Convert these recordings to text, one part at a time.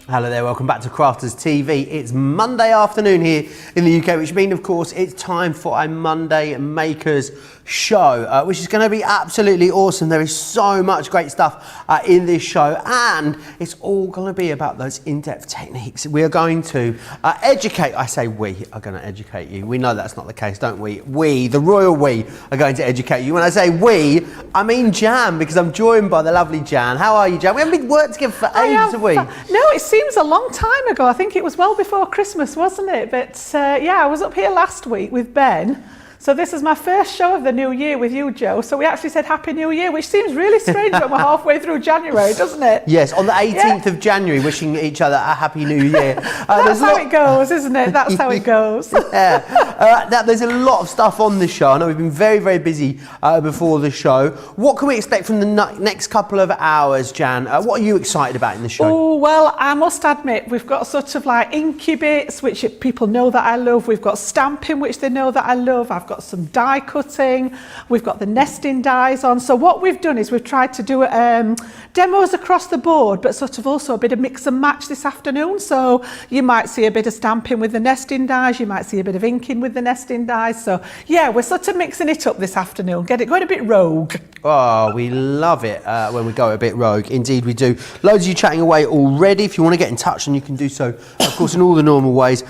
Hello there, welcome back to Crafters TV. It's Monday afternoon here in the UK, which means, of course, it's time for a Monday Makers show, which is going to be absolutely awesome. There is so much great stuff in this show, and it's all going to be about those in-depth techniques. We are going to educate, I say we are going to educate you. We know that's not the case, don't we? We, the royal we, are going to educate you. When I say we, I mean Jan, because I'm joined by the lovely Jan. How are you, Jan? We haven't been working together for ages, have we? No, it seems a long time ago. I think it was well before Christmas, wasn't it? But yeah, I was up here last week with Ben. So this is my first show of the new year with you, Joe. So we actually said Happy New Year, which seems really strange when we're halfway through January, doesn't it? Yes, on the 18th of January, wishing each other a Happy New Year. That's how it goes, isn't it? That's how it goes. Yeah. Now, there's a lot of stuff on this show. I know we've been very, very busy before the show. What can we expect from the next couple of hours, Jan? What are you excited about in the show? Oh, well, I must admit, we've got sort of like inky bits, which people know that I love. We've got stamping, which they know that I love. I've got some die cutting, we've got the nesting dies on. So what we've done is we've tried to do demos across the board, but sort of also a bit of mix and match this afternoon. So you might see a bit of stamping with the nesting dies, you might see a bit of inking with the nesting dies. So yeah, we're sort of mixing it up this afternoon, going a bit rogue. Oh, we love it when we go a bit rogue. Indeed we do. Loads of you chatting away already. If you want to get in touch, and you can do so, of course, in all the normal ways.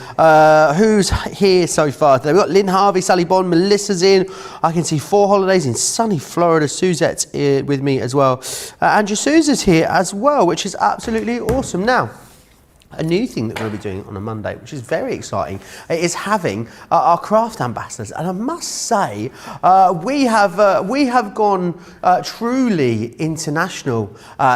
Who's here so far today? We've got Lynn Harvey, Sally Bond, Melissa's in. I can see 4 holidays in sunny Florida. Suzette's here with me as well. And Jasuza's here as well, which is absolutely awesome. Now, a new thing that we'll be doing on a Monday, which is very exciting, is having our craft ambassadors. And I must say, we have gone truly international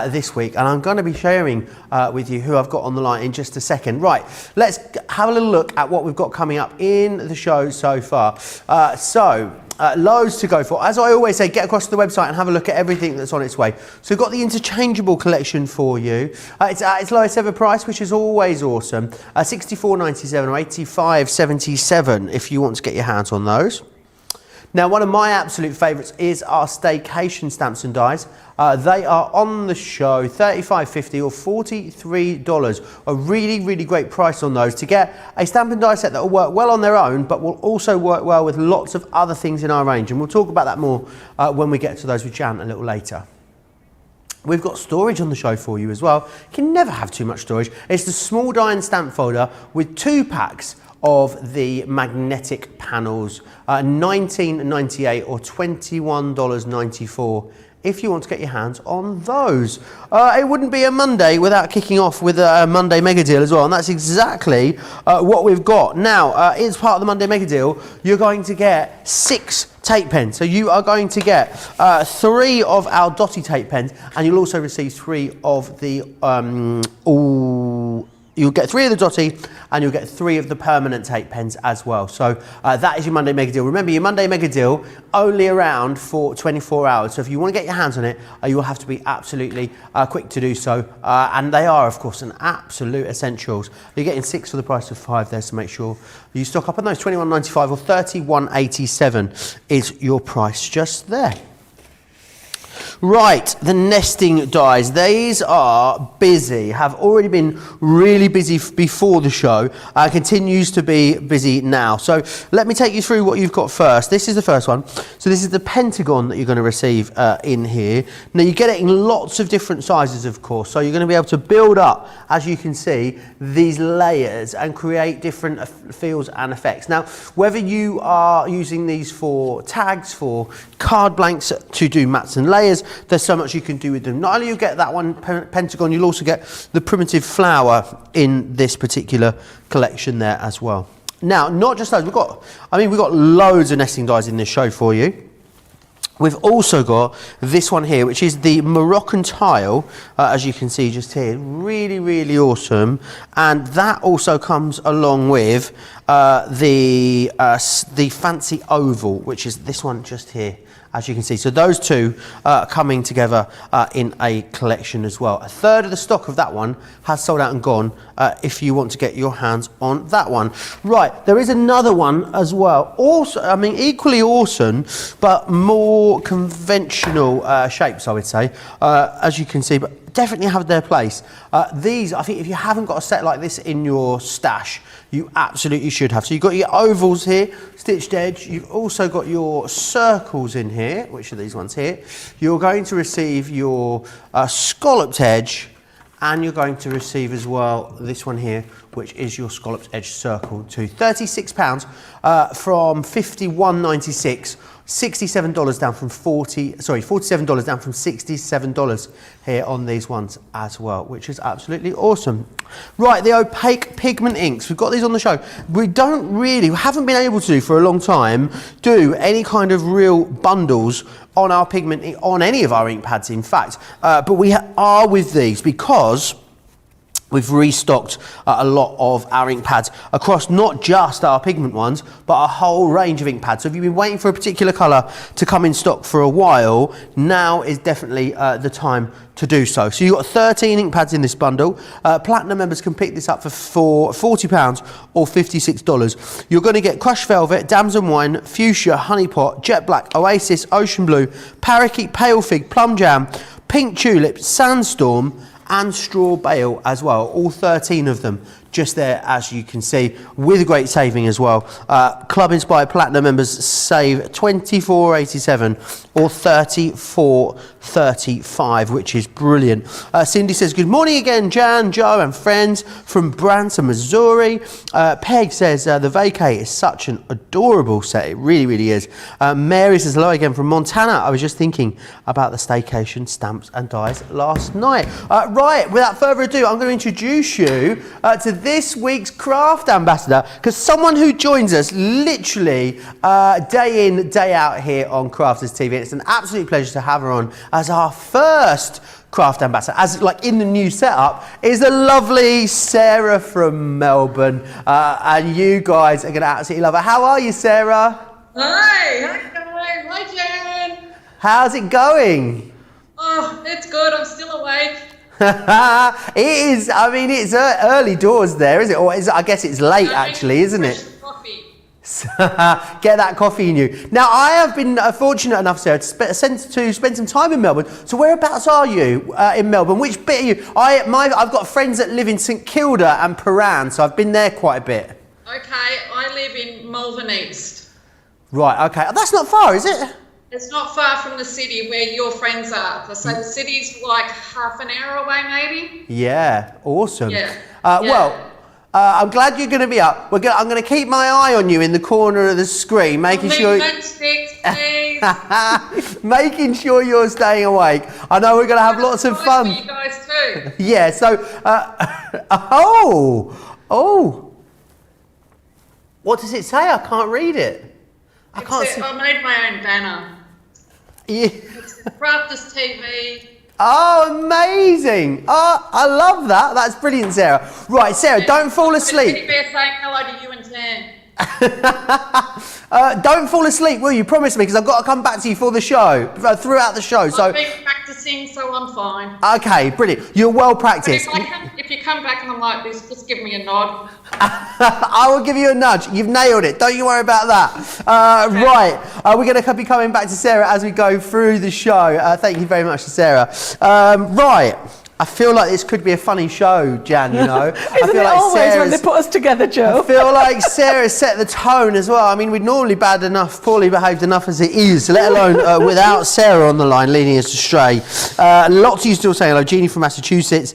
this week, and I'm going to be sharing with you who I've got on the line in just a second. Right, let's have a little look at what we've got coming up in the show so far. Loads to go for. As I always say, get across to the website and have a look at everything that's on its way. So we've got the Interchangeable collection for you. It's at its lowest ever price, which is always awesome. $64.97 or $85.77 if you want to get your hands on those. Now, one of my absolute favourites is our Staycation stamps and dies. They are on the show, $35.50 or $43. A really, really great price on those to get a stamp and die set that will work well on their own, but will also work well with lots of other things in our range. And we'll talk about that more when we get to those with Jan a little later. We've got storage on the show for you as well. You can never have too much storage. It's the small die and stamp folder with 2 packs of the magnetic panels, $19.98 or $21.94 if you want to get your hands on those. It wouldn't be a Monday without kicking off with a Monday Mega Deal as well, and that's exactly what we've got. Now, as part of the Monday Mega Deal, you're going to get 6 tape pens. So you are going to get 3 of our Dotty tape pens, and you'll also receive 3 of the you'll get 3 of the Dotty, and you'll get 3 of the permanent tape pens as well. So that is your Monday Mega Deal. Remember, your Monday Mega Deal only around for 24 hours. So if you want to get your hands on it, you will have to be absolutely quick to do so. And they are, of course, an absolute essentials. You're getting 6 for the price of 5 there, so make sure you stock up on those. $21.95 or $31.87 is your price just there. Right, the nesting dies. These are busy, have already been really busy before the show, continues to be busy now. So let me take you through what you've got first. This is the first one. So this is the pentagon that you're going to receive in here. Now you get it in lots of different sizes, of course. So you're going to be able to build up, as you can see, these layers and create different feels and effects. Now, whether you are using these for tags, for card blanks to do mats and layers, there's so much you can do with them. Not only you get that one pentagon, you'll also get the primitive flower in this particular collection there as well. Now, not just those, we've got loads of nesting dies in this show for you. We've also got this one here, which is the Moroccan tile, as you can see just here. Really, really awesome. And that also comes along with the fancy oval, which is this one just here, as you can see. So those two coming together in a collection as well. A third of the stock of that one has sold out and gone if you want to get your hands on that one. Right, there is another one as well. Also, I mean, equally awesome, but more conventional shapes, I would say, as you can see. But definitely have their place. These, I think if you haven't got a set like this in your stash, you absolutely should have. So you've got your ovals here, stitched edge. You've also got your circles in here, which are these ones here. You're going to receive your scalloped edge, and you're going to receive as well this one here, which is your scalloped edge circle to £36 from $51.96. $67 down from $47 down from $67 here on these ones as well, which is absolutely awesome. Right, the opaque pigment inks, we've got these on the show. We haven't been able to for a long time do any kind of real bundles on our pigment, on any of our ink pads in fact, but we are with these because we've restocked a lot of our ink pads across not just our pigment ones, but a whole range of ink pads. So if you've been waiting for a particular colour to come in stock for a while, now is definitely the time to do so. So you've got 13 ink pads in this bundle. Platinum members can pick this up for £40 or $56. You're going to get Crushed Velvet, Damson Wine, Fuchsia, Honey Pot, Jet Black, Oasis, Ocean Blue, Parakeet, Pale Fig, Plum Jam, Pink Tulip, Sandstorm, and Straw Bale as well, all 13 of them just there as you can see, with a great saving as well. Club Inspired Platinum members save $24.87 or $34.35, which is brilliant. Cindy says, good morning again, Jan, Joe and friends from Branson, Missouri. Peg says, the vacay is such an adorable set, it really, really is. Mary says, hello again from Montana. I was just thinking about the Staycation stamps and dies last night. Right, without further ado, I'm going to introduce you to this week's craft ambassador, because someone who joins us literally day in, day out here on Crafters TV. It's an absolute pleasure to have her on as our first craft ambassador, as like in the new setup, is the lovely Sarah from Melbourne, and you guys are going to absolutely love her. How are you, Sarah? Hi guys, hi Jan. How's it going? Oh, it's good. I'm still awake. It is. I mean, it's early doors there, is it? Or I guess it's late, actually, isn't it? Coffee. Get that coffee in you. Now, I have been fortunate enough, Sarah, to spend some time in Melbourne. So, whereabouts are you in Melbourne? Which bit are you? I've got friends that live in St Kilda and Paran, so I've been there quite a bit. Okay, I live in Malvern East. Right. Okay. That's not far, is it? It's not far from the city where your friends are. So the city's like half an hour away, maybe. Yeah. Awesome. Yeah. Well. I'm glad you're going to be up. I'm going to keep my eye on you in the corner of the screen, making sure. Sticks, please. Making sure you're staying awake. I know we're going to have lots of fun. For you guys too. Yeah. So, what does it say? I can't read it. I can't see. I made my own banner. Yeah. It's Crafters TV. Oh, amazing! Oh, I love that. That's brilliant, Sarah. Right, Sarah, don't fall asleep. Teddy bear saying hello to you and Tan. Don't fall asleep, will you? Promise me, because I've got to come back to you for the show, throughout the show. So I've been practicing, so I'm fine. Okay, brillight. You're well practiced. If you come back and I'm like this, just give me a nod. I will give you a nudge. You've nailed it. Don't you worry about that. Okay. Right. We're going to be coming back to Sarah as we go through the show. Thank you very much to Sarah. Right. I feel like this could be a funny show, Jan, you know. Isn't it always when they put us together, Joe? I feel like Sarah set the tone as well. I mean, we're normally bad enough, poorly behaved enough as it is, let alone without Sarah on the line leading us astray. Lots of you still saying hello. Jeannie from Massachusetts,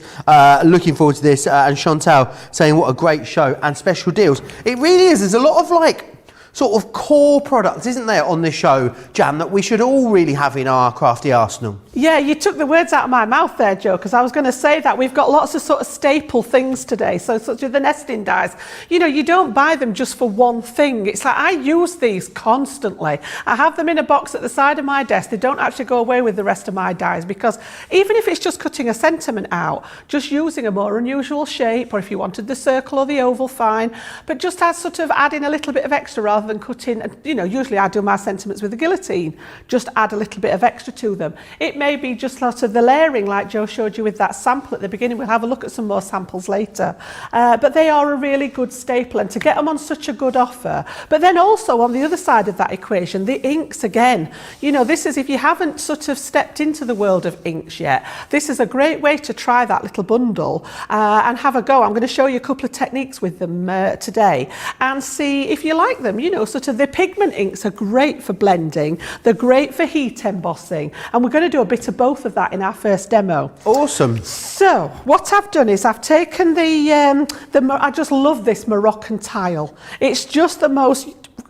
looking forward to this. And Chantal saying what a great show and special deals. It really is. There's a lot of like sort of core products, isn't there, on this show, Jan, that we should all really have in our crafty arsenal? Yeah, you took the words out of my mouth there, Joe, because I was going to say that we've got lots of sort of staple things today. So such as the nesting dies. You know, you don't buy them just for one thing. It's like I use these constantly. I have them in a box at the side of my desk. They don't actually go away with the rest of my dies, because even if it's just cutting a sentiment out, just using a more unusual shape, or if you wanted the circle or the oval, fine. But just as sort of adding a little bit of extra rather than cutting, you know, usually I do my sentiments with a guillotine. Just add a little bit of extra to them. It maybe just sort of the layering like Joe showed you with that sample at the beginning. We'll have a look at some more samples later. But they are a really good staple, and to get them on such a good offer. But then also on the other side of that equation, the inks again. You know, this is, if you haven't sort of stepped into the world of inks yet, this is a great way to try that little bundle and have a go. I'm going to show you a couple of techniques with them today and see if you like them. You know, sort of the pigment inks are great for blending. They're great for heat embossing, and we're going to do a bit of both of that in our first demo. Awesome. So what I've done is I've taken I just love this Moroccan tile. It's just the most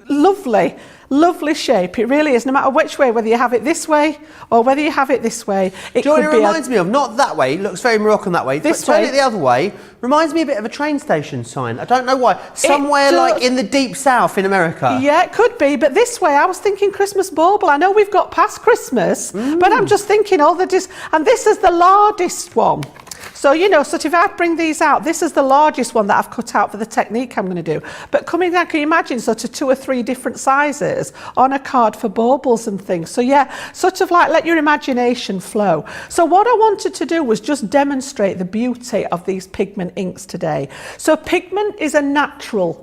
lovely shape. It really is, no matter which way, whether you have it this way or whether you have it this way. It reminds me of, not that way, it looks very Moroccan that way, this but turn way. it the other way, reminds me a bit of a train station sign. I don't know why. Somewhere like in the deep south in America. Yeah, it could be, but this way I was thinking Christmas bauble. I know we've got past Christmas, but I'm just thinking and this is the largest one. So, you know, so if I bring these out, this is the largest one that I've cut out for the technique I'm going to do. But coming down, can you imagine sort of 2 or 3 different sizes on a card for baubles and things? So yeah, sort of like let your imagination flow. So what I wanted to do was just demonstrate the beauty of these pigment inks today. So Pigment is a natural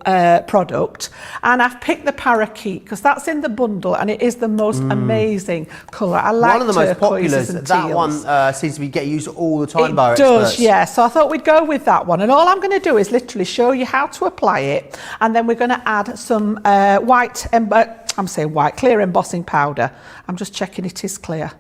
product, and I've picked the parakeet because that's in the bundle and it is the most amazing colour. I like one of the most popular. And that teals. One seems to be getting used all the time by our It does, experts. yeah. So I thought we'd go with that one. And all I'm going to do is literally show you how to apply it. And then we're going to add some clear embossing powder. I'm just checking it is clear.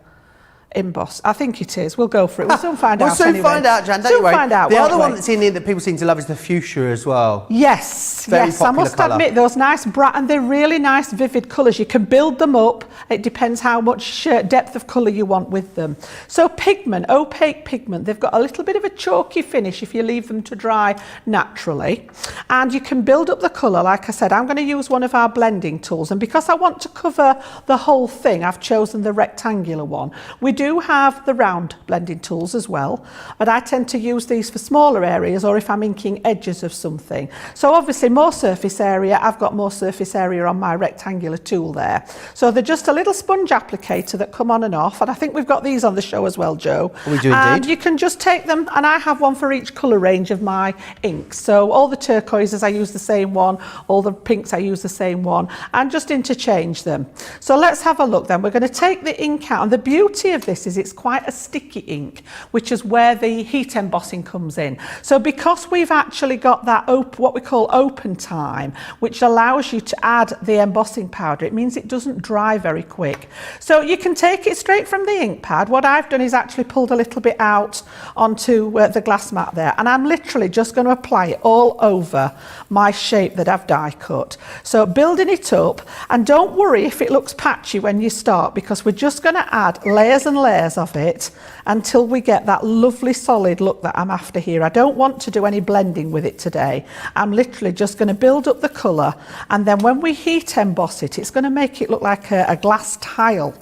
Emboss. I think it is. We'll go for it. We'll soon find out. We'll soon find out, Jan. Don't you worry. The other one that's in here that people seem to love is the fuchsia as well. Yes, Very yes. I must admit, those nice bright, and they're really nice, vivid colours. You can build them up. It depends how much depth of colour you want with them. So Pigment, opaque pigment, they've got a little bit of a chalky finish if you leave them to dry naturally. And you can build up the colour. Like I said, I'm going to use one of our blending tools. And because I want to cover the whole thing, I've chosen the rectangular one. We do have the round blending tools as well, but I tend to use these for smaller areas or if I'm inking edges of something. So obviously more surface area, I've got more surface area on my rectangular tool there. So they're just a little sponge applicator that come on and off, and I think we've got these on the show as well, Joe. We do and indeed. You can just take them, and I have one for each colour range of my inks. So all the turquoises I use the same one, all the pinks I use the same one, and just interchange them. So let's have a look then. We're going to take the ink out, and the beauty of this is it's quite a sticky ink, which is where the heat embossing comes in. So because we've actually got that what we call open time, which allows you to add the embossing powder, it means it doesn't dry very quick. So you can take it straight from the ink pad. What I've done is actually pulled a little bit out onto the glass mat there, and I'm literally just going to apply it all over my shape that I've die cut. So building it up, and don't worry if it looks patchy when you start, because we're just going to add layers and layers of it until we get that lovely solid look that I'm after here. I don't want to do any blending with it today. I'm literally just going to build up the colour, and then when we heat emboss it, it's going to make it look like a glass tile.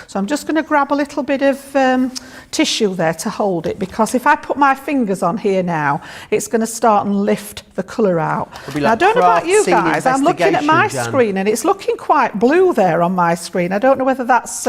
So I'm just going to grab a little bit of tissue there to hold it, because if I put my fingers on here now, it's going to start and lift the colour out. Like, now, I don't know about you guys, I'm looking at my Jan. screen and it's looking quite blue there on my screen. I don't know whether that's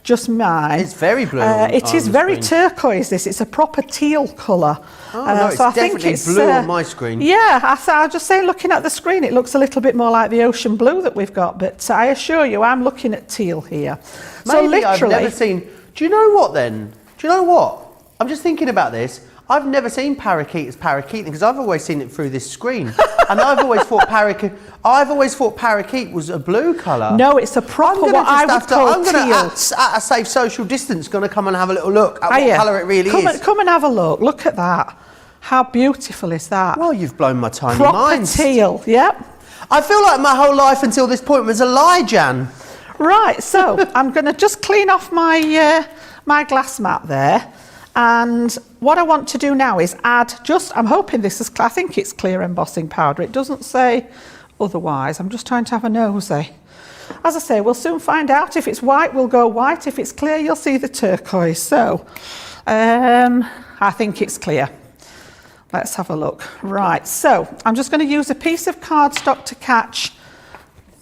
just mine. It's very blue. It is very turquoise, this. It's a proper teal colour. Oh, no, it's so I definitely think it's blue on my screen. Yeah, I was just saying, looking at the screen, it looks a little bit more like the ocean blue that we've got, but I assure you, I'm looking at teal here. So Maybe literally, I've never seen. Do you know what then? Do you know what? I'm just thinking about this. I've never seen parakeet as parakeet because I've always seen it through this screen, and I've always thought parakeet was a blue colour. No, it's a proper what I would call teal. At a safe social distance, going to come and have a little look at what colour it really is. Come and have a look. Look at that. How beautiful is that? Well, you've blown my tiny proper mind. Teal. Yep. I feel like my whole life until this point was a lie, Jan. Right, so I'm going to just clean off my my glass mat there, and what I want to do now is add I'm hoping this is, I think it's clear embossing powder. It doesn't say otherwise. I'm just trying to have a nosy. As I say, we'll soon find out. If it's white, we'll go white. If it's clear, you'll see the turquoise. So I think it's clear. Let's have a look. Right, so I'm just going to use a piece of cardstock to catch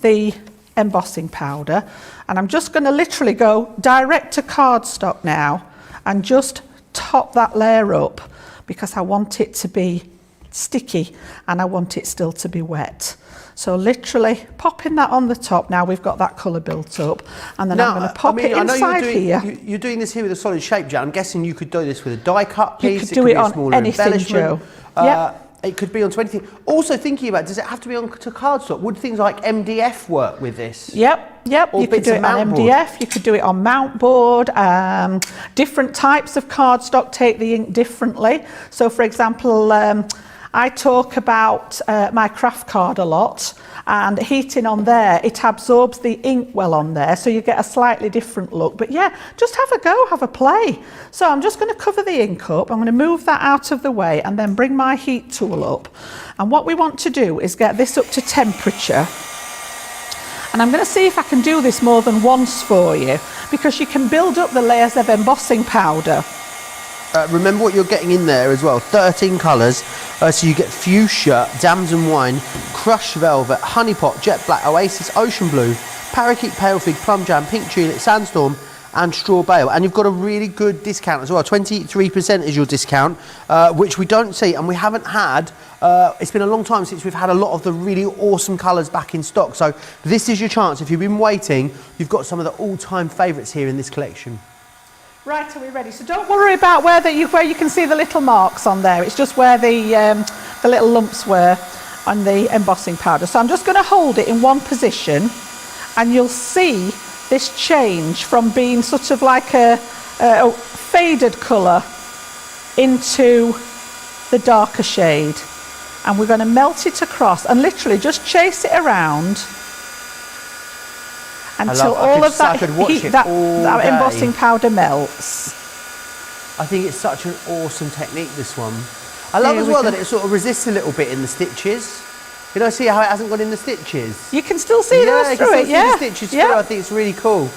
the embossing powder, and I'm just going to literally go direct to cardstock now and just top that layer up because I want it to be sticky and I want it still to be wet. So literally popping that on the top. Now we've got that colour built up, and then I'm going to pop it inside here. You're doing this here with a solid shape, Jan. I'm guessing you could do this with a die cut piece. You could do it on smaller anything, Joe. It could be onto anything. Also thinking about, does it have to be onto cardstock? Would things like MDF work with this? Yep. Or You could do it on MDF, you could do it on mount board. Different types of cardstock take the ink differently. So for example, I talk about my craft card a lot, and heating on there, it absorbs the ink well on there, so you get a slightly different look. But yeah, just have a go, have a play. So I'm just going to cover the ink up. I'm going to move that out of the way and then bring my heat tool up. And what we want to do is get this up to temperature. And I'm going to see if I can do this more than once for you, because you can build up the layers of embossing powder. Remember what you're getting in there as well. 13 colours. So you get fuchsia, damson wine, crushed velvet, honey pot, jet black, oasis, ocean blue, parakeet, pale fig, plum jam, pink tulip, sandstorm, and straw bale. And you've got a really good discount as well. 23% is your discount, which we don't see, and we haven't had. It's been a long time since we've had a lot of the really awesome colours back in stock. So this is your chance. If you've been waiting, you've got some of the all-time favourites here in this collection. Right, are we ready? So don't worry about where you can see the little marks on there. It's just where the little lumps were on the embossing powder. So I'm just going to hold it in one position, and you'll see this change from being sort of like a faded colour into the darker shade. And we're going to melt it across and literally just chase it around until all of that heat, that embossing powder melts. I think it's such an awesome technique, this one. I love as well that it sort of resists a little bit in the stitches. You know, see how it hasn't gone in the stitches? You can still see those through it, yeah. You can still see the stitches through. I think it's really cool.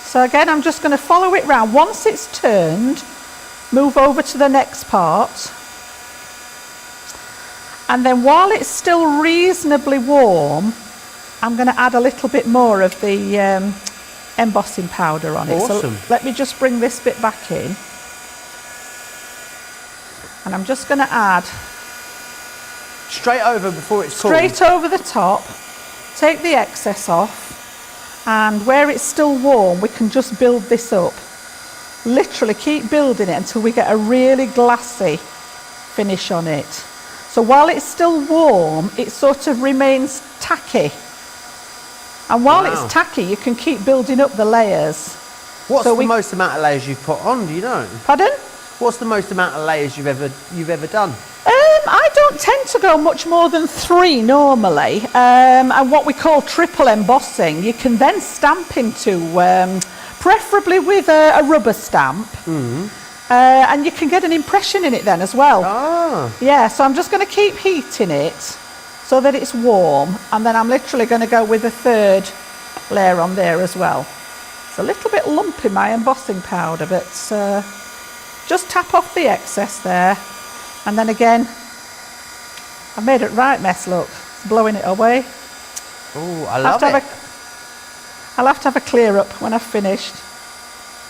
So again, I'm just going to follow it round. Once it's turned, move over to the next part. And then while it's still reasonably warm, I'm going to add a little bit more of the embossing powder on it. Awesome. So let me just bring this bit back in. And I'm just going to add... Straight over before it's cooled? Straight over the top. Take the excess off. And where it's still warm, we can just build this up. Literally keep building it until we get a really glassy finish on it. So while it's still warm, it sort of remains tacky. And while it's tacky, you can keep building up the layers. What's the most amount of layers you've put on, do you know? Pardon? What's the most amount of layers you've ever done? I don't tend to go much more than 3 normally. And what we call triple embossing, you can then stamp into, preferably with a rubber stamp. And you can get an impression in it then as well. Ah. Yeah, so I'm just going to keep heating it so that it's warm, and then I'm literally going to go with a 3rd layer on there as well. It's a little bit lumpy, my embossing powder, but just tap off the excess there, and then again, I made it right mess, look, it's blowing it away. Oh, I love it. I'll have to have a clear up when I've finished.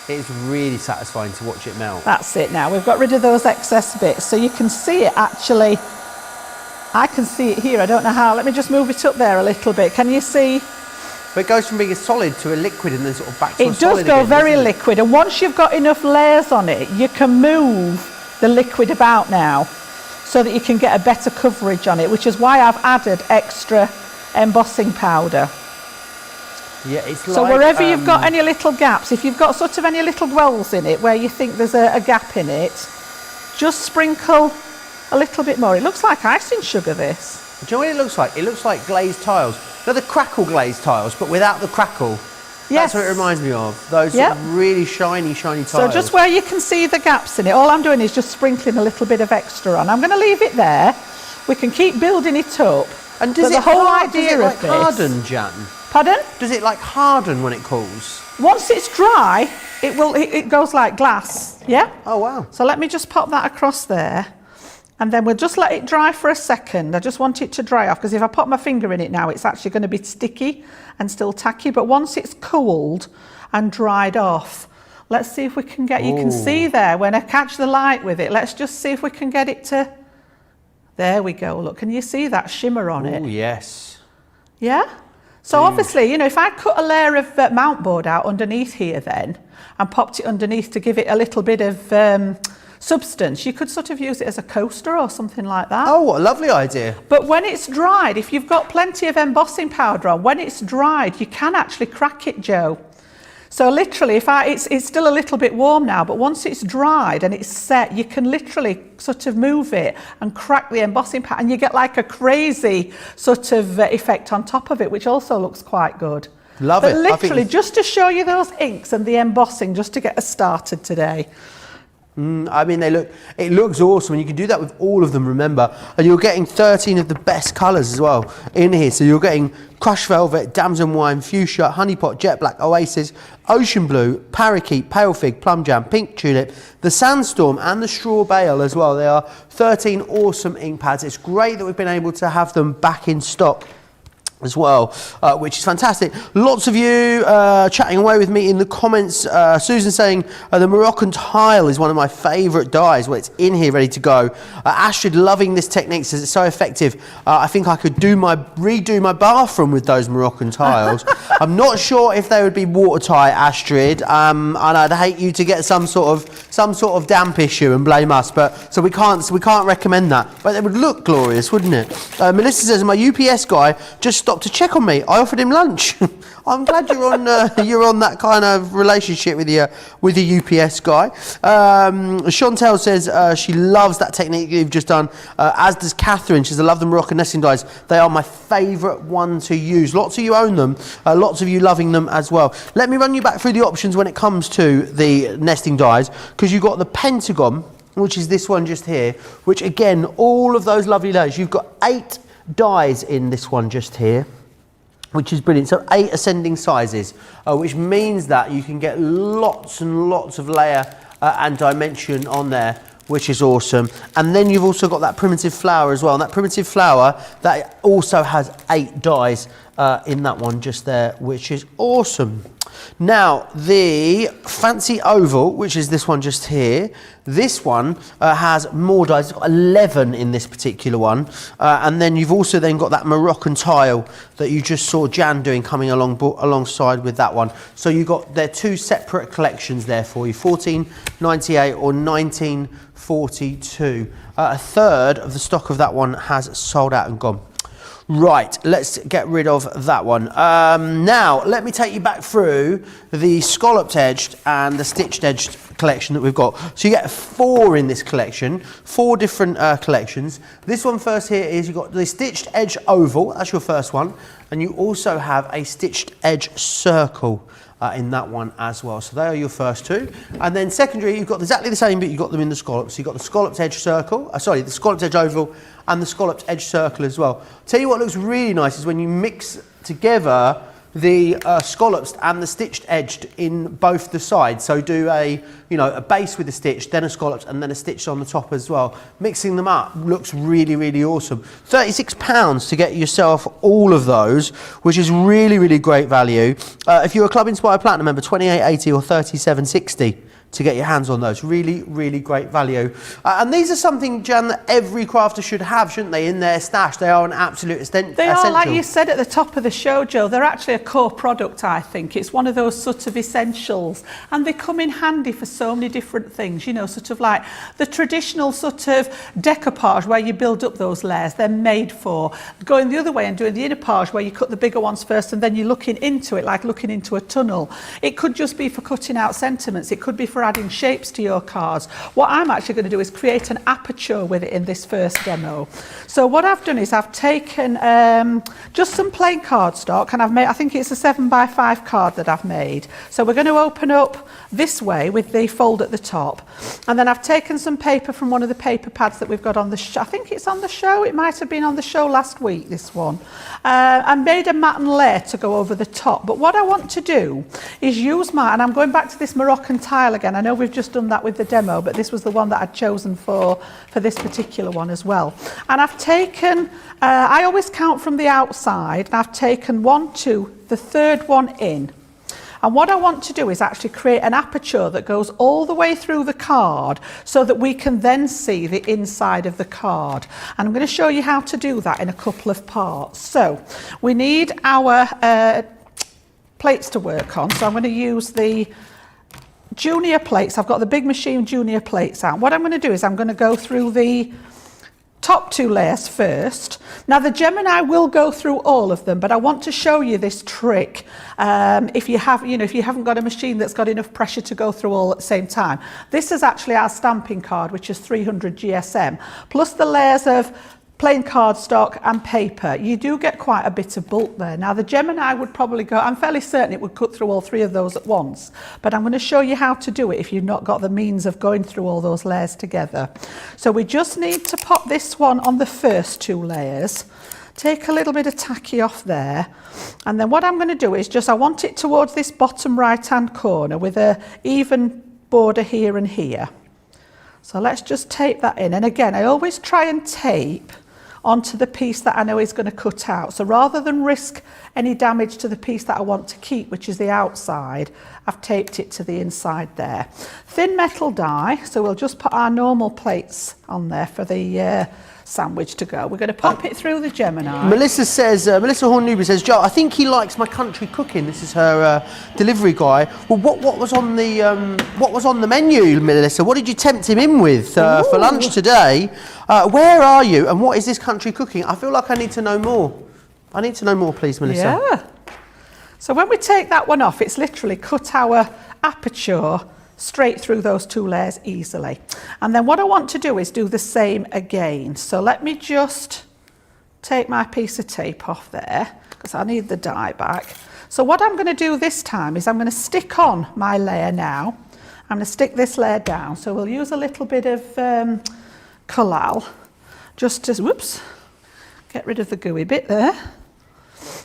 It's really satisfying to watch it melt. That's it now, we've got rid of those excess bits, so you can see it actually. I can see it here, I don't know how. Let me just move it up there a little bit. Can you see? But it goes from being a solid to a liquid and then sort of back to a solid. It does go very liquid, and once you've got enough layers on it, you can move the liquid about now so that you can get a better coverage on it, which is why I've added extra embossing powder. Yeah, it's so like, wherever you've got any little gaps, if you've got sort of any little wells in it where you think there's a gap in it, just sprinkle a little bit more. It looks like icing sugar, this. Do you know what it looks like? It looks like glazed tiles. They're the crackle glazed tiles, but without the crackle. Yes. That's what it reminds me of. Those sort of really shiny tiles. So just where you can see the gaps in it, all I'm doing is just sprinkling a little bit of extra on. I'm going to leave it there. We can keep building it up. And does it harden, Jan? Pardon? Does it like harden when it cools? Once it's dry, it goes like glass. Yeah? Oh, wow. So let me just pop that across there. And then we'll just let it dry for a second. I just want it to dry off, because if I put my finger in it now, it's actually going to be sticky and still tacky. But once it's cooled and dried off, let's see if we can get, you can see there when I catch the light with it, let's just see if we can get it to, there we go, look, can you see that shimmer on it? Oh, yes. Yeah? So obviously, you know, if I cut a layer of mount board out underneath here then, and popped it underneath to give it a little bit of substance, you could sort of use it as a coaster or something like that. Oh, what a lovely idea. But when it's dried, if you've got plenty of embossing powder on, when it's dried, you can actually crack it, Joe. So literally, it's still a little bit warm now, but once it's dried and it's set, you can literally sort of move it and crack the embossing powder, and you get like a crazy sort of effect on top of it, which also looks quite good. Love but it. Literally, just to show you those inks and the embossing, just to get us started today. I mean, it looks awesome, and you can do that with all of them, remember. And you're getting 13 of the best colours as well in here. So you're getting crushed velvet, damson wine, fuchsia, honey pot, jet black, oasis, ocean blue, parakeet, pale fig, plum jam, pink tulip, the sandstorm, and the straw bale as well. They are 13 awesome ink pads. It's great that we've been able to have them back in stock as well, which is fantastic. Lots of you chatting away with me in the comments. Susan saying the Moroccan tile is one of my favourite dyes. Well, it's in here ready to go. Astrid loving this technique, says it's so effective. I think I could redo my bathroom with those Moroccan tiles. I'm not sure if they would be watertight, Astrid, and I'd hate you to get some sort of damp issue and blame us. But so we can't recommend that. But it would look glorious, wouldn't it? Melissa says my UPS guy just stopped to check on me. I offered him lunch. I'm glad you're on that kind of relationship with your UPS guy. Chantel says she loves that technique you've just done, as does Catherine. She says I love the Moroccan nesting dyes. They are my favourite one to use. Lots of you own them. Lots of you loving them as well. Let me run you back through the options when it comes to the nesting dyes, because you've got the Pentagon, which is this one just here, which again, all of those lovely layers. You've got 8 dyes in this one just here, which is brilliant. So 8 ascending sizes, which means that you can get lots and lots of layer and dimension on there, which is awesome. And then you've also got that primitive flower as well. And that primitive flower, that also has 8 dyes in that one just there, which is awesome. Now, the fancy oval, which is this one just here, this one has more dyes. It's got 11 in this particular one. And then you've also then got that Moroccan tile that you just saw Jan doing coming alongside with that one. So you've got their 2 separate collections there for you, 1498 or 1942. A third of the stock of that one has sold out and gone. Right, let's get rid of that one. Now, let me take you back through the scalloped edged and the stitched edged collection that we've got. So you get 4 in this collection, 4 different collections. This one first here is you've got the stitched edge oval, that's your first one, and you also have a stitched edge circle in that one as well. So they are your first 2. And then secondary, you've got exactly the same, but you've got them in the scallops. So you've got the scalloped edge circle, the scalloped edge oval, and the scalloped edge circle as well. Tell you what looks really nice is when you mix together the scallops and the stitched edged in both the sides. So do a base with a stitch, then a scallops, and then a stitch on the top as well. Mixing them up looks really, really awesome. £36 to get yourself all of those, which is really, really great value. If you're a Club Inspired Platinum member, £28.80 or £37.60 to get your hands on those. Really, really great value. And these are something, Jan, that every crafter should have, shouldn't they, in their stash? They are an absolute essential. They are, like you said at the top of the show, Joe, they're actually a core product, I think. It's one of those sort of essentials. And they come in handy for so many different things, you know, sort of like the traditional sort of decoupage where you build up those layers, they're made for. Going the other way and doing the interpage where you cut the bigger ones first and then you're looking into it, like looking into a tunnel. It could just be for cutting out sentiments. It could be for adding shapes to your cards. What I'm actually going to do is create an aperture with it in this first demo. So what I've done is I've taken just some plain cardstock, and I've made, I think it's a 7x5 card that I've made. So we're going to open up this way with the fold at the top, and then I've taken some paper from one of the paper pads that we've got on the show. I think it's on the show, it might have been on the show last week, this one. I made a matten layer to go over the top, but what I want to do is use and I'm going back to this Moroccan tile again. again. I know we've just done that with the demo, but this was the one that I'd chosen for this particular one as well. And I've taken, I always count from the outside, and I've taken 1, 2, the third one in. And what I want to do is actually create an aperture that goes all the way through the card so that we can then see the inside of the card. And I'm going to show you how to do that in a couple of parts. So we need our plates to work on. So I'm going to use the junior plates. I've got the Big Machine junior plates out. What I'm going to do is I'm going to go through the top 2 layers first. Now the Gemini will go through all of them, but I want to show you this trick. If you haven't got a machine that's got enough pressure to go through all at the same time. This is actually our stamping card, which is 300 GSM, plus the layers of plain cardstock and paper. You do get quite a bit of bulk there. Now the Gemini would probably go, I'm fairly certain it would cut through all 3 of those at once, but I'm going to show you how to do it if you've not got the means of going through all those layers together. So we just need to pop this one on the first 2 layers, take a little bit of tacky off there, and then what I'm going to do is I want it towards this bottom right hand corner with a even border here and here. So let's just tape that in, and again I always try and tape onto the piece that I know is going to cut out. So rather than risk any damage to the piece that I want to keep, which is the outside, I've taped it to the inside there. Thin metal die, so we'll just put our normal plates on there for the sandwich to go. We're going to pop it through the Gemini. Melissa says, Melissa Horn-Newby says, Joe, I think he likes my country cooking. This is her delivery guy. Well, what was on the menu, Melissa? What did you tempt him in with for lunch today? Where are you, and what is this country cooking? I feel like I need to know more. I need to know more, please, Melissa. Yeah. So when we take that one off, it's literally cut our aperture straight through those 2 layers easily. And then what I want to do is do the same again. So let me just take my piece of tape off there because I need the die back. So what I'm going to do this time is I'm going to stick on my layer now. I'm going to stick this layer down. So we'll use a little bit of collal just to, get rid of the gooey bit there.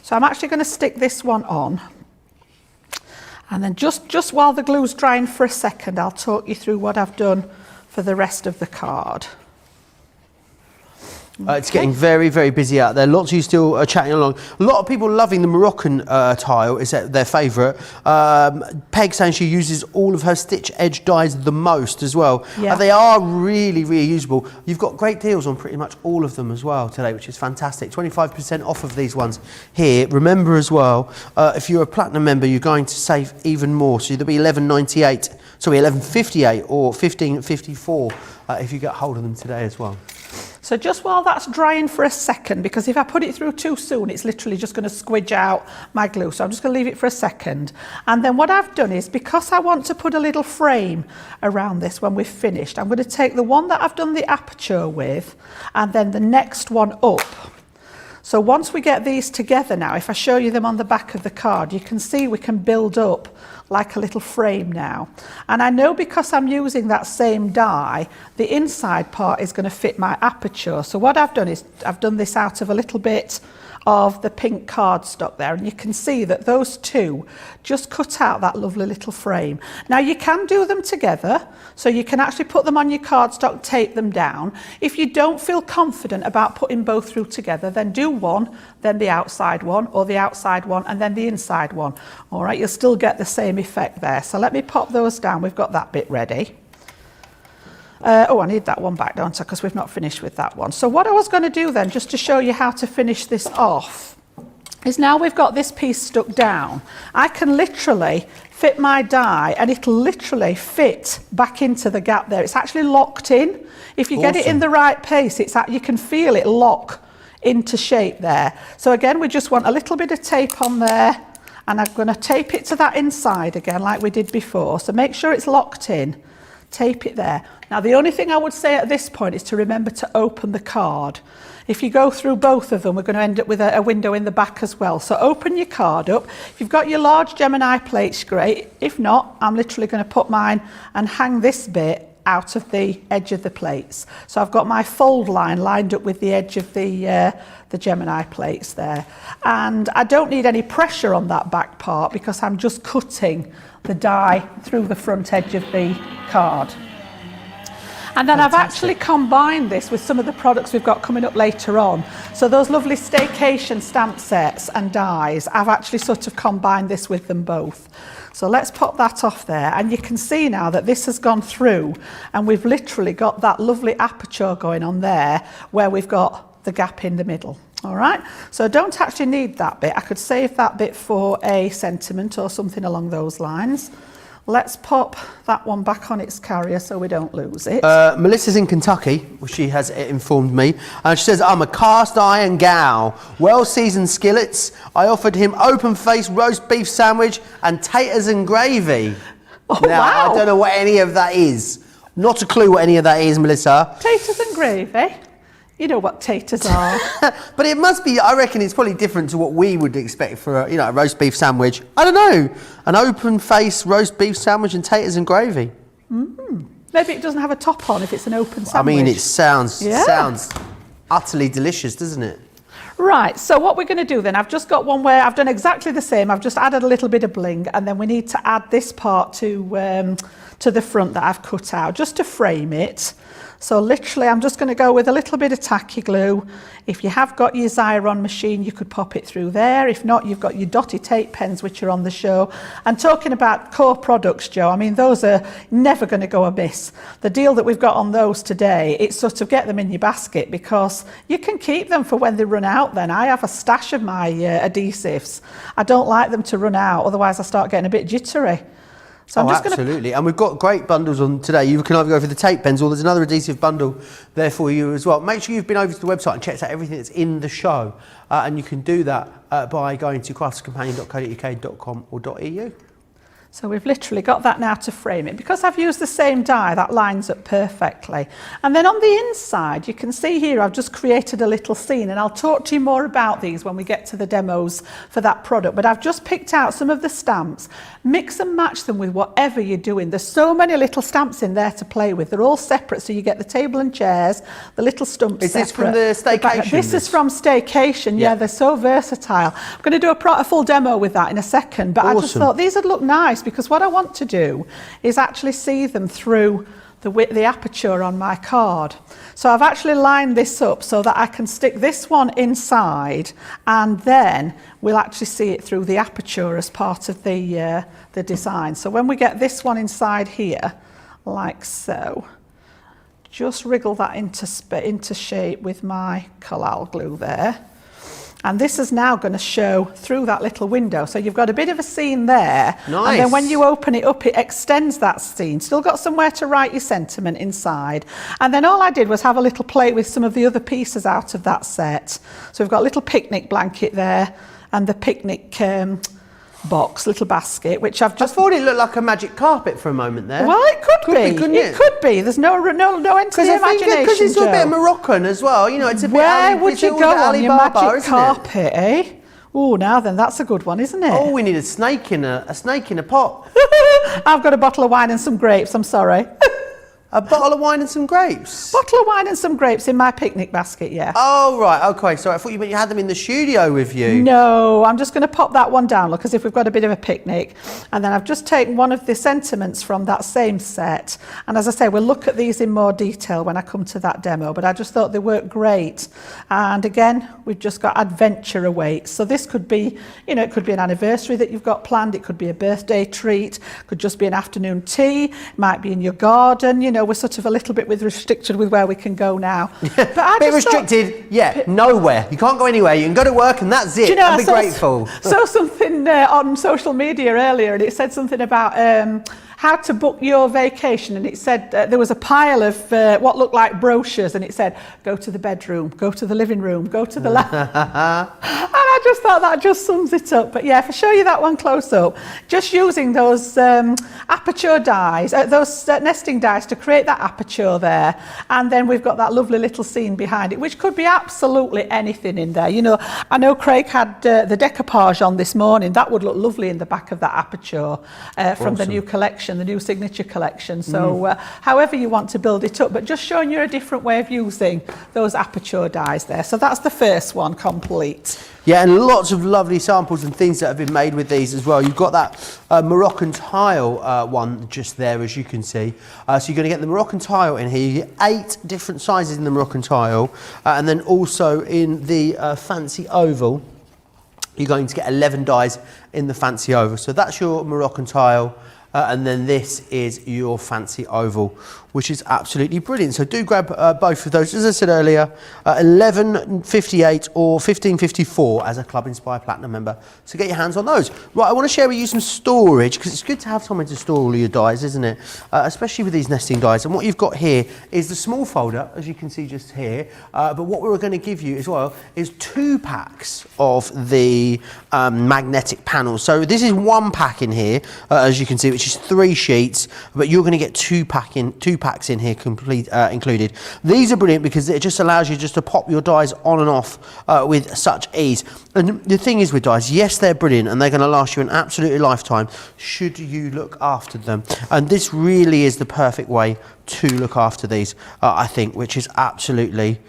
So I'm actually going to stick this one on. And then just while the glue's drying for a second, I'll talk you through what I've done for the rest of the card. It's getting very, very busy out there. Lots of you still chatting along. A lot of people loving the Moroccan tile. Is their favourite. Peg saying she uses all of her stitch edge dies the most as well. Yeah. They are really, really usable. You've got great deals on pretty much all of them as well today, which is fantastic. 25% off of these ones here. Remember as well, if you're a platinum member, you're going to save even more. So there'll be $11.58 or $15.54 if you get hold of them today as well. So just while that's drying for a second, because if I put it through too soon, it's literally just going to squidge out my glue. So I'm just going to leave it for a second. And then what I've done is, because I want to put a little frame around this when we've finished, I'm going to take the one that I've done the aperture with and then the next one up. So once we get these together now, if I show you them on the back of the card, you can see we can build up like a little frame now. And I know because I'm using that same die, the inside part is going to fit my aperture. So what I've done is I've done this out of a little bit of the pink cardstock there, and you can see that those 2 just cut out that lovely little frame. Now you can do them together, so you can actually put them on your cardstock, tape them down. If you don't feel confident about putting both through together, then do one, then the outside one, or the outside one and then the inside one. All right, you'll still get the same effect there. So let me pop those down. We've got that bit ready. I need that one back, don't I? Because we've not finished with that one. So what I was going to do then, just to show you how to finish this off, is now we've got this piece stuck down, I can literally fit my die and it'll literally fit back into the gap there. It's actually locked in. If you get it in the right place, you can feel it lock into shape there. So again, we just want a little bit of tape on there, and I'm going to tape it to that inside again like we did before. So make sure it's locked in. Tape it there. Now the only thing I would say at this point is to remember to open the card. If you go through both of them, we're going to end up with a window in the back as well. So open your card up. If you've got your large Gemini plates, great. If not, I'm literally going to put mine and hang this bit out of the edge of the plates. So I've got my fold line lined up with the edge of the Gemini plates there. And I don't need any pressure on that back part because I'm just cutting the die through the front edge of the card. And then I've actually combined this with some of the products we've got coming up later on. So those lovely Staycation stamp sets and dies, I've actually sort of combined this with them both. So let's pop that off there, and you can see now that this has gone through and we've literally got that lovely aperture going on there where we've got the gap in the middle. All right, so I don't actually need that bit. I could save that bit for a sentiment or something along those lines. Let's pop that one back on its carrier so we don't lose it. Melissa's in Kentucky, she has informed me, and she says, I'm a cast iron gal, well-seasoned skillets. I offered him open-faced roast beef sandwich and taters and gravy. Oh, now, wow. I don't know what any of that is. Not a clue what any of that is, Melissa. Taters and gravy? You know what taters are. But it must be, I reckon it's probably different to what we would expect for a, a roast beef sandwich. I don't know. An open-faced roast beef sandwich and taters and gravy. Maybe it doesn't have a top on if it's an open sandwich. I mean, it sounds Yeah. utterly delicious, doesn't it? Right, so what we're going to do then, I've just got one where I've done exactly the same. I've just added a little bit of bling, and then we need to add this part to the front that I've cut out, just to frame it. So literally, I'm just going to go with a little bit of tacky glue. If you have got your Xyron machine, you could pop it through there. If not, you've got your dotty tape pens, which are on the show. And talking about core products, Joe, I mean, those are never going to go amiss. The deal that we've got on those today, it's sort of get them in your basket because you can keep them for when they run out then. I have a stash of my adhesives. I don't like them to run out, otherwise I start getting a bit jittery. So I'm just absolutely. And we've got great bundles on today. You can either go for the tape pens or there's another adhesive bundle there for you as well. Make sure you've been over to the website and checked out everything that's in the show. And you can do that by going to craftscompanion.co.uk.com or .eu. So we've literally got that now to frame it. Because I've used the same die, that lines up perfectly. And then on the inside, you can see here, I've just created a little scene, and I'll talk to you more about these when we get to the demos for that product. But I've just picked out some of the stamps, mix and match them with whatever you're doing. There's so many little stamps in there to play with. They're all separate, so you get the table and chairs, the little stumps Is separate. this from the Staycation? This is from Staycation, yeah, they're so versatile. I'm going to do a full demo with that in a second, but I just thought these would look nice because what I want to do is actually see them through the aperture on my card. So I've actually lined this up so that I can stick this one inside, and then we'll actually see it through the aperture as part of the design. So when we get this one inside here, like so, just wriggle that into shape with my collal glue there. And this is now going to show through that little window. So you've got a bit of a scene there. Nice. And then when you open it up, it extends that scene. Still got somewhere to write your sentiment inside. And then all I did was have a little play with some of the other pieces out of that set. So we've got a little picnic blanket there and the picnic box, little basket, which I've just... I thought it looked like a magic carpet for a moment there. Well, it could be. Couldn't it? It could be. There's no end to the imagination, Because it's a Joe. bit Moroccan as well. You know, it's a bit... Where would you go on your Alibaba, magic isn't carpet, eh? Oh, now then, that's a good one, isn't it? Oh, we need a snake in a pot. I've got a bottle of wine and some grapes, I'm sorry. A bottle of wine and some grapes. Bottle of wine and some grapes in my picnic basket, yeah. Oh, right, okay. So I thought you meant you had them in the studio with you. No, I'm just going to pop that one down, look, as if we've got a bit of a picnic. And then I've just taken one of the sentiments from that same set. And as I say, we'll look at these in more detail when I come to that demo. But I just thought they work great. And again, we've just got adventure awaits. So this could be, you know, it could be an anniversary that you've got planned. It could be a birthday treat. It could just be an afternoon tea. It might be in your garden, you know. We're sort of a little bit restricted with where we can go now. But I bit just restricted, nowhere. You can't go anywhere. You can go to work and that's it. Do you know, and be grateful. Saw something on social media earlier, and it said something about how to book your vacation, and it said there was a pile of what looked like brochures, and it said go to the bedroom, go to the living room, go to the lounge. And I just thought that just sums it up. But yeah, if I show you that one close up, just using those aperture dies, those nesting dies to create that aperture there, and then we've got that lovely little scene behind it, which could be absolutely anything in there. You know, I know Craig had the decoupage on this morning. That would look lovely in the back of that aperture from the new collection. collection, the new signature collection. So however you want to build it up, but just showing you a different way of using those Aperture dies there. So that's the first one complete. Yeah, and lots of lovely samples and things that have been made with these as well. You've got that Moroccan tile one just there, as you can see. So you're going to get the Moroccan tile in here. You get 8 different sizes in the Moroccan tile, and then also in the fancy oval, you're going to get 11 dies in the fancy oval. So that's your Moroccan tile, and then this is your fancy oval, which is absolutely brilliant. So do grab both of those. As I said earlier, $11.58 or $15.54 as a Club Inspire Platinum member. So get your hands on those. Right, I want to share with you some storage, because it's good to have somewhere to store all your dies, isn't it? Especially with these nesting dies. And what you've got here is the small folder, as you can see just here. But what we're going to give you as well is 2 packs of the magnetic panels. So this is 1 pack in here, as you can see, which is 3 sheets. But you're going to get 2 packs in here included. These are brilliant because it just allows you just to pop your dies on and off with such ease. And the thing is with dies, yes, they're brilliant and they're going to last you an absolute lifetime should you look after them. And this really is the perfect way to look after these, I think, which is absolutely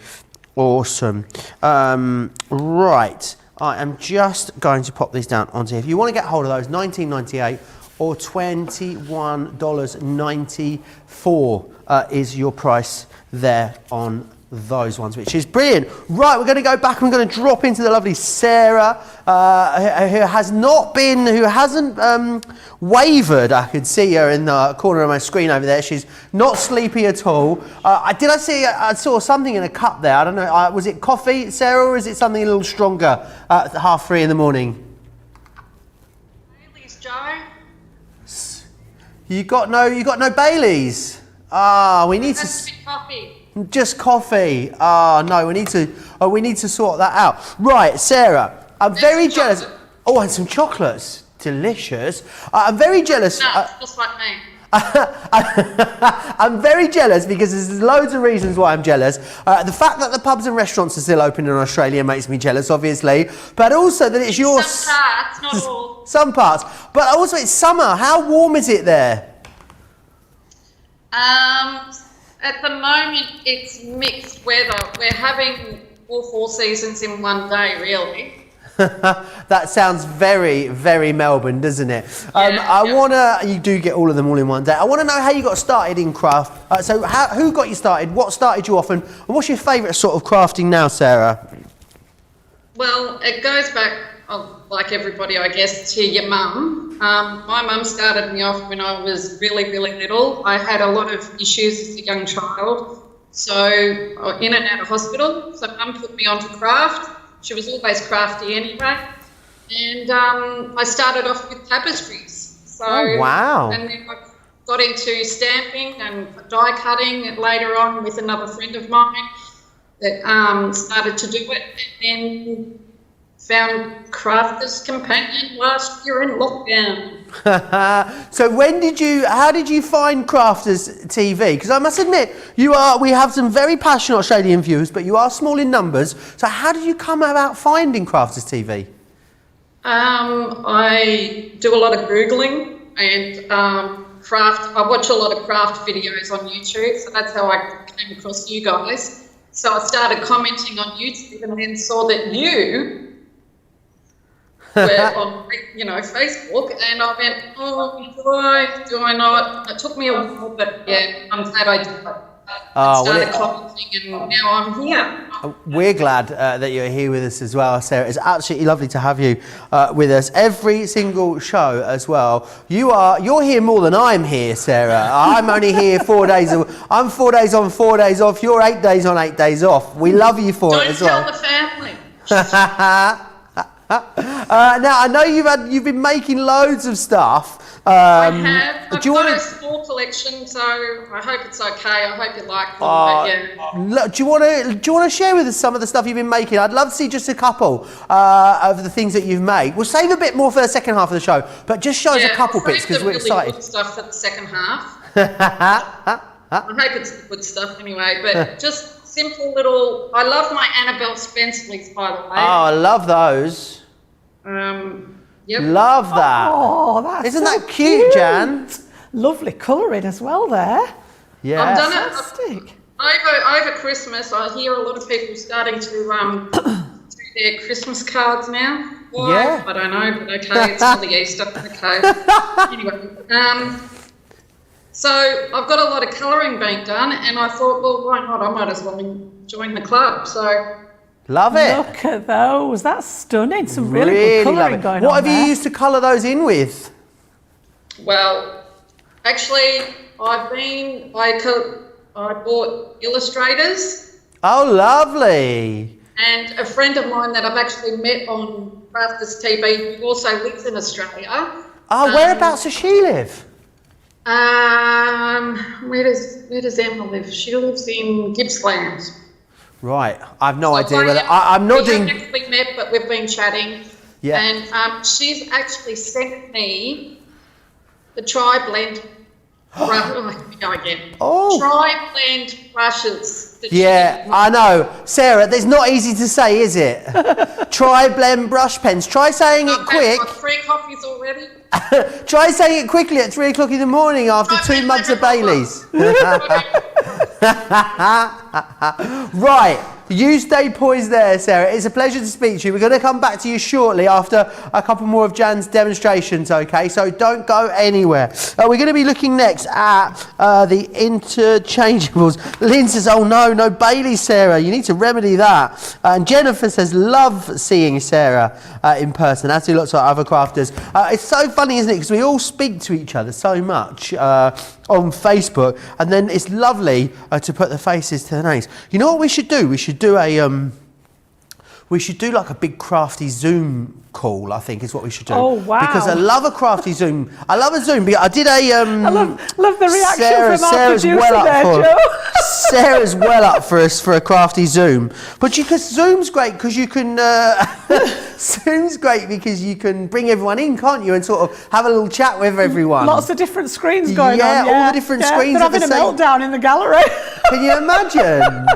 awesome. Right, I am just going to pop these down onto here. If you want to get hold of those, $19.98 or $21.94 is your price there on those ones, which is brilliant. Right, we're going to go back and we're going to drop into the lovely Sarah, who hasn't wavered. I could see her in the corner of my screen over there. She's not sleepy at all. I saw something in a cup there. I don't know. Was it coffee, Sarah, or is it something a little stronger at 3:30 in the morning? Baileys, Joe. You got no Baileys. We need to. Coffee. Just coffee. No, we need to sort that out. Right, Sarah, I'm very jealous. Chocolate. Oh, and some chocolates. Delicious. I'm very jealous. Nuts, just like me. I'm very jealous because there's loads of reasons why I'm jealous. The fact that the pubs and restaurants are still open in Australia makes me jealous, obviously. But also that it's your... Some parts, not all. Some parts. But also it's summer. How warm is it there? At the moment, it's mixed weather. We're having all 4 seasons in one day, really. That sounds very, very Melbourne, doesn't it? You do get all of them all in one day. I want to know how you got started in craft. Who got you started? What started you off? And what's your favourite sort of crafting now, Sarah? Well, it goes back, like everybody, I guess, to your mum. My mum started me off when I was really, really little. I had a lot of issues as a young child, so in and out of hospital. So mum put me onto craft. She was always crafty anyway. And I started off with tapestries. So, oh, wow. And then I got into stamping and die cutting later on with another friend of mine that started to do it. And then found Crafters Companion last year in lockdown. So how did you find Crafters TV? Because I must admit, we have some very passionate Australian viewers, but you are small in numbers. So how did you come about finding Crafters TV? I do a lot of Googling and I watch a lot of craft videos on YouTube. So that's how I came across you guys. So I started commenting on YouTube and then saw that you were on, Facebook, and I went, do I not? It took me a while, but yeah, I'm glad I did it. Started commenting, and now I'm here. We're glad that you're here with us as well, Sarah. It's absolutely lovely to have you with us every single show as well. You're here more than I'm here, Sarah. I'm only here 4 days. I'm 4 days on, 4 days off. You're 8 days on, 8 days off. We love you for it as well. Don't tell the family. Now I know you've been making loads of stuff. I have. I've got a small collection, so I hope it's okay. I hope you like them. Do you want to share with us some of the stuff you've been making? I'd love to see just a couple of the things that you've made. We'll save a bit more for the second half of the show, but just show us a couple bits because we're excited. Good stuff for the second half. I hope it's good stuff anyway, but just simple little. I love my Annabelle Spencerleys, by the way. Oh, I love those. Yep. Love that. Oh, that's Isn't so that cute, Jan? Lovely colouring as well there. Yeah. I've done it. Fantastic. Over Christmas, I hear a lot of people starting to do their Christmas cards now. Why? Yeah. I don't know, but okay, it's only Easter. Okay. Anyway, so I've got a lot of colouring being done, and I thought, well, why not? I might as well join the club. So Love it. Look at those. That's stunning. Some really, Really good love colouring it. going What on have there. you used to colour those in with? well, actually, I bought illustrators. Oh, lovely. And a friend of mine that I've actually met on Crafters TV, who also lives in Australia. Oh, whereabouts does she live? Where does Emma live? She lives in Gippsland. Right, I've no idea So whether I'm We nodding. haven't actually met, but we've been chatting. Yeah. And she's actually sent me the tri-blend brush. Oh, here we go again. Oh. Tri-blend brushes. that Yeah, she- I know. Sarah, it's not easy to say, is it? Try blend brush pens. Try saying it I've quick. had 3 coffees already. Try saying it quickly at 3 o'clock in the morning after 2 mugs of Baileys. Right, you stay poised there, Sarah. It's a pleasure to speak to you. We're going to come back to you shortly after a couple more of Jan's demonstrations, okay? So don't go anywhere. We're going to be looking next at the interchangeables. Lynn says, oh no Baileys, Sarah. You need to remedy that. And Jennifer says, love seeing Sarah in person, as do lots of other crafters. It's so funny, isn't it? Because we all speak to each other so much on Facebook, and then it's lovely to put the faces to the names. You know what we should do? We should do like a big crafty Zoom call, I think is what we should do. Oh, wow. Because I love a crafty Zoom. I love a Zoom. I did a... I love the reaction from our Sarah's producer well there, up Joe. Sarah's well up for us for a crafty Zoom. But Zoom's great because you can... Zoom's great because you can bring everyone in, can't you? And sort of have a little chat with everyone. Lots of different screens going on. Yeah, all the different screens They're at the having a same- meltdown in the gallery. Can you imagine?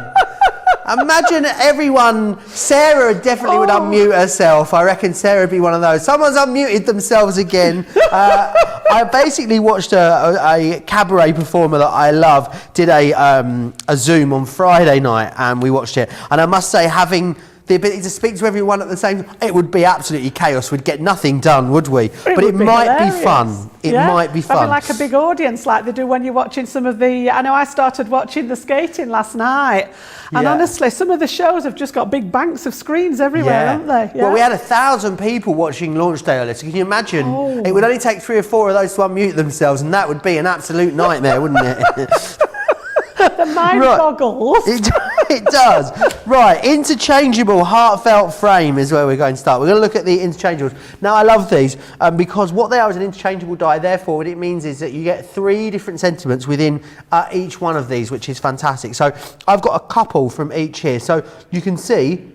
Imagine everyone. Sarah definitely would unmute herself. I reckon Sarah would be one of those. Someone's unmuted themselves again. I basically watched a cabaret performer that I love did a Zoom on Friday night, and we watched it. And I must say, having the ability to speak to everyone at the same time, it would be absolutely chaos. We'd get nothing done, would we? But it might be fun. It might be fun. Having like a big audience like they do when you're watching some of the... I know I started watching the skating last night, and Yeah. honestly, some of the shows have just got big banks of screens everywhere, haven't they? Well, we had 1,000 people watching launch day earlier, so can you imagine? It would only take 3 or 4 of those to unmute themselves, and that would be an absolute nightmare, wouldn't it? The mind Right. boggles. It does. Right, interchangeable heartfelt frame is where we're going to start. We're going to look at the interchangeables. Now, I love these because what they are is an interchangeable die. Therefore, what it means is that you get 3 different sentiments within each one of these, which is fantastic. So I've got a couple from each here. So you can see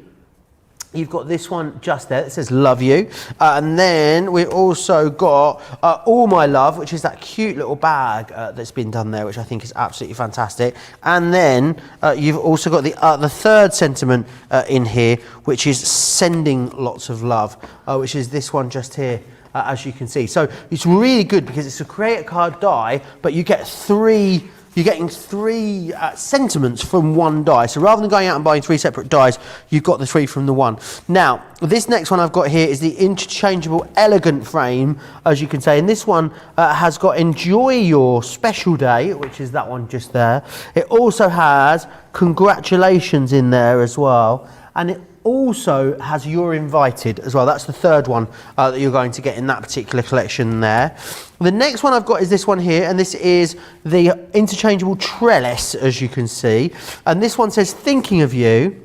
you've got this one just there that says love you, and then we've also got all my love, which is that cute little bag that's been done there, which I think is absolutely fantastic. And then you've also got the third sentiment in here, which is sending lots of love, which is this one just here. As you can see, so it's really good because it's a create a card die, but you get 3. You're getting 3 sentiments from one die. So rather than going out and buying 3 separate dies, you've got the 3 from the one. Now, this next one I've got here is the interchangeable elegant frame, as you can say. And this one has got enjoy your special day, which is that one just there. It also has congratulations in there as well. And it also has you're invited as well. That's the third one that you're going to get in that particular collection there. The next one I've got is this one here, and this is the interchangeable trellis, as you can see. And this one says thinking of you.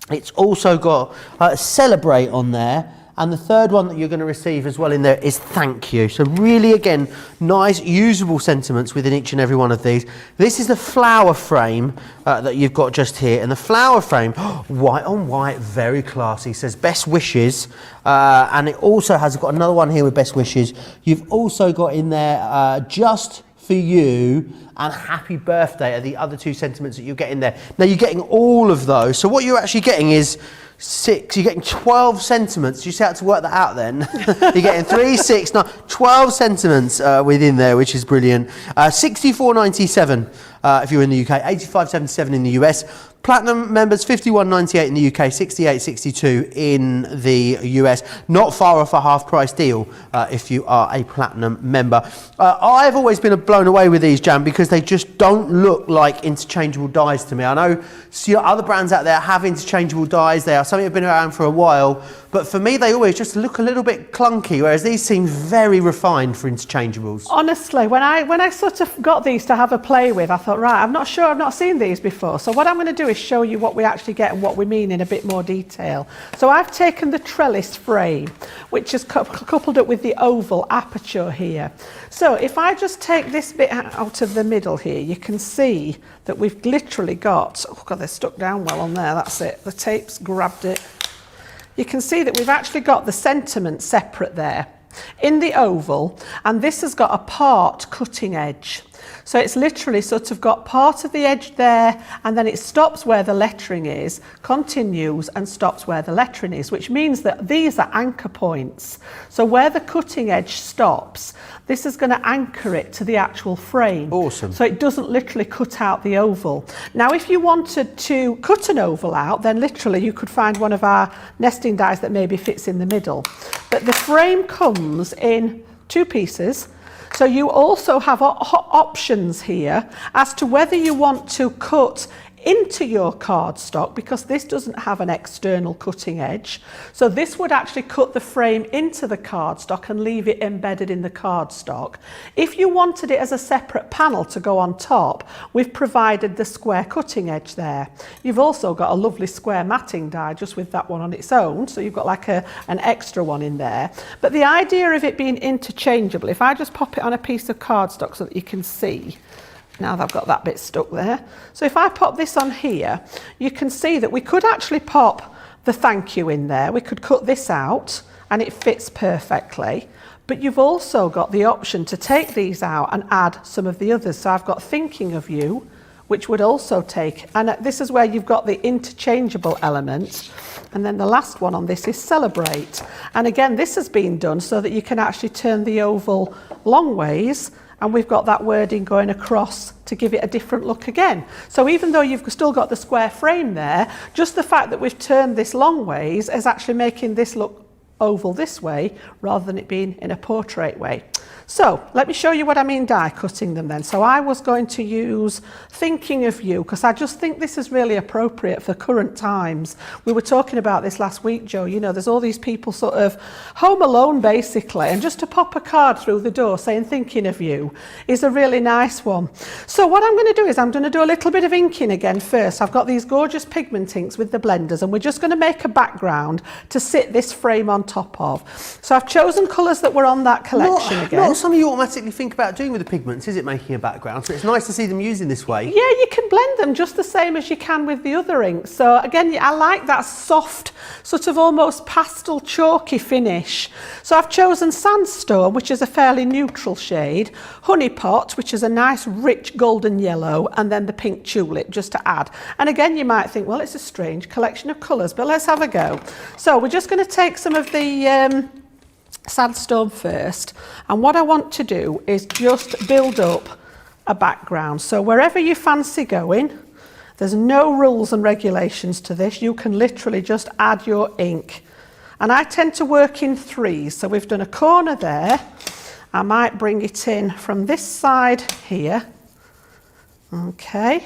It's also got celebrate on there. And the third one that you're going to receive as well in there is thank you. So really, again, nice, usable sentiments within each and every one of these. This is the flower frame that you've got just here. And the flower frame, white on white, very classy, says best wishes. And it also has got another one here with best wishes. You've also got in there just for you and happy birthday are the other 2 sentiments that you get in there. Now, you're getting all of those. So what you're actually getting is 6, you're getting 12 sentiments. You just have to work that out then. You're getting 3, 6, 9, 12 sentiments within there, which is brilliant. 64.97 if you're in the UK, 85.77 in the US. Platinum members, 51.98 in the UK, 68.62 in the US. Not far off a half price deal if you are a platinum member. I've always been blown away with these, Jan, because they just don't look like interchangeable dyes to me. I know other brands out there have interchangeable dyes. They are something that have been around for a while, but for me they always just look a little bit clunky, whereas these seem very refined for interchangeables. Honestly, when I sort of got these to have a play with, I thought, right, I'm not sure, I've not seen these before. So what I'm going to do is show you what we actually get and what we mean in a bit more detail. So I've taken the trellis frame, which is coupled up with the oval aperture here. So if I just take this bit out of the middle here, you can see that we've literally got, oh God, they're stuck down well on there, that's it, the tape's grabbed it. You can see that we've actually got the sentiment separate there in the oval, and this has got a part cutting edge. So it's literally sort of got part of the edge there, and then it stops where the lettering is, continues and stops where the lettering is, which means that these are anchor points. So where the cutting edge stops, this is going to anchor it to the actual frame. Awesome. So it doesn't literally cut out the oval. Now, if you wanted to cut an oval out, then literally you could find one of our nesting dies that maybe fits in the middle. But the frame comes in 2 pieces. So you also have options here as to whether you want to cut into your cardstock, because this doesn't have an external cutting edge. So this would actually cut the frame into the cardstock and leave it embedded in the cardstock. If you wanted it as a separate panel to go on top, we've provided the square cutting edge there. You've also got a lovely square matting die just with that one on its own, so you've got like an extra one in there. But the idea of it being interchangeable, if I just pop it on a piece of cardstock so that you can see, now that I've got that bit stuck there. So if I pop this on here, you can see that we could actually pop the thank you in there. We could cut this out and it fits perfectly. But you've also got the option to take these out and add some of the others. So I've got thinking of you, which would also take, and this is where you've got the interchangeable element. And then the last one on this is celebrate. And again, this has been done so that you can actually turn the oval long ways, and we've got that wording going across to give it a different look again. So even though you've still got the square frame there, just the fact that we've turned this long ways is actually making this look oval this way rather than it being in a portrait way. So let me show you what I mean die cutting them then. So I was going to use thinking of you because I just think this is really appropriate for current times. We were talking about this last week, Joe. You know, there's all these people sort of home alone basically, and just to pop a card through the door saying thinking of you is a really nice one. So what I'm going to do is I'm going to do a little bit of inking again first. I've got these gorgeous pigment inks with the blenders, and we're just going to make a background to sit this frame on top of. So I've chosen colours that were on that collection again. Not something you automatically think about doing with the pigments, is it, making a background? So it's nice to see them used in this way. Yeah, you can blend them just the same as you can with the other inks. So again, I like that soft, sort of almost pastel chalky finish. So I've chosen Sandstone, which is a fairly neutral shade, Honeypot, which is a nice rich golden yellow, and then the pink tulip just to add. And again, you might think, well, it's a strange collection of colours, but let's have a go. So we're just going to take some of the Sandstone first, and what I want to do is just build up a background. So wherever you fancy going, there's no rules and regulations to this. You can literally just add your ink, and I tend to work in threes. So we've done a corner there. I might bring it in from this side here, okay,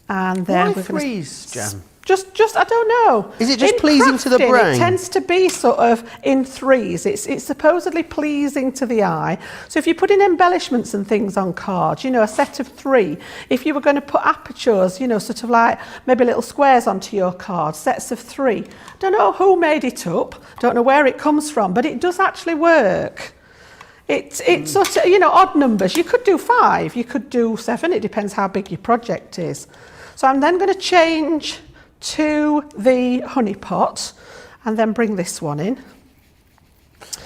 and then why we're threes, Jan? Just I don't know. Is it just in pleasing to the crafting, brain? It tends to be sort of in threes. It's supposedly pleasing to the eye. So if you put in embellishments and things on cards, you know, a set of 3. If you were going to put apertures, you know, sort of like maybe little squares onto your card, sets of 3. Don't know who made it up. Don't know where it comes from, but it does actually work. It's sort of, you know, odd numbers. You could do 5, you could do 7. It depends how big your project is. So I'm then going to change to the Honeypot and then bring this one in.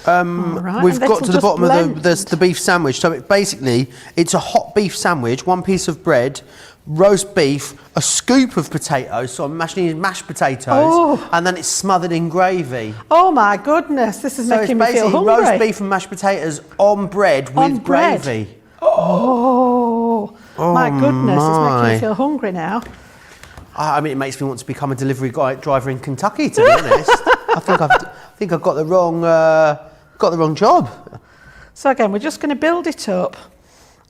Right, we've got to the bottom of the beef sandwich. So basically, it's a hot beef sandwich, 1 piece of bread, roast beef, a scoop of potatoes, so I'm mashing mashed potatoes, and then it's smothered in gravy. Oh my goodness, this is making me feel hungry. Roast beef and mashed potatoes on bread with gravy. Oh my goodness, it's making me feel hungry now. I mean, it makes me want to become a delivery driver in Kentucky, to be honest. I think I've got the wrong job. So again, we're just going to build it up.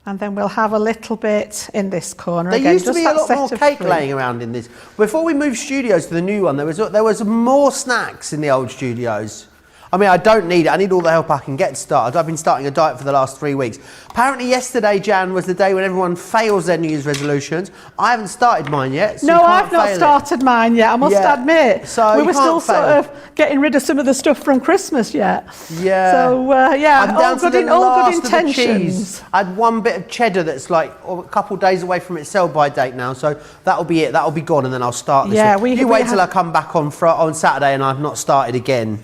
And then we'll have a little bit in this corner. There used to be a lot more cake laying around in this. Before we moved studios to the new one, there was more snacks in the old studios. I mean, I don't need it. I need all the help I can get started. I've been starting a diet for the last 3 weeks. Apparently yesterday, Jan, was the day when everyone fails their New Year's resolutions. I haven't started mine yet. So no, I've not started mine yet, I must admit. So we were still sort of getting rid of some of the stuff from Christmas yet. Yeah. So, I'm down to the last all good intentions. I had one bit of cheddar that's like a couple of days away from its sell-by date now, so that'll be it. That'll be gone, and then I'll start this one. You wait till I come back on Saturday and I've not started again.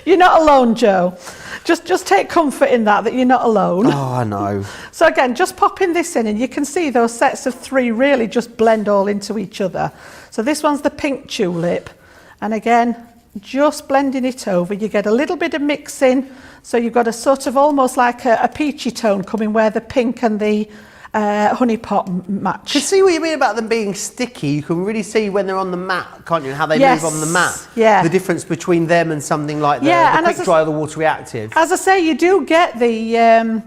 You're not alone, Joe. Just take comfort in that you're not alone. Oh, I know. So again, just popping this in, and you can see those sets of 3 really just blend all into each other. So this one's the pink tulip, and again, just blending it over. You get a little bit of mixing, so you've got a sort of almost like a peachy tone coming where the pink and the honey pot match. To see what you mean about them being sticky, you can really see when they're on the mat, can't you? How they move on the mat. Yeah. The difference between them and something like the quick dry or the water reactive. As I say, you do get the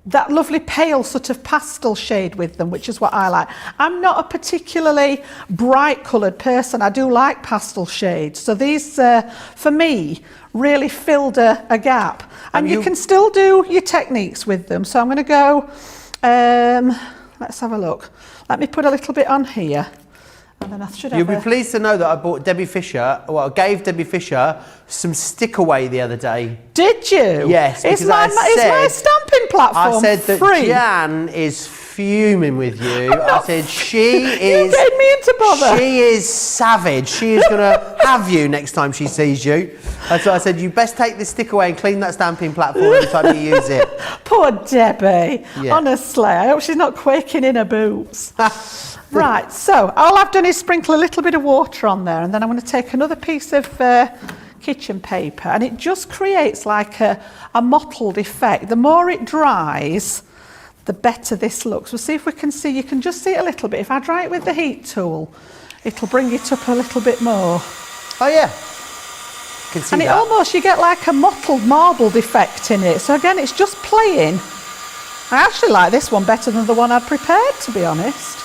that lovely pale sort of pastel shade with them, which is what I like. I'm not a particularly bright coloured person. I do like pastel shades. So these, for me, really filled a gap. And you can still do your techniques with them. So I'm going to go... let's have a look. Let me put a little bit on here, and then I should have. You'll be pleased to know that I bought Debbie Fisher. Well, I gave Debbie Fisher some stick away the other day. Did you? Yes. It's my stamping platform. I said that free. Jan is fuming with you. I said she is. You getting me into bother. She is savage. She is going to have you next time she sees you. And so I said, you best take this stick away and clean that stamping platform every time you use it. Poor Debbie. Yeah. Honestly, I hope she's not quaking in her boots. Right, so all I've done is sprinkle a little bit of water on there, and then I'm going to take another piece of kitchen paper, and it just creates like a mottled effect. The more it dries, the better this looks. We'll see if we can see. You can just see it a little bit. If I dry it with the heat tool, it'll bring it up a little bit more. Oh yeah. Can see and that. It almost, you get like a mottled, marbled effect in it. So again, it's just playing. I actually like this one better than the one I'd prepared, to be honest.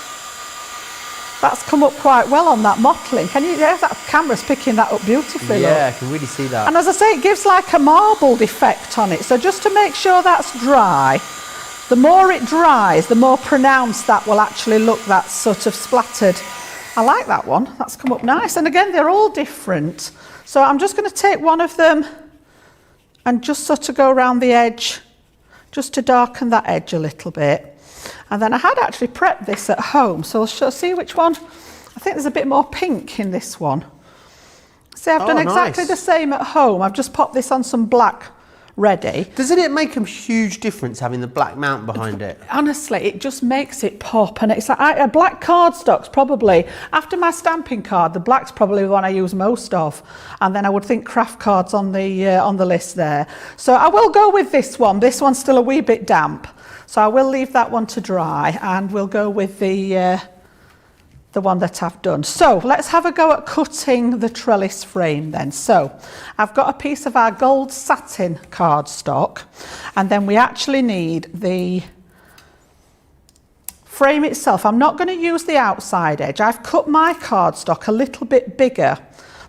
That's come up quite well on that mottling. Can you, yeah, that camera's picking that up beautifully. Yeah, look. I can really see that. And as I say, it gives like a marbled effect on it. So just to make sure that's dry, the more it dries, the more pronounced that will actually look, that sort of splattered. I like that one. That's come up nice. And again, they're all different. So I'm just going to take one of them and just sort of go around the edge, just to darken that edge a little bit. And then I had actually prepped this at home, so I'll see which one. I think there's a bit more pink in this one. See, I've done exactly the same at home. I've just popped this on some black ready. Doesn't it make a huge difference having the black mount behind it? Honestly, it just makes it pop. And it's like a black cardstock's probably, after my stamping card, the black's probably the one I use most of. And then I would think craft cards on the list there. So I will go with this one. This one's still a wee bit damp. So I will leave that one to dry, and we'll go with the one that I've done. So let's have a go at cutting the trellis frame then. So I've got a piece of our gold satin cardstock, and then we actually need the frame itself. I'm not going to use the outside edge. I've cut my cardstock a little bit bigger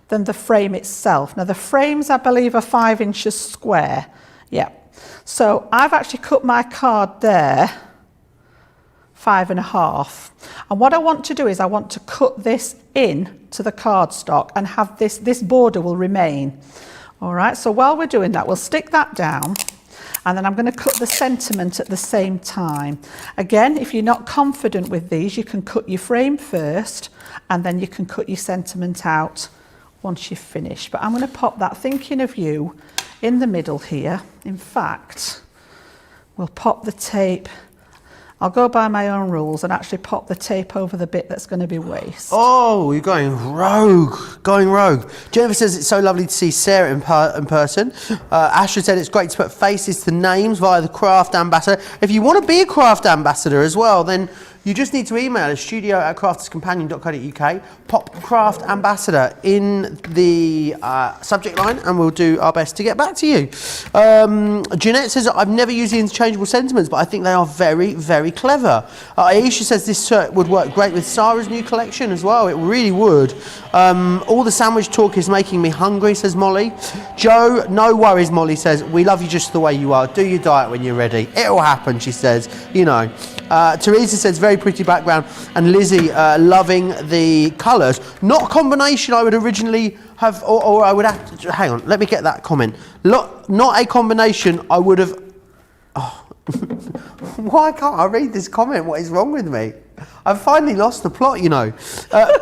than the frame itself. Now the frames, I believe, are 5 inches square. Yeah. So I've actually cut my card there 5.5, and what I want to do is I want to cut this in to the cardstock and have this border will remain. All right, so while we're doing that, we'll stick that down, and then I'm going to cut the sentiment at the same time. Again, if you're not confident with these, you can cut your frame first, and then you can cut your sentiment out once you've finished. But I'm going to pop that, thinking of you, in the middle here. In fact, we'll pop the tape I'll go by my own rules and actually pop the tape over the bit that's going to be waste. Oh, you're going rogue, Jennifer says it's so lovely to see Sarah in person. Ashton said it's great to put faces to names via the craft ambassador. If you want to be a craft ambassador as well, then you just need to email us, studio@crafterscompanion.co.uk, pop craft ambassador in the subject line, and we'll do our best to get back to you. Jeanette says, I've never used the interchangeable sentiments, but I think they are very, very clever. Aisha says this would work great with Sarah's new collection as well. It really would. All the sandwich talk is making me hungry, says Molly. Joe, no worries, Molly says, we love you just the way you are. Do your diet when you're ready. It'll happen, she says, you know. Teresa says, very pretty background. And Lizzie, loving the colours. Not a combination I would originally have, or I would have to, hang on, let me get that comment. Not a combination I would have, oh, why can't I read this comment? What is wrong with me? I've finally lost the plot, you know.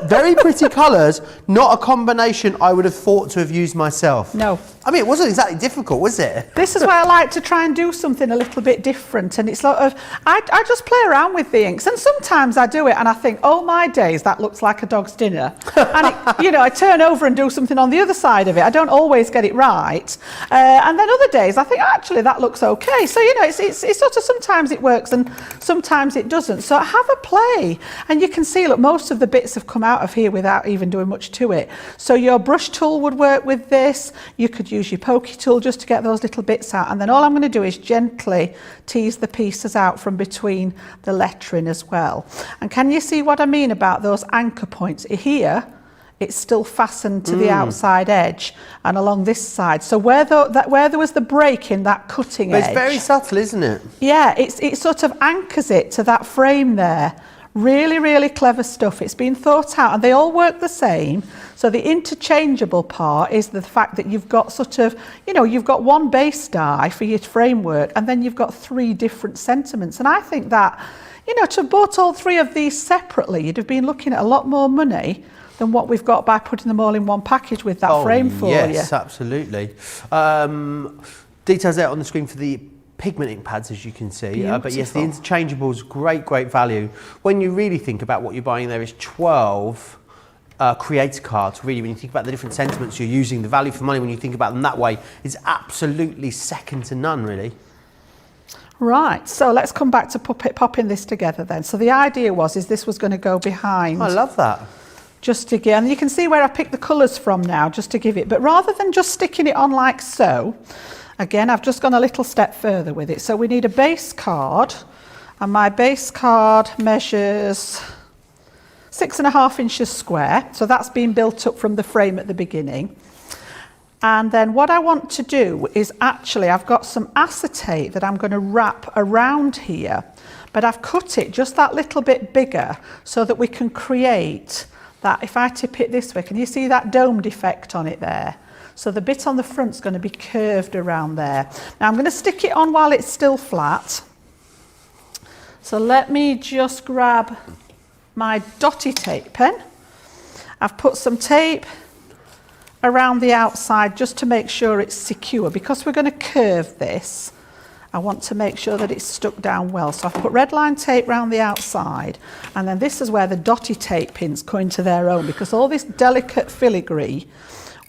Very pretty colours, not a combination I would have thought to have used myself. No. I mean, it wasn't exactly difficult, was it? This is why I like to try and do something a little bit different, and it's sort of, I just play around with the inks, and sometimes I do it and I think, oh my days, that looks like a dog's dinner. And it, I turn over and do something on the other side of it. I don't always get it right. And then other days I think, actually, that looks okay. So, it's sort of, sometimes it works and sometimes it doesn't. So have a play. And you can see, look, most of the bits have come out of here without even doing much to it. So your brush tool would work with this. You could use your pokey tool just to get those little bits out. And then all I'm going to do is gently tease the pieces out from between the lettering as well. And can you see what I mean about those anchor points? Here, it's still fastened to the outside edge and along this side. So where there was the break in that cutting edge. It's very subtle, isn't it? Yeah, it sort of anchors it to that frame there. Really, really clever stuff. It's been thought out and they all work the same. So the interchangeable part is the fact that you've got sort of, you've got one base die for your framework and then you've got 3 different sentiments. And I think that, to have bought all 3 of these separately, you'd have been looking at a lot more money than what we've got by putting them all in one package with that frame for you. Yes, absolutely. Details out on the screen for the Pigment ink pads, as you can see, but yes, the interchangeable is great value. When you really think about what you're buying, there is 12 creator cards. Really, when you think about the different sentiments you're using, the value for money when you think about them that way is absolutely second to none, really. Right, so let's come back to popping this together then. So the idea is this was going to go behind. I love that. Just again, you can see where I picked the colours from now, just to give it, but rather than just sticking it on like so, again, I've just gone a little step further with it. So we need a base card, and my base card measures 6.5 inches square. So that's been built up from the frame at the beginning. And then what I want to do is actually, I've got some acetate that I'm going to wrap around here, but I've cut it just that little bit bigger so that we can create that. If I tip it this way, can you see that domed effect on it there? So the bit on the front's going to be curved around there. Now I'm going to stick it on while it's still flat. So let me just grab my dotty tape pen. I've put some tape around the outside just to make sure it's secure. Because we're going to curve this, I want to make sure that it's stuck down well. So I've put red line tape around the outside, and then this is where the dotty tape pins come into their own, because all this delicate filigree,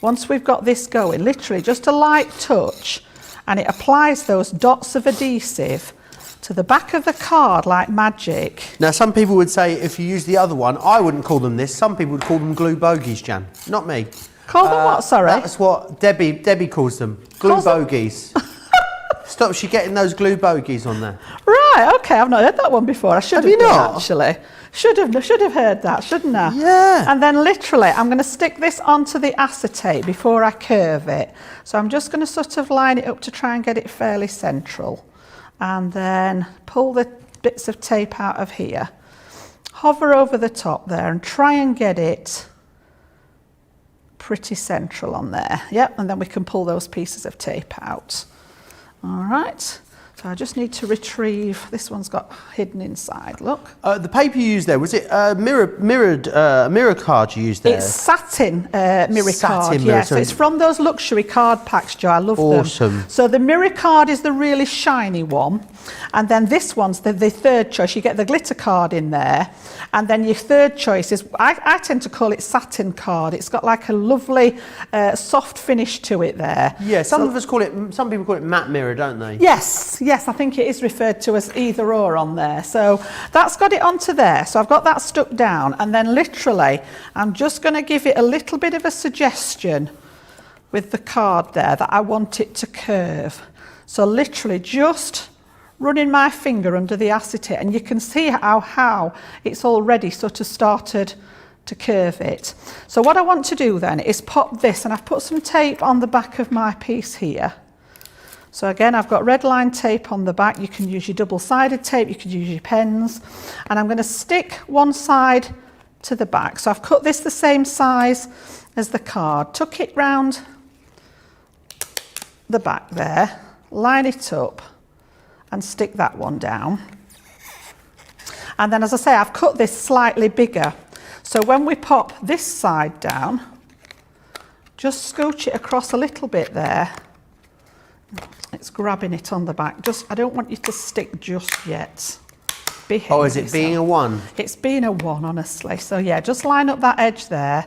once we've got this going, literally just a light touch, and it applies those dots of adhesive to the back of the card like magic. Now, some people would say if you use the other one, I wouldn't call them this. Some people would call them glue bogies, Jan. Not me. Call them what, sorry? That's what Debbie calls them. Glue bogies. Stop she getting those glue bogies on there. Right, okay, I've not heard that one before. I should have done, actually. Should have heard that, shouldn't I? Yeah. And then literally, I'm going to stick this onto the acetate before I curve it. So I'm just going to sort of line it up to try and get it fairly central. And then pull the bits of tape out of here. Hover over the top there and try and get it pretty central on there. Yep, and then we can pull those pieces of tape out. All right. So I just need to retrieve, this one's got hidden inside, look. The paper you used there, was it mirror card you used there? It's satin mirror card, mirror, yeah. So it's from those luxury card packs, Joe. I love them. Awesome. So the mirror card is the really shiny one. And then this one's the third choice. You get the glitter card in there. And then your third choice is, I tend to call it satin card. It's got like a lovely soft finish to it there. Yeah, some people call it matte mirror, don't they? Yes, I think it is referred to as either or on there. So that's got it onto there. So I've got that stuck down, and then literally I'm just going to give it a little bit of a suggestion with the card there that I want it to curve. So literally just running my finger under the acetate, and you can see how it's already sort of started to curve it. So what I want to do then is pop this, and I've put some tape on the back of my piece here. So again, I've got red line tape on the back. You can use your double-sided tape, you could use your pens. And I'm going to stick one side to the back. So I've cut this the same size as the card. Tuck it round the back there, line it up and stick that one down. And then, as I say, I've cut this slightly bigger. So when we pop this side down, just scooch it across a little bit there. It's grabbing it on the back. I don't want you to stick just yet. Oh, is it being a one? It's being a one, honestly. So yeah, just line up that edge there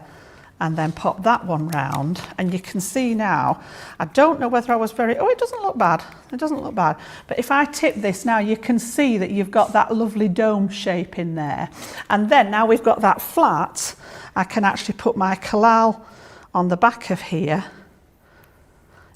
and then pop that one round. And you can see now, I don't know whether I was it doesn't look bad. It doesn't look bad. But if I tip this now, you can see that you've got that lovely dome shape in there. And then now we've got that flat, I can actually put my collal on the back of here.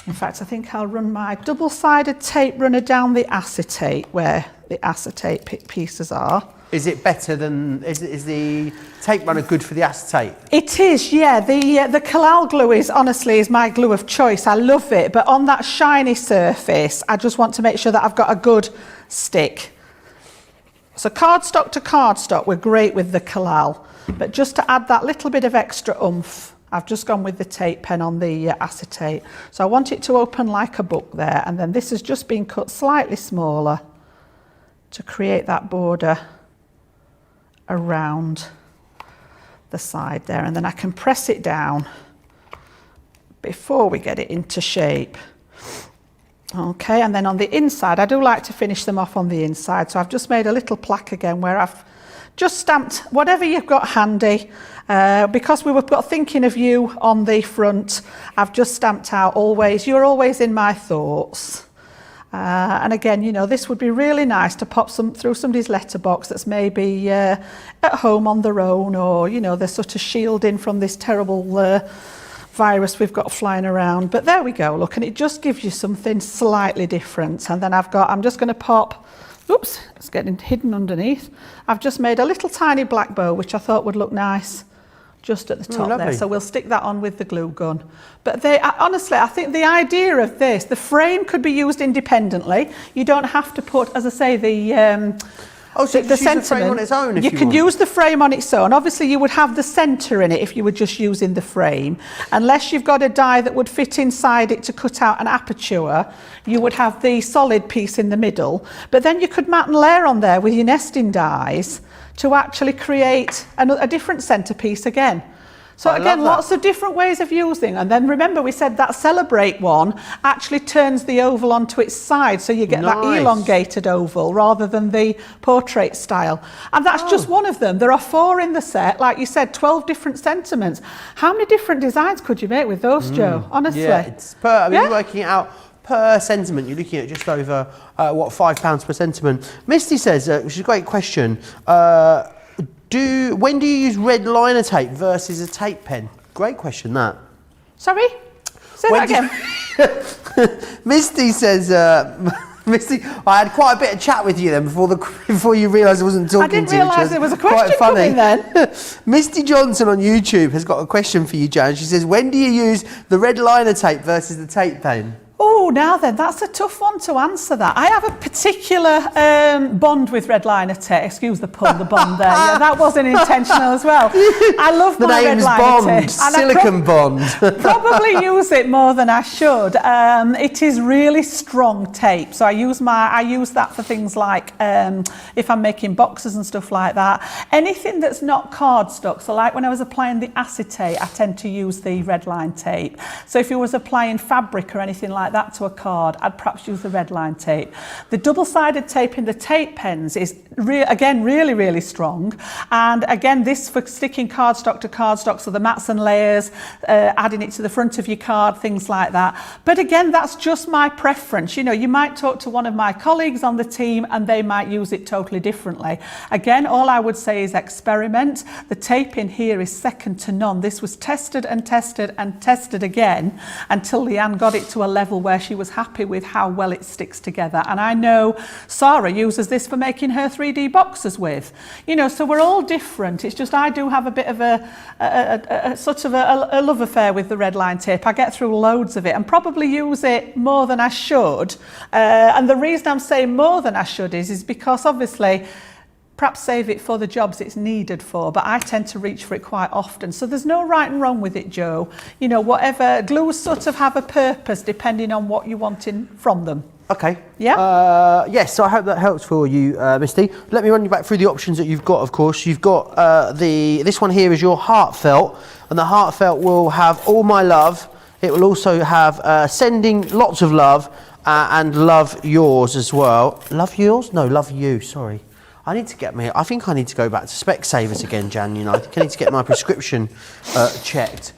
In fact, I think I'll run my double-sided tape runner down the acetate where the acetate pieces are. Is it better than, is the tape runner good for the acetate? It is, yeah. The collal glue is my glue of choice. I love it, but on that shiny surface, I just want to make sure that I've got a good stick. So cardstock to cardstock, we're great with the collal, but just to add that little bit of extra oomph, I've just gone with the tape pen on the acetate. So I want it to open like a book there, and then this has just been cut slightly smaller to create that border around the side there, and then I can press it down before we get it into shape. Okay, and then on the inside, I do like to finish them off on the inside, so I've just made a little plaque again where I've just stamped whatever you've got handy. Because we were thinking of you on the front, I've just stamped out always, you're always in my thoughts. And again, you know, this would be really nice to pop through somebody's letterbox that's maybe at home on their own, or, you know, they're sort of shielding from this terrible virus we've got flying around. But there we go, look, and it just gives you something slightly different. And then I'm just going to pop, oops, it's getting hidden underneath. I've just made a little tiny black bow, which I thought would look nice just at the top there. So we'll stick that on with the glue gun. But honestly, I think the idea of this, the frame could be used independently. You don't have to put, as I say, the so the frame on its own if you can use the frame on its own. Obviously, you would have the centre in it if you were just using the frame. Unless you've got a die that would fit inside it to cut out an aperture, you would have the solid piece in the middle. But then you could mat and layer on there with your nesting dies to actually create a different centrepiece again. So again, lots of different ways of using. And then remember, we said that Celebrate one actually turns the oval onto its side, so you get that elongated oval rather than the portrait style. And that's just one of them. There are 4 in the set, like you said, 12 different sentiments. How many different designs could you make with those, Joe? Honestly. Yeah, it's you're working it out per sentiment. You're looking at just over £5 per sentiment. Misty says, which is a great question. When do you use red liner tape versus a tape pen? Great question, that. Sorry? Say that again. Misty says, Misty, I had quite a bit of chat with you then before you realised I wasn't talking to you. I didn't realise there was a question coming then. Misty Johnson on YouTube has got a question for you, Jan. She says, when do you use the red liner tape versus the tape pen? Oh, now then, that's a tough one to answer that. I have a particular bond with redliner tape. Excuse the pun, the bond there. Yeah, that wasn't intentional as well. I love my redliner tape. Silicon bond. Probably use it more than I should. It is really strong tape, so I use that for things like if I'm making boxes and stuff like that. Anything that's not cardstock, so like when I was applying the acetate, I tend to use the redline tape. So if you was applying fabric or anything like that to a card, I'd perhaps use the red line tape. The double-sided tape in the tape pens is again really, really strong, and again this for sticking cardstock to cardstock, so the mats and layers, adding it to the front of your card, things like that. But again, that's just my preference. You know, you might talk to one of my colleagues on the team and they might use it totally differently. Again, all I would say is experiment. The tape in here is second to none. This was tested and tested and tested again until Leanne got it to a level where she was happy with how well it sticks together. And I know Sarah uses this for making her 3D boxes with. You know, so we're all different. It's just I do have a bit of a sort of a love affair with the red line tape. I get through loads of it and probably use it more than I should. And the reason I'm saying more than I should is because obviously perhaps save it for the jobs it's needed for, but I tend to reach for it quite often. So there's no right and wrong with it, Joe. You know, whatever, glues sort of have a purpose depending on what you're wanting from them. Okay. Yeah? Yes, so I hope that helps for you, Misty. Let me run you back through the options that you've got, of course. You've got this one here is your heartfelt, and the heartfelt will have all my love. It will also have sending lots of love and love yours as well. Love yours? No, love you, sorry. I think I need to go back to Specsavers again, Jan. You know, I think I need to get my prescription checked.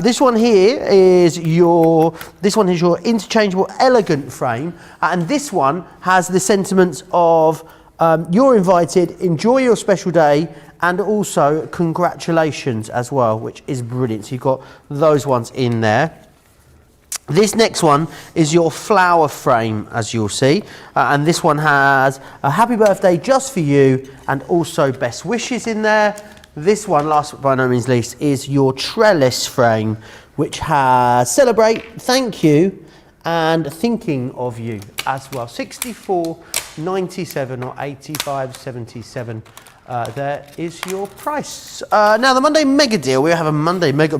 This one here is your interchangeable elegant frame, and this one has the sentiments of you're invited, enjoy your special day, and also congratulations as well, which is brilliant. So you've got those ones in there. This next one is your flower frame, as you'll see, and this one has a happy birthday just for you and also best wishes in there. This one, last but by no means least, is your trellis frame, which has celebrate, thank you, and thinking of you as well. 64.97 or 85.77. There is your price. Now the Monday Mega Deal, we have a Monday Mega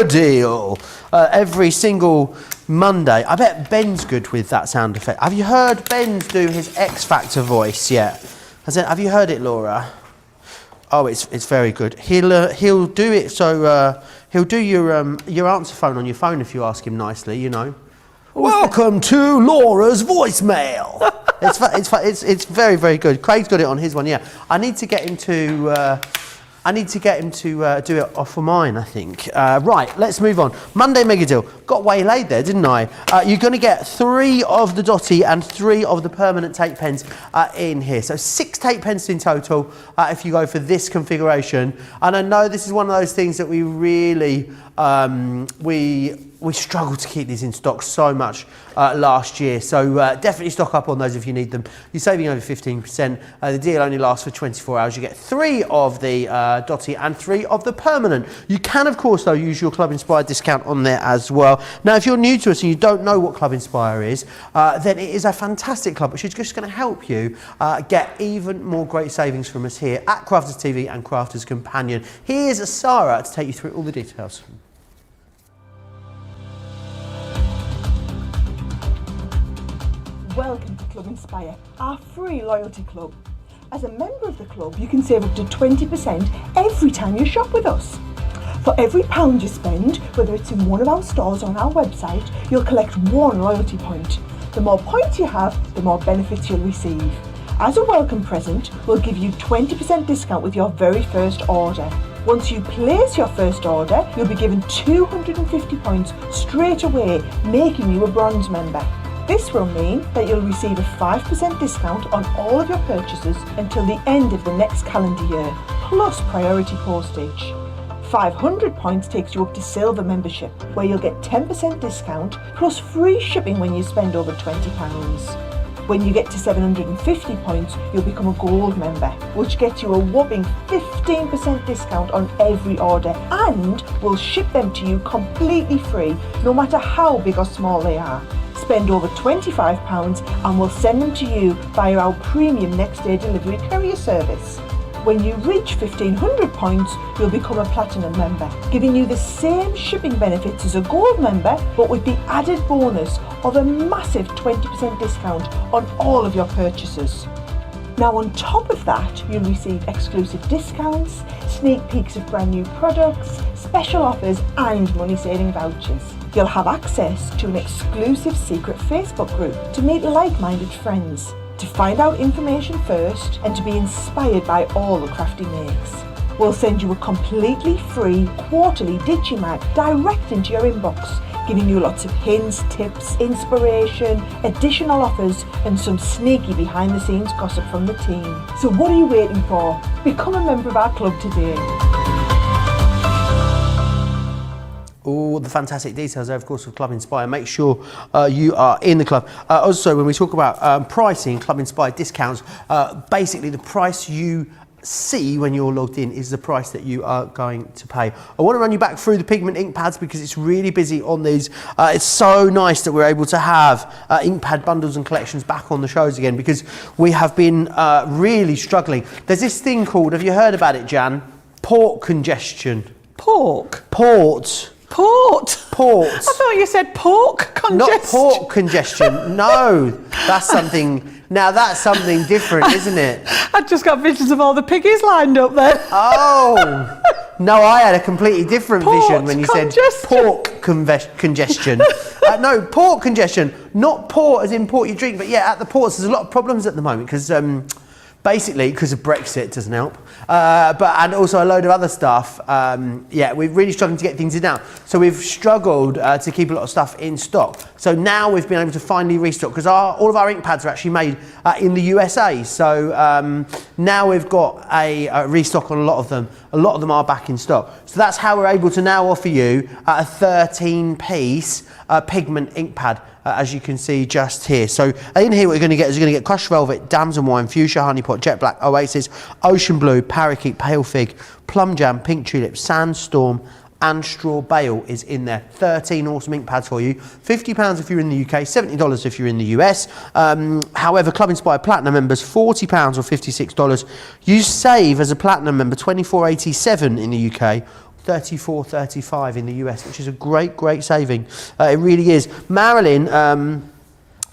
Deal every single Monday. I bet Ben's good with that sound effect. Have you heard Ben do his X Factor voice yet? Have you heard it, Laura? Oh, it's very good. He'll do it, so he'll do your answer phone on your phone if you ask him nicely, you know. Welcome to Laura's voicemail. It's very, very good. Craig's got it on his one. Yeah, I need to get him to do it off of mine, I think. Right, let's move on. Monday Mega Deal. Got waylaid there, didn't I? You're going to get 3 of the Dotty and 3 of the permanent tape pens in here. So 6 tape pens in total if you go for this configuration. And I know this is one of those things that we really we struggled to keep these in stock so much last year, so definitely stock up on those if you need them. You're saving over 15%. The deal only lasts for 24 hours. You get 3 of the Dotty and 3 of the permanent. You can, of course, though, use your Club Inspire discount on there as well. Now, if you're new to us and you don't know what Club Inspire is, then it is a fantastic club, which is just going to help you get even more great savings from us here at Crafters TV and Crafters Companion. Here's Sarah to take you through all the details. Welcome to Club Inspire, our free loyalty club. As a member of the club, you can save up to 20% every time you shop with us. For every £1 you spend, whether it's in one of our stores or on our website, you'll collect 1 loyalty point. The more points you have, the more benefits you'll receive. As a welcome present, we'll give you 20% discount with your very first order. Once you place your first order, you'll be given 250 points straight away, making you a bronze member. This will mean that you'll receive a 5% discount on all of your purchases until the end of the next calendar year, plus priority postage. 500 points takes you up to silver membership, where you'll get 10% discount plus free shipping when you spend over £20. When you get to 750 points, you'll become a gold member, which gets you a whopping 15% discount on every order, and we'll ship them to you completely free, no matter how big or small they are. Spend over £25 and we'll send them to you via our premium next day delivery courier service. When you reach 1500 points, you'll become a platinum member, giving you the same shipping benefits as a gold member, but with the added bonus of a massive 20% discount on all of your purchases. Now on top of that, you'll receive exclusive discounts, sneak peeks of brand new products, special offers and money saving vouchers. You'll have access to an exclusive secret Facebook group to meet like-minded friends, to find out information first and to be inspired by all the crafty makes. We'll send you a completely free quarterly Digimag direct into your inbox, giving you lots of hints, tips, inspiration, additional offers and some sneaky behind the scenes gossip from the team. So what are you waiting for? Become a member of our club today. All the fantastic details there, of course, of Club Inspire. Make sure you are in the club. Also, when we talk about pricing, Club Inspire discounts, basically the price you see when you're logged in is the price that you are going to pay. I want to run you back through the Pigment ink pads because it's really busy on these. It's so nice that we're able to have ink pad bundles and collections back on the shows again because we have been really struggling. There's this thing called, have you heard about it, Jan? Port congestion. Pork? Port. Port? Port. I thought you said pork congestion. Not pork congestion. No, that's something. Now that's something different, isn't it? I just got visions of all the piggies lined up there. Oh, no, I had a completely different vision when you said pork congestion. No, port congestion, not port as in port you drink, but yeah, at the ports there's a lot of problems at the moment because basically because of Brexit doesn't help, and also a load of other stuff. Yeah, we're really struggling to get things in now. So we've struggled to keep a lot of stuff in stock. So now we've been able to finally restock because all of our ink pads are actually made in the USA. So now we've got a restock on a lot of them. A lot of them are back in stock. So that's how we're able to now offer you a 13-piece Pigment ink pad. As you can see just here. So in here what you're going to get is you're going to get crushed velvet, damson wine, fuchsia, honeypot, jet black, oasis, ocean blue, parakeet, pale fig, plum jam, pink tulip, sandstorm and straw bale is in there. 13 awesome ink pads for you. £50 if you're in the UK, $70 if you're in the US. However, Club Inspire Platinum members, £40 or $56. You save as a Platinum member $24.87 in the UK. $34.35 in the US, which is a great saving. It really is. Marilyn,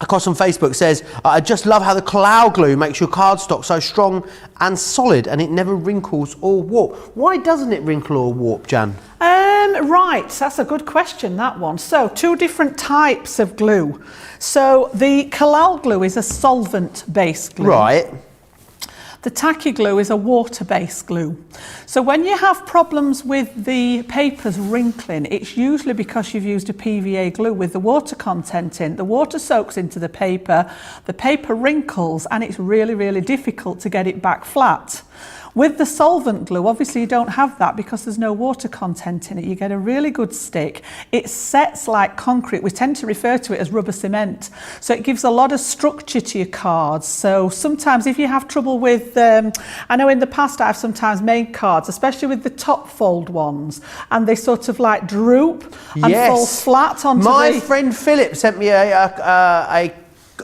across on Facebook says, I just love how the cloud glue makes your cardstock so strong and solid and it never wrinkles or warp. Why doesn't it wrinkle or warp, Jan? Right, that's a good question, that one. So, two different types of glue. So, the cloud glue is a solvent-based glue. Right. The tacky glue is a water-based glue. So when you have problems with the papers wrinkling, it's usually because you've used a PVA glue with the water content in. The water soaks into the paper wrinkles, and it's really difficult to get it back flat. With the solvent glue, obviously you don't have that because there's no water content in it. You get a really good stick. It sets like concrete. We tend to refer to it as rubber cement. So it gives a lot of structure to your cards. So sometimes if you have trouble with, I know in the past I've sometimes made cards, especially with the top fold ones, and they sort of like droop and fall flat onto My friend Philip sent me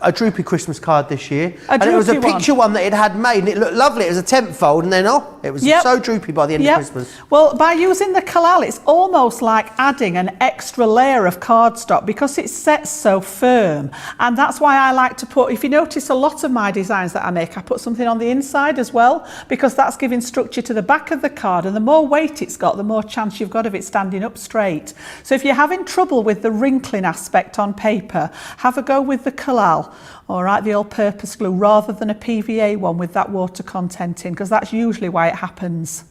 a droopy Christmas card this year, and it was a picture one that it had made, and it looked lovely. It was a 10th fold, and then it was so droopy by the end of Christmas. Well, by using the Kalal, it's almost like adding an extra layer of cardstock because it sets so firm, and that's why I like to put, if you notice a lot of my designs that I make, I put something on the inside as well, because that's giving structure to the back of the card, and the more weight it's got, the more chance you've got of it standing up straight. So if you're having trouble with the wrinkling aspect on paper, have a go with the Kalal. All right, the all-purpose glue rather than a PVA one with that water content in, because that's usually why it happens.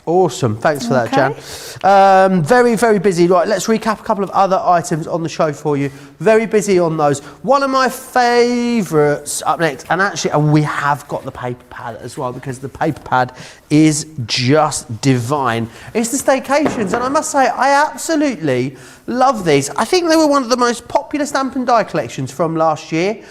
Awesome, thanks for that, Jan. Very, very busy. Right, let's recap a couple of other items on the show for you. Very busy on those. One of my favourites up next, and actually we have got the paper pad as well, because the paper pad is just divine. It's the Staycations, and I must say, I absolutely love these. I think they were one of the most popular stamp and die collections from last year,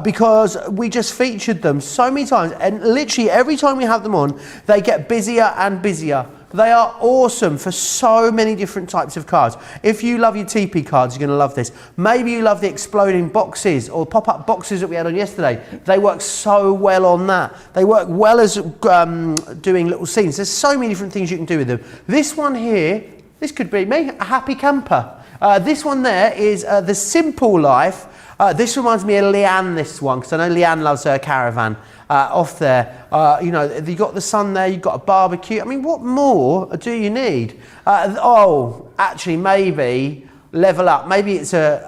because we just featured them so many times, and literally every time we have them on, they get busier and busier. They are awesome for so many different types of cards. If you love your TP cards, you're going to love this. Maybe you love the exploding boxes or pop-up boxes that we had on yesterday. They work so well on that. They work well as doing little scenes. There's so many different things you can do with them. This one here, this could be me, a happy camper. This one there is The Simple Life. This reminds me of Leanne, this one, because I know Leanne loves her caravan off there. You know, you've got the sun there, you've got a barbecue. I mean, what more do you need? Actually, maybe level up. Maybe it's an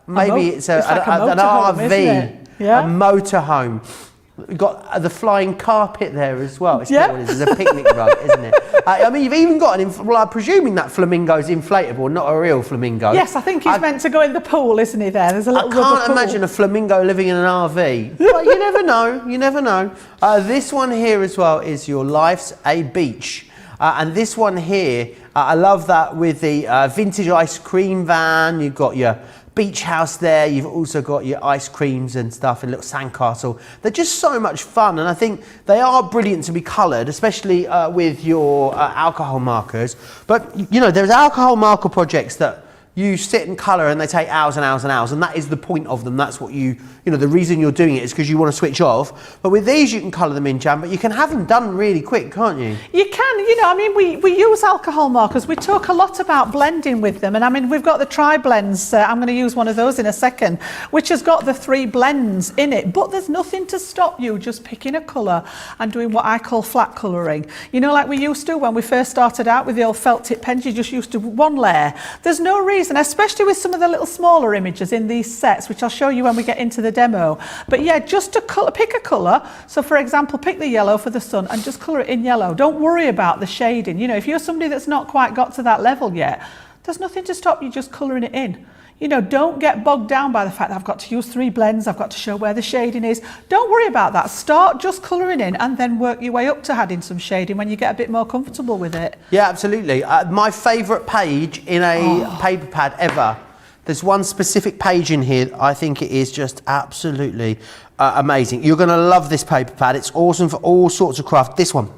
RV, yeah. a motorhome. We've got the flying carpet there as well. It's not what it is. It's a picnic rug, isn't it? I mean, you've even got I'm presuming that flamingo's inflatable, not a real flamingo. Yes, I think he's meant to go in the pool, isn't he, there? There's a little I can't imagine a flamingo living in an RV. But you never know, you never know. This one here as well is Your Life's a Beach. And this one here, I love that with the vintage ice cream van. You've got your beach house there, you've also got your ice creams and stuff and a little sandcastle. They're just so much fun, and I think they are brilliant to be coloured, especially with your alcohol markers. But you know, there's alcohol marker projects that you sit and colour and they take hours and hours and hours, and that is the point of them. That's what you know, the reason you're doing it is because you want to switch off. But with these you can colour them in, Jan, but you can have them done really quick, can't you? You can, you know, I mean, we use alcohol markers. We talk a lot about blending with them, and I mean, we've got the tri-blends. I'm going to use one of those in a second, which has got the 3 blends in it, but there's nothing to stop you just picking a colour and doing what I call flat colouring. You know, like we used to when we first started out with the old felt tip pens, you just used to one layer. There's no reason, especially with some of the little smaller images in these sets, which I'll show you when we get into the demo. But yeah, just to pick a colour. So for example, pick the yellow for the sun and just colour it in yellow. Don't worry about the shading. You know, if you're somebody that's not quite got to that level yet, there's nothing to stop you just colouring it in. You know, don't get bogged down by the fact that I've got to use 3 blends, I've got to show where the shading is. Don't worry about that. Start just colouring in and then work your way up to adding some shading when you get a bit more comfortable with it. Yeah, absolutely. My favourite page in a paper pad ever. There's one specific page in here, I think it is just absolutely amazing. You're going to love this paper pad. It's awesome for all sorts of craft. This one.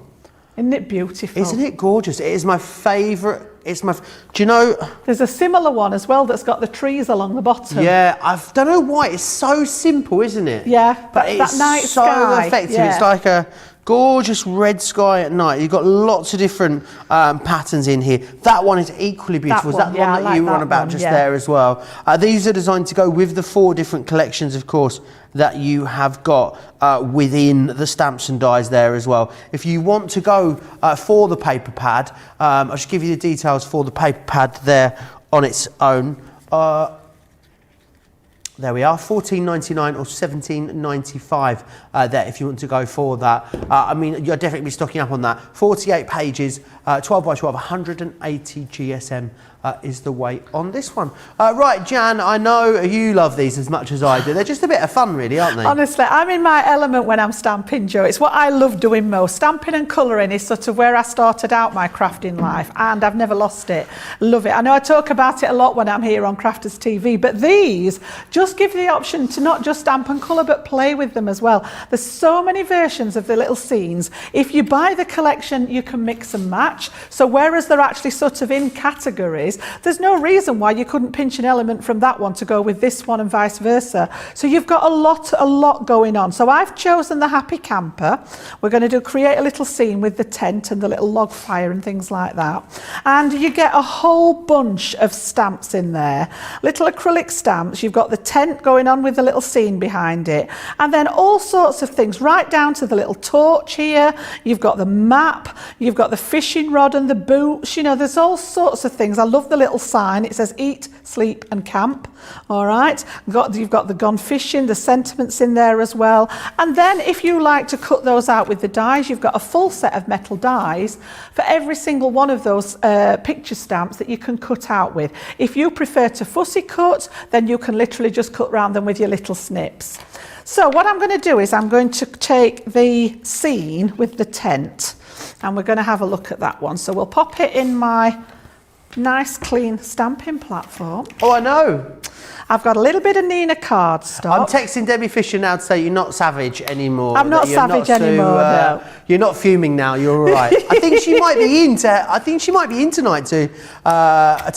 Isn't it beautiful? Isn't it gorgeous? It is my favourite. It's my. Do you know? There's a similar one as well that's got the trees along the bottom. Yeah, I don't know why. It's so simple, isn't it? Yeah, but it's that night so sky. effective. Yeah. It's like a gorgeous red sky at night. You've got lots of different patterns in here. That one is equally beautiful. Is that the one that you were on about just there as well? These are designed to go with the 4 different collections, of course, that you have got within the stamps and dies there as well. If you want to go for the paper pad, I'll just give you the details for the paper pad there on its own. There we are, $14.99 or $17.95 there if you want to go for that. I mean, you'll definitely be stocking up on that. 48 pages, 12 by 12, 180 GSM is the weight on this one. Right, Jan, I know you love these as much as I do. They're just a bit of fun, really, aren't they? Honestly, I'm in my element when I'm stamping, Joe. It's what I love doing most. Stamping and colouring is sort of where I started out my crafting life, and I've never lost it. Love it. I know I talk about it a lot when I'm here on Crafters TV, but these just give you the option to not just stamp and colour, but play with them as well. There's so many versions of the little scenes. If you buy the collection, you can mix and match. So whereas they're actually sort of in categories, there's no reason why you couldn't pinch an element from that one to go with this one and vice versa. So you've got a lot going on. So I've chosen the Happy Camper. We're going to create a little scene with the tent and the little log fire and things like that. And you get a whole bunch of stamps in there. Little acrylic stamps. You've got the tent going on with the little scene behind it. And then all sorts of things, right down to the little torch here. You've got the map. You've got the fishing rod and the boots. You know, there's all sorts of things. I love love the little sign. It says eat, sleep and camp. All right, you've got the gone fishing, the sentiments in there as well. And then if you like to cut those out with the dies, you've got a full set of metal dies for every single one of those picture stamps that you can cut out with. If you prefer to fussy cut, then you can literally just cut round them with your little snips. So what I'm going to do is I'm going to take the scene with the tent and we're going to have a look at that one. So we'll pop it in my nice clean stamping platform. Oh, I know. I've got a little bit of Nina cardstock. I'm texting Debbie Fisher now to say you're not savage anymore. I'm not savage anymore, no. You're not fuming now. You're all right. I think she might be in. I think she might be in tonight to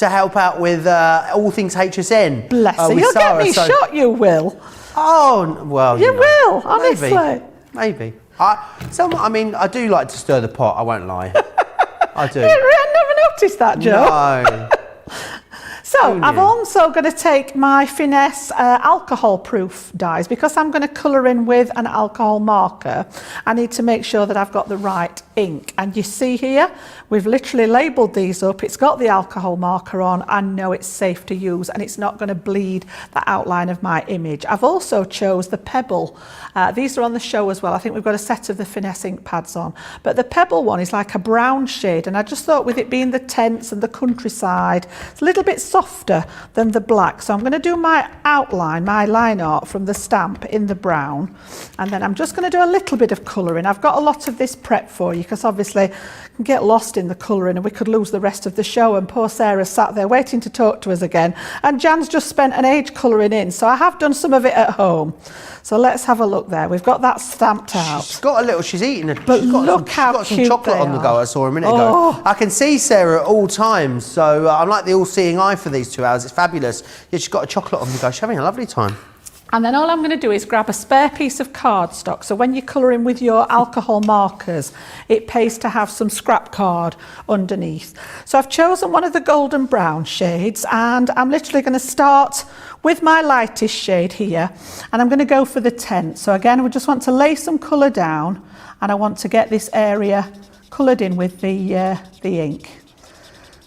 help out with all things HSN. Bless her. You'll Sarah, get me shot. You will. Oh well. You will. Honestly. Maybe. I mean, I do like to stir the pot. I won't lie. I do. I never noticed that, Joe. No. So I'm also going to take my Finesse alcohol-proof dies because I'm going to colour in with an alcohol marker. I need to make sure that I've got the right ink. And you see here, we've literally labelled these up. It's got the alcohol marker on. I know it's safe to use and it's not going to bleed the outline of my image. I've also chose the Pebble. These are on the show as well. I think we've got a set of the Finesse ink pads on. But the Pebble one is like a brown shade. And I just thought with it being the tents and the countryside, it's a little bit softer than the black. So I'm going to do my outline, my line art from the stamp in the brown. And then I'm just going to do a little bit of colouring. I've got a lot of this prep for you because obviously I can get lost in the colouring and we could lose the rest of the show. And poor Sarah sat there waiting to talk to us again. And Jan's just spent an age colouring in. So I have done some of it at home. So let's have a look there. We've got that stamped out. She's got a little, she's eating it. But look how cute she's got some chocolate on the go, I saw a minute ago. I can see Sarah at all times, so I'm like the all-seeing eye for these 2 hours. It's fabulous. Yeah, she's got a chocolate on the go. She's having a lovely time. And then all I'm going to do is grab a spare piece of cardstock. So when you're colouring with your alcohol markers, it pays to have some scrap card underneath. So I've chosen one of the golden brown shades and I'm literally going to start with my lightest shade here and I'm going to go for the tent. So again, we just want to lay some colour down and I want to get this area coloured in with the ink.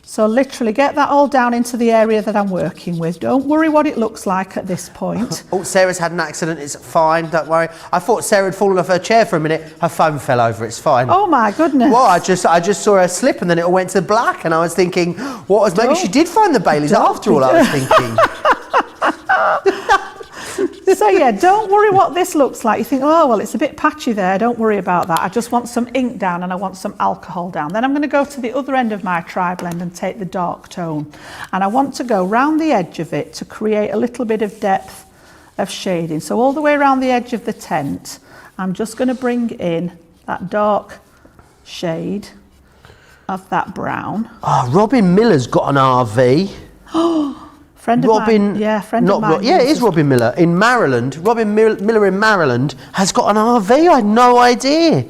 So literally get that all down into the area that I'm working with. Don't worry what it looks like at this point. Oh, Sarah's had an accident. It's fine. Don't worry. I thought Sarah had fallen off her chair for a minute. Her phone fell over. It's fine. Oh my goodness. Well, I just saw her slip and then it all went to black and I was thinking, what was maybe she did find the Baileys after all, I was thinking. So yeah, don't worry what this looks like. You think, oh, well, it's a bit patchy there. Don't worry about that. I just want some ink down and I want some alcohol down. Then I'm going to go to the other end of my tri-blend and take the dark tone. And I want to go round the edge of it to create a little bit of depth of shading. So all the way around the edge of the tent, I'm just going to bring in that dark shade of that brown. Oh, Robin Miller's got an RV. Friend of mine. Yeah, friend of mine. Yeah, it is Robin Miller in Maryland. Robin Miller in Maryland has got an RV. I had no idea.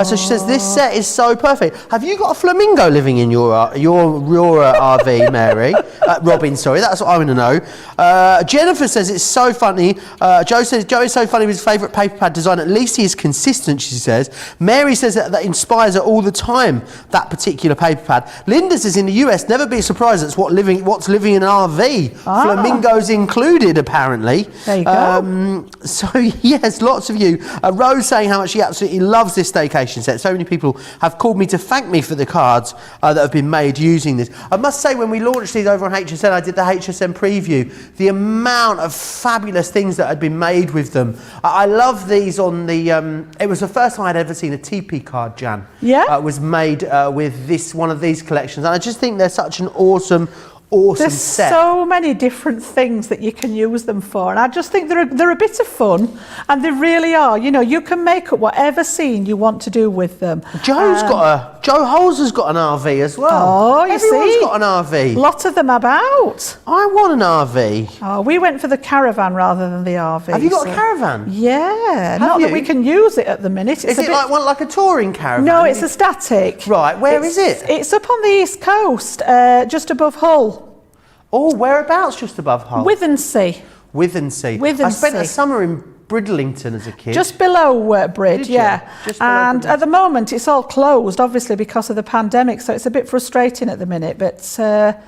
So she says this set is so perfect. Have you got a flamingo living in your RV, Mary? Robin, sorry, that's what I want to know. Jennifer says it's so funny. Joe says Joe is so funny with his favourite paper pad design. At least he is consistent, she says. Mary says that inspires her all the time, that particular paper pad. Linda says in the US, never be surprised that's what's living in an RV. Flamingos included, apparently. There you go. So, yes, lots of you. Rose saying how much she absolutely loves this Staycation set. So many people have called me to thank me for the cards that have been made using this. I must say, when we launched these over on HSN, I did the HSN preview, the amount of fabulous things that had been made with them. I love these on the... it was the first time I'd ever seen a TP card, Jan. Yeah. Was made with one of these collections. And I just think they're such an awesome There's set. So many different things that you can use them for, and I just think they're a bit of fun, and they really are. You know, you can make up whatever scene you want to do with them. Joe Holzer's got an RV as well. Oh, Everyone's got an RV. Lots of them about. I want an RV. Oh, we went for the caravan rather than the RV. Have you got a caravan? Yeah, not that we can use it at the minute. Is it like a touring caravan? No, it's a static. Right, where is it? It's up on the east coast, just above Hull. Oh, whereabouts just above Hull? Withensea. I spent a summer in Bridlington as a kid. Just below Brid, Did you? yeah. Just below And Bridlington. at the moment, it's all closed, obviously, because of the pandemic, so it's a bit frustrating at the minute, but...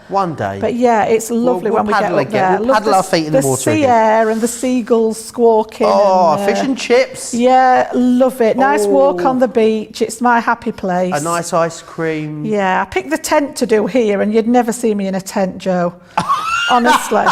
One day. But yeah, it's lovely we'll when we get paddle up again. there. We'll Love paddle our feet in the water sea again. air and the seagulls squawking. Oh, and, fish and chips. Yeah, love it. Nice walk Oh. on the beach. It's my happy place. A nice ice cream. Yeah, I picked the tent to do here, and you'd never see me in a tent, Joe. Honestly.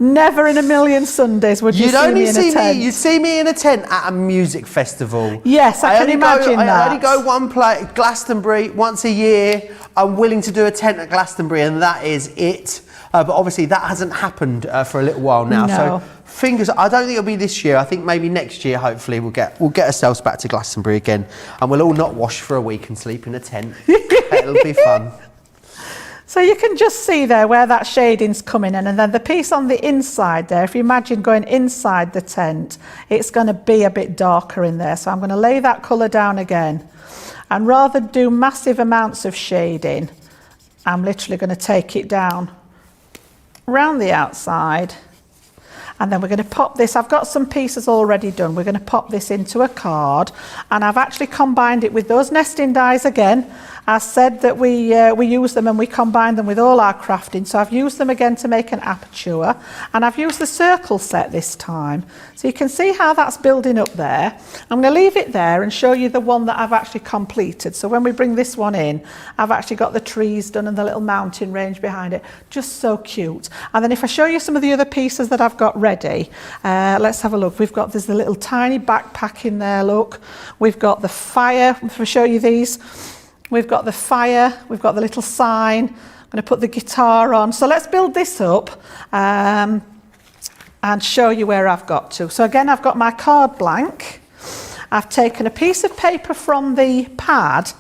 Never in a million Sundays would you You'd see only me in a see tent. me. You'd see me in a tent at a music festival. Yes, I can only imagine I that. only go one place, Glastonbury, once a year. I'm willing to do a tent at Glastonbury, and that is it. But obviously, that hasn't happened for a little while now. No. So fingers. I don't think it'll be this year. I think maybe next year. Hopefully, we'll get ourselves back to Glastonbury again, and we'll all not wash for a week and sleep in a tent. It'll be fun. So you can just see there where that shading's coming in, and then the piece on the inside there, if you imagine going inside the tent, it's going to be a bit darker in there. So I'm going to lay that colour down again, and rather than do massive amounts of shading, I'm literally going to take it down around the outside, and then we're going to pop this. I've got some pieces already done. We're going to pop this into a card, and I've actually combined it with those nesting dies again. I said that we use them and we combine them with all our crafting, so I've used them again to make an aperture, and I've used the circle set this time. So you can see how that's building up there. I'm going to leave it there and show you the one that I've actually completed. So when we bring this one in, I've actually got the trees done and the little mountain range behind it. Just so cute. And then if I show you some of the other pieces that I've got ready, let's have a look. There's the little tiny backpack in there, look. We've got the fire. If I show you these, we've got the fire, we've got the little sign. I'm going to put the guitar on. So let's build this up and show you where I've got to. So again, I've got my card blank. I've taken a piece of paper from the pad,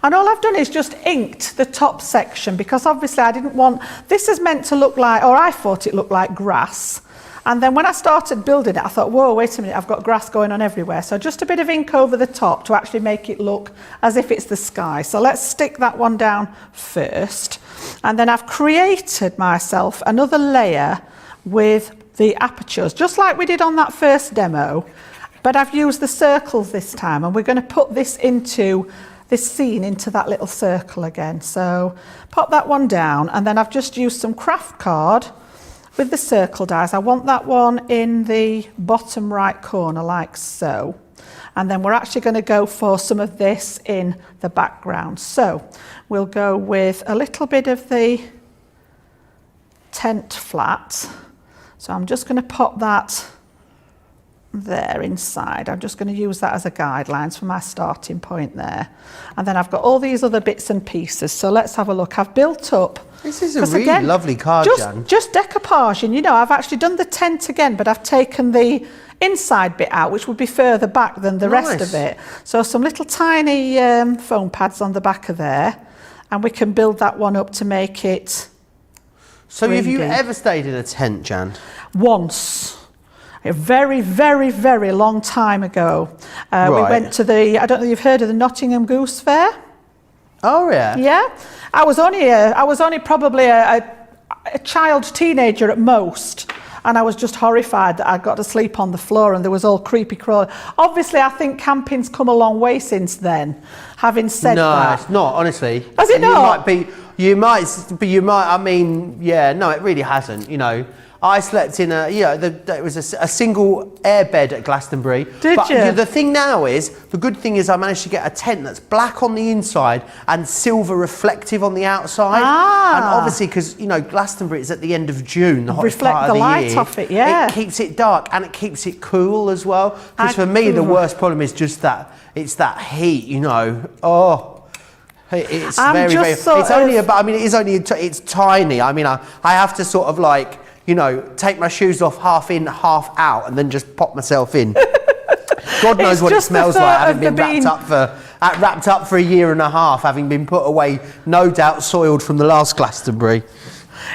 and all I've done is just inked the top section, because obviously I didn't want, this is meant to look like, or I thought it looked like grass. And then when I started building it, I thought, whoa, wait a minute, I've got grass going on everywhere. So just a bit of ink over the top to actually make it look as if it's the sky. So let's stick that one down first. And then I've created myself another layer with the apertures, just like we did on that first demo. But I've used the circles this time, and we're going to put this scene into that little circle again. So pop that one down, and then I've just used some craft card with the circle dies. I want that one in the bottom right corner, like so. And then we're actually going to go for some of this in the background. So we'll go with a little bit of the tent flat. So I'm just going to pop that there inside. I'm just going to use that as a guidelines for my starting point there. And then I've got all these other bits and pieces. So let's have a look. I've built up. This is a really lovely card, Jan. Just decoupaging, you know, I've actually done the tent again, but I've taken the inside bit out, which would be further back than the rest of it. So some little tiny foam pads on the back of there, and we can build that one up to make it. So have you ever stayed in a tent, Jan? Once. A very, very, very long time ago. We went to I don't know if you've heard of the Nottingham Goose Fair. Oh yeah. Yeah, I was only probably a child teenager at most, and I was just horrified that I got to sleep on the floor and there was all creepy crawling. Obviously, I think camping's come a long way since then. Having said that, no, it's not. Honestly, has it not? You might. I mean, yeah, no, it really hasn't. You know. I slept in it was a single airbed at Glastonbury. Did you? The thing now is, the good thing is I managed to get a tent that's black on the inside and silver reflective on the outside. Ah. And obviously, because, you know, Glastonbury is at the end of June, the hottest Reflect part of the the light year. off it, yeah. It keeps it dark and it keeps it cool as well. Because for me, the worst problem is just that, it's that heat, you know. Oh. It's it's tiny. I mean, I have to sort of like, you know, take my shoes off half in, half out, and then just pop myself in. God knows what it smells like, having been wrapped up for a year and a half, having been put away, no doubt soiled from the last Glastonbury.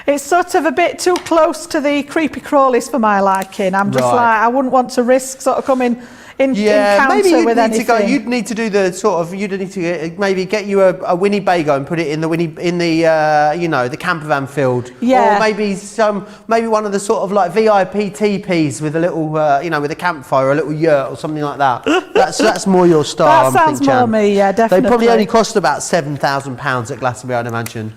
It's sort of a bit too close to the creepy crawlies for my liking. I'm just like, I wouldn't want to risk sort of coming encounter maybe you'd with need anything. to go. You'd need to do the sort of. You'd need to maybe get you a Winnebago and put it in the the camper van field. Yeah. Or maybe one of the sort of like VIP teepees with a little with a campfire, a little yurt or something like that. That's more your style. That sounds more me. Yeah, definitely. They probably only cost about £7,000 at Glastonbury, I'd imagine.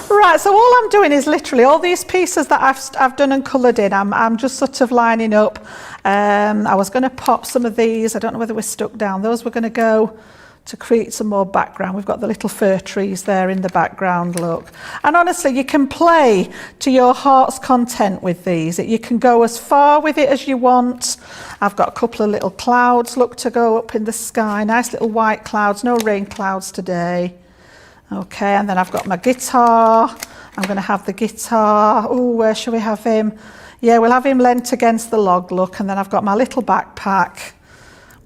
Right, so all I'm doing is literally all these pieces that I've done and coloured in, I'm just sort of lining up. I was going to pop some of these, I don't know whether we're stuck down, those we're going to go to create some more background. We've got the little fir trees there in the background, look. And honestly, you can play to your heart's content with these. You can go as far with it as you want. I've got a couple of little clouds, look, to go up in the sky, nice little white clouds, no rain clouds today. Okay, and then I've got my guitar. I'm going to have the guitar. Oh, where shall we have him? Yeah, we'll have him leant against the log, look. And then I've got my little backpack.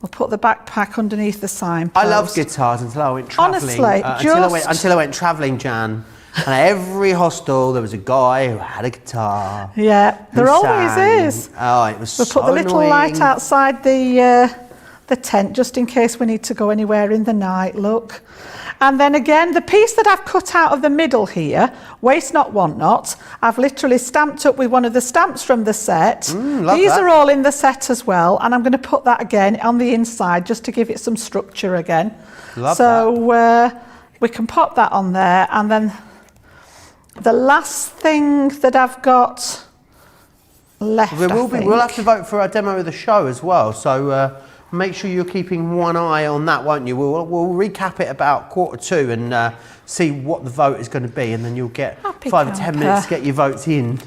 We'll put the backpack underneath the signpost. I loved guitars until I went travelling. Honestly, until I went travelling, Jan. And at every hostel, there was a guy who had a guitar. Yeah, there always is. Oh, it was so We'll put the little annoying. light outside the tent just in case we need to go anywhere in the night, look. And then again, the piece that I've cut out of the middle here, waste not, want not, I've literally stamped up with one of the stamps from the set. These are all in the set as well, and I'm going to put that again on the inside just to give it some structure again. We can pop that on there, and then the last thing that I've got left, we'll have to vote for our demo of the show as well, so make sure you're keeping one eye on that, won't you? We'll recap it about 1:45 and see what the vote is going to be, and then you'll get 5 or 10 minutes to get your votes in.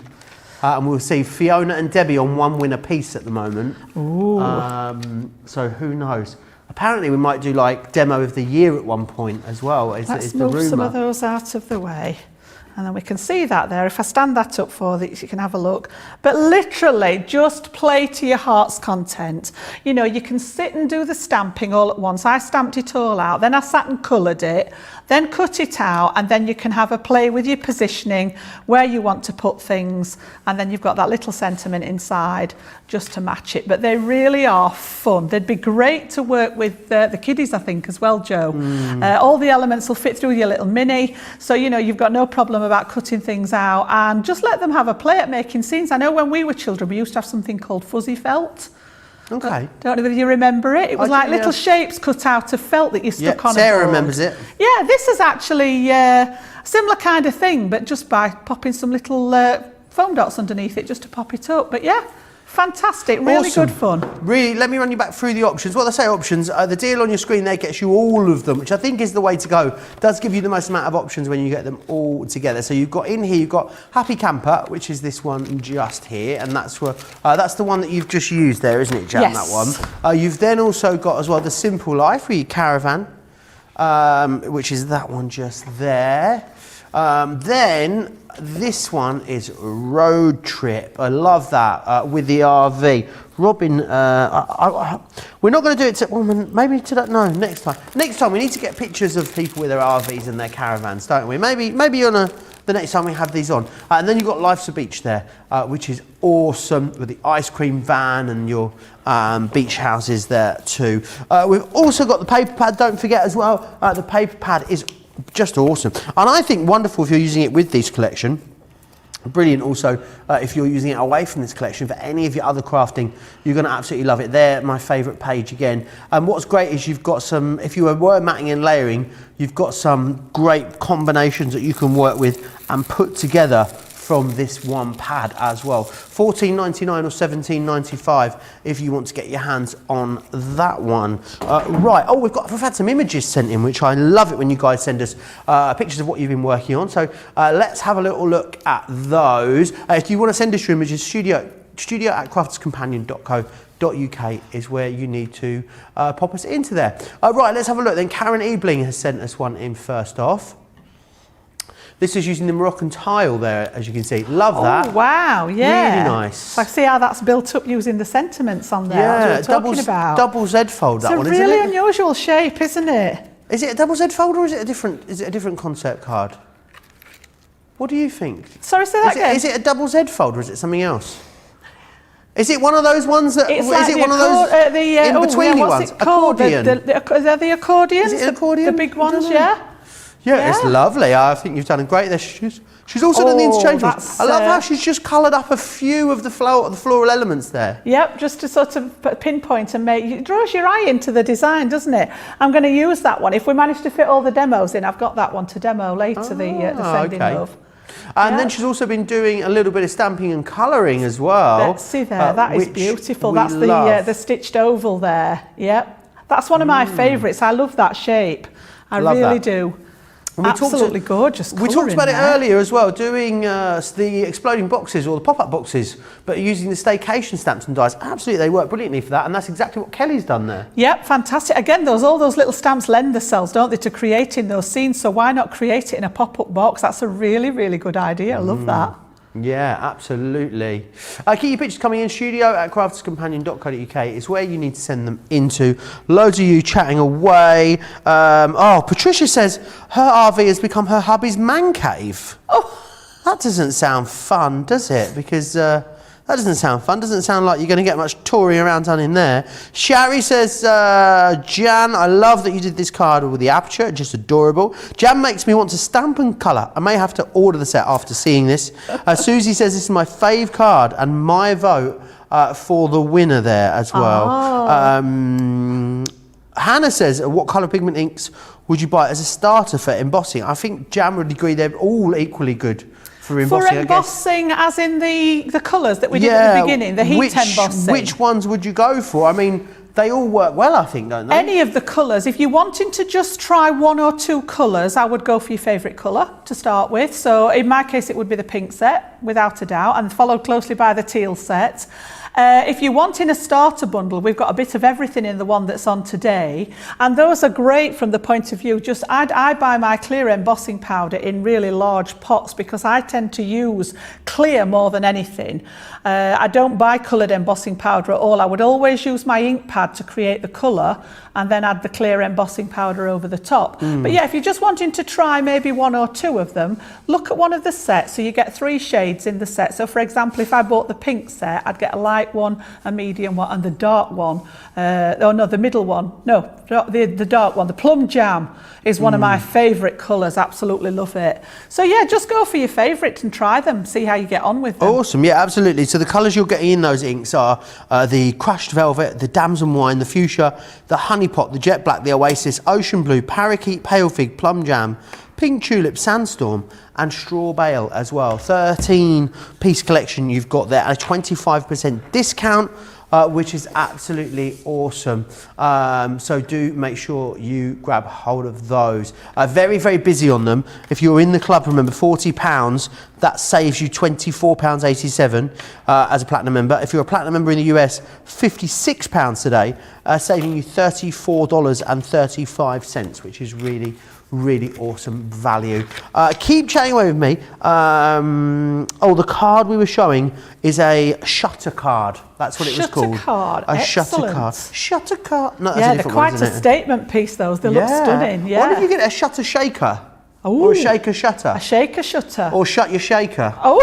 And we'll see Fiona and Debbie on one win apiece at the moment. Ooh. So who knows? Apparently we might do like demo of the year at one point as well. Let's move some of those out of the way. And then we can see that there. If I stand that up for you, you can have a look. But literally, just play to your heart's content. You know, you can sit and do the stamping all at once. I stamped it all out, then I sat and coloured it, then cut it out, and then you can have a play with your positioning, where you want to put things, and then you've got that little sentiment inside just to match it. But they really are fun. They'd be great to work with the kiddies, I think, as well, Joe. All the elements will fit through your little mini, so, you know, you've got no problem about cutting things out, and just let them have a play at making scenes. I know when we were children, we used to have something called fuzzy felt. Okay. Don't know whether you remember it. It was like little shapes cut out of felt that you stuck on a board. Sarah remembers it. Yeah, this is actually a similar kind of thing, but just by popping some little foam dots underneath it just to pop it up. But yeah, fantastic, really Awesome. good fun. Really, let me run you back through the options. What I say options, the deal on your screen there gets you all of them, which I think is the way to go. Does give you the most amount of options when you get them all together. So you've got in here, you've got Happy Camper, which is this one just here, and that's the one that you've just used there, isn't it, Jan? Yes. That one. You've then also got as well the Simple Life for your caravan, which is that one just there. Then this one is Road Trip. I love that with the RV. Robin, we're not going to do it maybe today. No, next time. Next time we need to get pictures of people with their RVs and their caravans, don't we? Maybe on the next time we have these on. And then you've got Life's a Beach there, which is awesome with the ice cream van and your beach houses there too. We've also got the paper pad. Don't forget as well. The paper pad is just awesome, and I think wonderful if you're using it with this collection. Brilliant also if you're using it away from this collection for any of your other crafting. You're going to absolutely love it. They're my favourite page again. And what's great is you've got some, if you were matting and layering, you've got some great combinations that you can work with and put together from this one pad as well. $14.99 or $17.95 if you want to get your hands on that one. Right, we've had some images sent in, which I love it when you guys send us pictures of what you've been working on. So let's have a little look at those. If you want to send us your images, studio@crafterscompanion.co.uk is where you need to pop us into there. Right, let's have a look then. Karen Ebling has sent us one in first off. This is using the Moroccan tile there, as you can see. Love that. Oh, wow, yeah. Really nice. So I see how that's built up using the sentiments on there. Yeah, That's what we're talking about. double Z fold, that one, isn't it? It's a really unusual shape, isn't it? Is it a double Z fold or is it a different concept card? What do you think? Sorry, say that again. Is it a double Z fold or is it something else? Is it one of those ones that... It's is like it one of those in-betweeny ones? What's it called? Accordion? Are they the accordions? Is it accordion? The big ones, yeah. Yeah, it's lovely. I think you've done great there. She's also done the interchangeable. I love how she's just coloured up a few of the floral elements there. Yep, just to sort of pinpoint and it draws your eye into the design, doesn't it? I'm going to use that one. If we manage to fit all the demos in, I've got that one to demo later, the Sending Love. And then she's also been doing a little bit of stamping and colouring as well. Let's see there, that is beautiful. That's the stitched oval there. Yep, that's one of my favourites. I love that shape. I really do. Absolutely gorgeous. We talked about it earlier as well, doing the exploding boxes or the pop-up boxes, but using the Staycation stamps and dies. Absolutely, they work brilliantly for that, and that's exactly what Kelly's done there. Yep, fantastic. Again, all those little stamps lend themselves, don't they, to creating those scenes, so why not create it in a pop-up box? That's a really, really good idea. I love that. Yeah, absolutely. Keep your pictures coming in. studio@crafterscompanion.co.uk is where you need to send them into. Loads of you chatting away. Patricia says her RV has become her hubby's man cave. Oh, that doesn't sound fun, does it? Because that doesn't sound fun. Doesn't sound like you're going to get much touring around down in there. Shari says, Jan, I love that you did this card with the Aperture. Just adorable. Jan makes me want to stamp and colour. I may have to order the set after seeing this. Susie says this is my fave card and my vote for the winner there as well. Oh. Hannah says, what colour pigment inks would you buy as a starter for embossing? I think Jan would agree they're all equally good. For embossing, as in the colours that we did at the beginning, the heat embossing. Which ones would you go for? I mean, they all work well, I think, don't they? Any of the colours. If you're wanting to just try one or two colours, I would go for your favourite colour to start with. So in my case, it would be the pink set, without a doubt, and followed closely by the teal set. If you're wanting a starter bundle, we've got a bit of everything in the one that's on today, and those are great from the point of view, I buy my clear embossing powder in really large pots because I tend to use clear more than anything. I don't buy coloured embossing powder at all. I would always use my ink pad to create the colour and then add the clear embossing powder over the top. But yeah, if you're just wanting to try maybe one or two of them, look at one of the sets. So you get 3 shades in the set. So for example, if I bought the pink set, I'd get a light one, a medium one and the dark one. The middle one. No, the dark one. The plum jam is one of my favourite colours. Absolutely love it. So yeah, just go for your favourite and try them. See how you get on with them. Awesome, yeah, absolutely. So the colours you're getting in those inks are the crushed velvet, the damson wine, the fuchsia, the honey pot, the jet black, the oasis, ocean blue, parakeet, pale fig, plum jam, pink tulip, sandstorm and straw bale as well. 13-piece collection you've got there, a 25% discount, which is absolutely awesome. So do make sure you grab hold of those. Very, very busy on them. If you're in the club, remember, £40, that saves you £24.87 as a platinum member. If you're a platinum member in the US, £56 today, saving you $34.35, which is really, really awesome value. Keep chatting away with me. The card we were showing is a shutter card. That's what it was called. Card. A Excellent. shutter card. Shutter card. No, yeah, they're quite a statement piece, those. They look stunning. Yeah. What if you get a shutter shaker? Ooh. Or a shaker shutter? A shaker shutter. Or shut your shaker. Oh.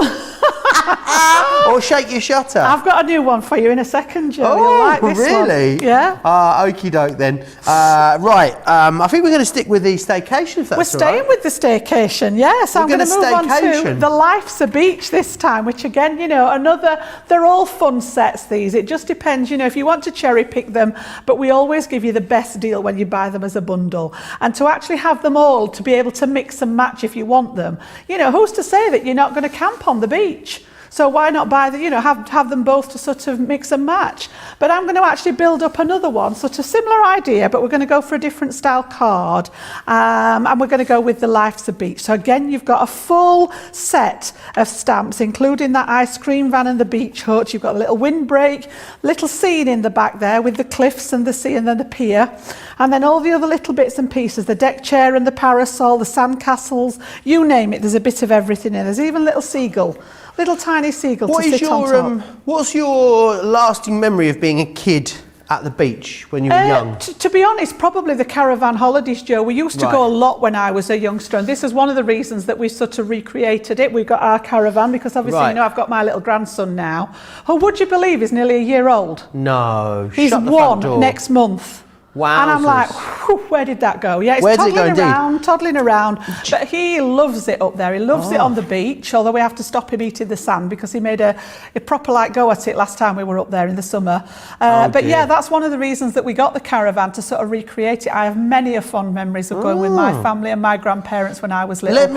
Or shake your shutter. I've got a new one for you in a second, Joe. Oh, you'll like this really? One. Yeah. Okie doke then. Right. I think we're going to stick with the staycation. If that's we're staying with the staycation. Yes. I'm going to move on to the Life's a Beach this time, which again, they're all fun sets. These. It just depends. If you want to cherry pick them, but we always give you the best deal when you buy them as a bundle, and to actually have them all to be able to mix and match if you want them. Who's to say that you're not going to camp on the beach? So why not buy have them both to sort of mix and match? But I'm going to actually build up another one, sort of similar idea, but we're going to go for a different style card. And we're going to go with the Life's a Beach. So again, you've got a full set of stamps, including that ice cream van and the beach hut. You've got a little windbreak, little scene in the back there with the cliffs and the sea and then the pier. And then all the other little bits and pieces, the deck chair and the parasol, the sandcastles, you name it, there's a bit of everything in. There's even a little seagull. Little tiny seagull to sit on top. What's your lasting memory of being a kid at the beach when you were young? To be honest, probably the caravan holidays, Joe. We used to go a lot when I was a youngster, and this is one of the reasons that we sort of recreated it. We've got our caravan because obviously, you know, I've got my little grandson now, who, would you believe, is nearly a year old. No, he's shut the front door. 1 next month. Wow. And I'm like, where did that go? Yeah, it's toddling around. But he loves it up there. He loves it on the beach, although we have to stop him eating the sand because he made a proper like go at it last time we were up there in the summer. But yeah, that's one of the reasons that we got the caravan, to sort of recreate it. I have many fond memories of going with my family and my grandparents when I was little.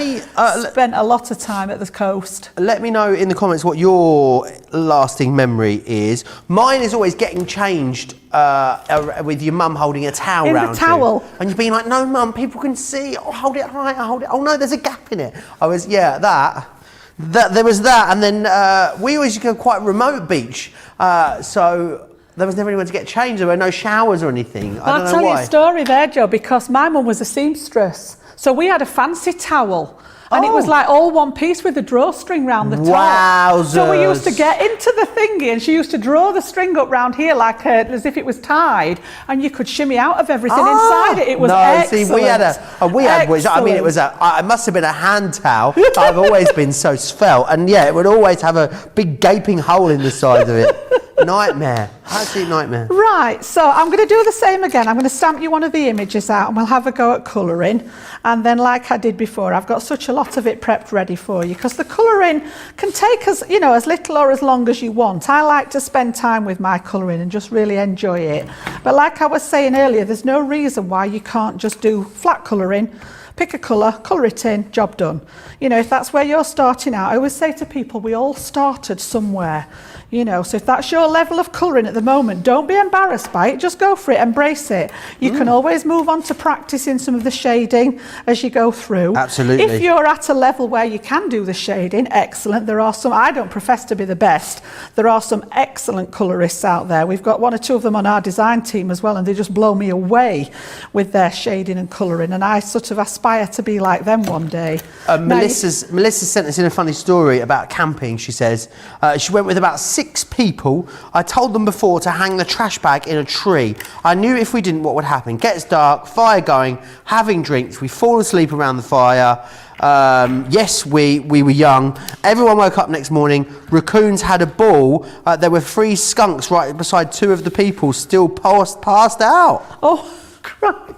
Spent a lot of time at the coast. Let me know in the comments what your lasting memory is. Mine is always getting changed with your mum holding a towel around the towel. you. And you're being like, no, mum, people can see. Oh, hold it high, hold it. Oh, no, there's a gap in it. I was, that there was that. And then we always used to go quite remote beach. So there was never anyone to get changed. There were no showers or anything. I don't know why. I'll tell you a story there, Joe, because my mum was a seamstress. So we had a fancy towel. And it was like all one piece with a drawstring round the top. Wowzers. So we used to get into the thingy and she used to draw the string up round here like as if it was tied, and you could shimmy out of everything inside it. It was excellent. See, we had which, I mean, it must have been a hand towel. I've always been so svelte, and yeah, it would always have a big gaping hole in the side of it. Nightmare, absolute nightmare. Right, so I'm going to do the same again. I'm going to stamp you one of the images out and we'll have a go at colouring. And then like I did before, I've got such a lot of it prepped ready for you, because the colouring can take as little or as long as you want. I like to spend time with my colouring and just really enjoy it. But like I was saying earlier, there's no reason why you can't just do flat colouring. Pick a colour, colour it in, job done. You know, if that's where you're starting out, I always say to people, we all started somewhere. You know, so if that's your level of colouring at the moment, don't be embarrassed by it, just go for it, embrace it. You can always move on to practicing some of the shading as you go through. Absolutely. If you're at a level where you can do the shading, excellent. There are some, I don't profess to be the best, there are some excellent colourists out there. We've got 1 or 2 of them on our design team as well, and they just blow me away with their shading and colouring, and I sort of aspire to be like them one day. Melissa sent us in a funny story about camping. She says she went with about 6 people. I told them before to hang the trash bag in a tree. I knew if we didn't, what would happen. Gets dark, fire going, having drinks. We fall asleep around the fire. Yes, we were young. Everyone woke up next morning. Raccoons had a ball. There were 3 skunks right beside 2 of the people still passed out. Oh, crikey.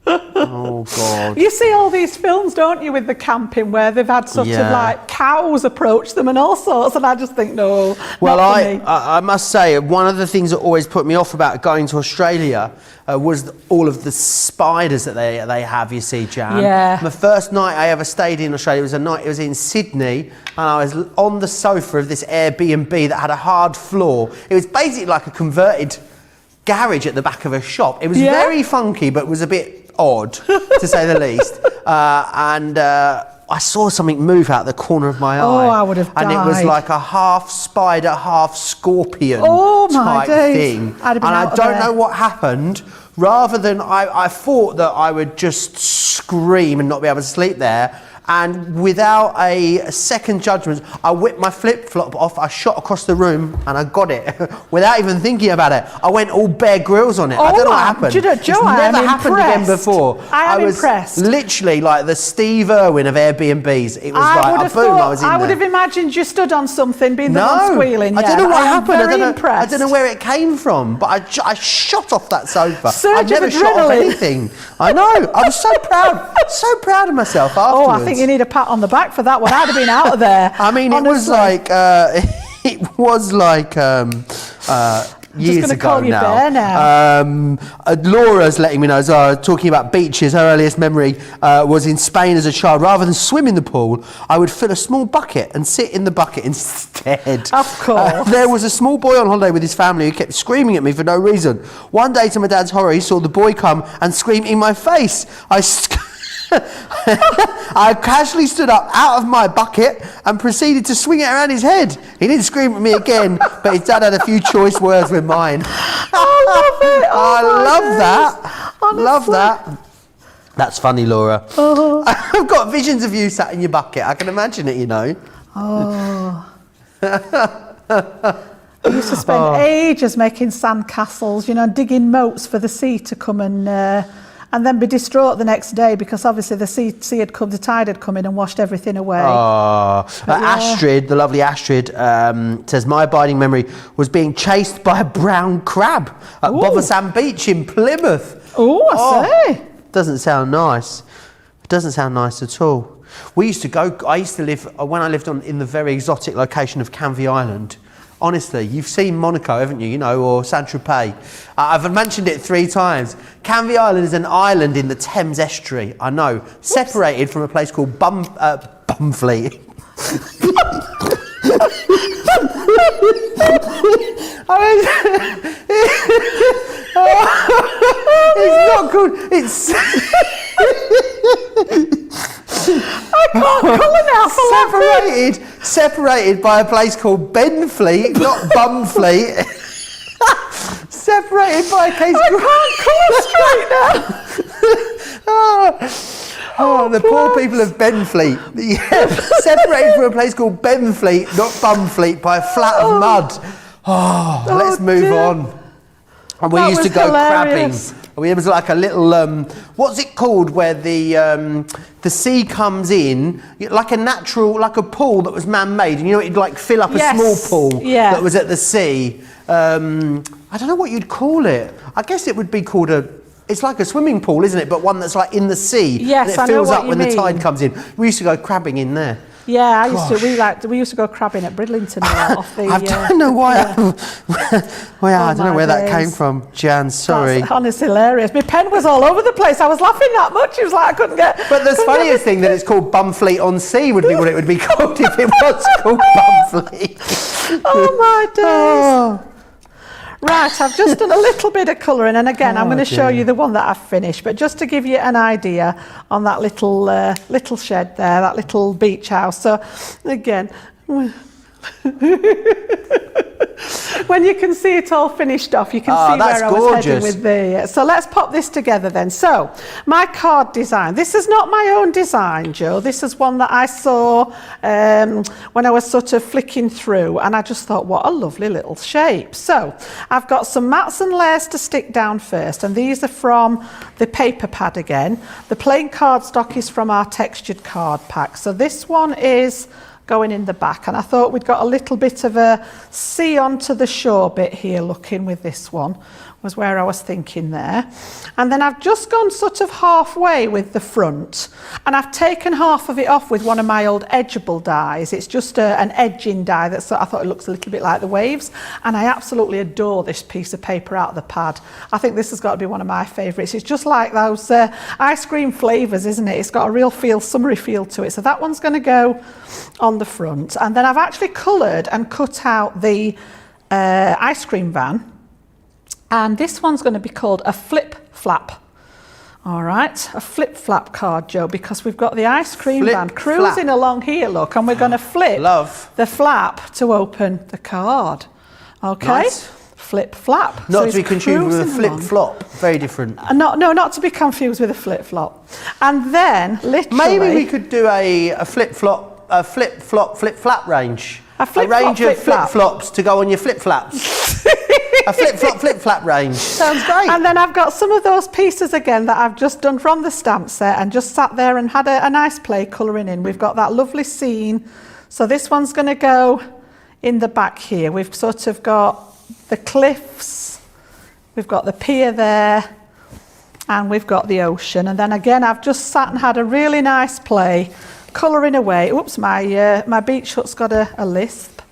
Oh, God. You see all these films, don't you, with the camping where they've had sort of like cows approach them and all sorts, and I just think, no, well, not for me. I must say, one of the things that always put me off about going to Australia was all of the spiders that they have, you see, Jan. Yeah. The first night I ever stayed in Australia it was in Sydney, and I was on the sofa of this Airbnb that had a hard floor. It was basically like a converted garage at the back of a shop. It was very funky, but was a bit odd, to say the least. And I saw something move out the corner of my eye. Oh, I would have died. And it was like a half spider, half scorpion my type days. thing. I'd have been And out I of don't there. know what happened. Rather than, I thought that I would just scream and not be able to sleep there. And without a second judgment, I whipped my flip-flop off, I shot across the room, and I got it. Without even thinking about it. I went all Bear Grylls on it. I don't know what happened. Do you know, Joe, it's never happened again impressed. before. I am was impressed. Literally like the Steve Irwin of Airbnbs. It was I was would have imagined you stood on something, being the one squealing. I don't know what happened. Impressed. I don't know where it came from, but I shot off that sofa. Surge I never of shot off adrenaline. anything. I know. I was so proud of myself afterwards. Oh, I think you need a pat on the back for that one. I'd have been out of there. I mean, honestly. it was like years gonna ago call you now. Bear now. Laura's letting me know, talking about beaches, her earliest memory was in Spain as a child. Rather than swim in the pool, I would fill a small bucket and sit in the bucket instead. Of course. There was a small boy on holiday with his family who kept screaming at me for no reason. One day, to my dad's horror, he saw the boy come and scream in my face. I casually stood up out of my bucket and proceeded to swing it around his head. He didn't scream at me again, but his dad had a few choice words with mine. I love it. I love that. Honestly. Love that. That's funny, Laura. I've got visions of you sat in your bucket. I can imagine it, you know. Oh. We used to spend ages making sand castles, you know, digging moats for the sea to come and then be distraught the next day because obviously the tide had come in and washed everything away. Astrid, the lovely Astrid, says, my abiding memory was being chased by a brown crab at Bothersand Beach in Plymouth. I say. Doesn't sound nice. It doesn't sound nice at all. I used to live, when I lived in the very exotic location of Canvey Island. Honestly, you've seen Monaco, haven't you? You know, or Saint-Tropez. I've mentioned it 3 times. Canvey Island is an island in the Thames estuary. I know, separated from a place called Bumfleet. It's not good. It's. I can't colour now. Separated by a place called Benfleet, not Bumfleet. Separated by a case. I can't colour straight now. The poor people of Benfleet. Yeah, separated from a place called Benfleet, not Bumfleet, by a flat of mud. Let's move on. And we used to go hilarious. crabbing. It was like a little, what's it called, where the sea comes in, like a pool that was man-made, and you know, it'd like fill up a small pool that was at the sea. I don't know what you'd call it. I guess it would be called it's like a swimming pool, isn't it? But one that's like in the sea. Yes, and it fills up when the tide comes in. We used to go crabbing in there. Yeah, we used to go crabbing at Bridlington off the. I don't know why. I don't know where that came from, Jan. Sorry. That's honestly hilarious. My pen was all over the place. I was laughing that much. It was like I couldn't get. But the funniest thing that it's called Bumfleet on Sea would be what it would be called if it was called Bumfleet. Oh my days. Right, I've just done a little bit of colouring, and again, I'm going to show you the one that I've finished, but just to give you an idea on that little shed there, that little beach house. So, again, when you can see it all finished off, you can see where I was heading with the... So let's pop this together then. So, my card design. This is not my own design, Joe. This is one that I saw when I was sort of flicking through, and I just thought, what a lovely little shape. So, I've got some mats and layers to stick down first, and these are from the paper pad again. The plain cardstock is from our textured card pack. So this one is going in the back, and I thought we'd got a little bit of a sea onto the shore bit here looking with this one, was where I was thinking there. And then I've just gone sort of halfway with the front, and I've taken half of it off with one of my old edgeable dies. It's just an edging die I thought it looks a little bit like the waves, and I absolutely adore this piece of paper out of the pad. I think this has got to be one of my favourites. It's just like those ice cream flavours, isn't it? It's got a real summery feel to it. So that one's going to go on the front, and then I've actually coloured and cut out the ice cream van. And this one's going to be called a flip-flap. All right, a flip-flap card, Joe, because we've got the ice cream van cruising along here, look, and we're going to flip the flap to open the card. Okay, nice. Flip-flap. Not to be confused with a flip-flop. Very different. Not to be confused with a flip-flop. And then, literally... Maybe we could do a flip-flop, flip-flap range. A range of flip-flops to go on your flip-flaps. A flip-flap range. Sounds great. And then I've got some of those pieces again that I've just done from the stamp set and just sat there and had a nice play colouring in. We've got that lovely scene. So this one's going to go in the back here. We've sort of got the cliffs, we've got the pier there, and we've got the ocean. And then again, I've just sat and had a really nice play colouring away. Oops, my beach hut's got a lisp.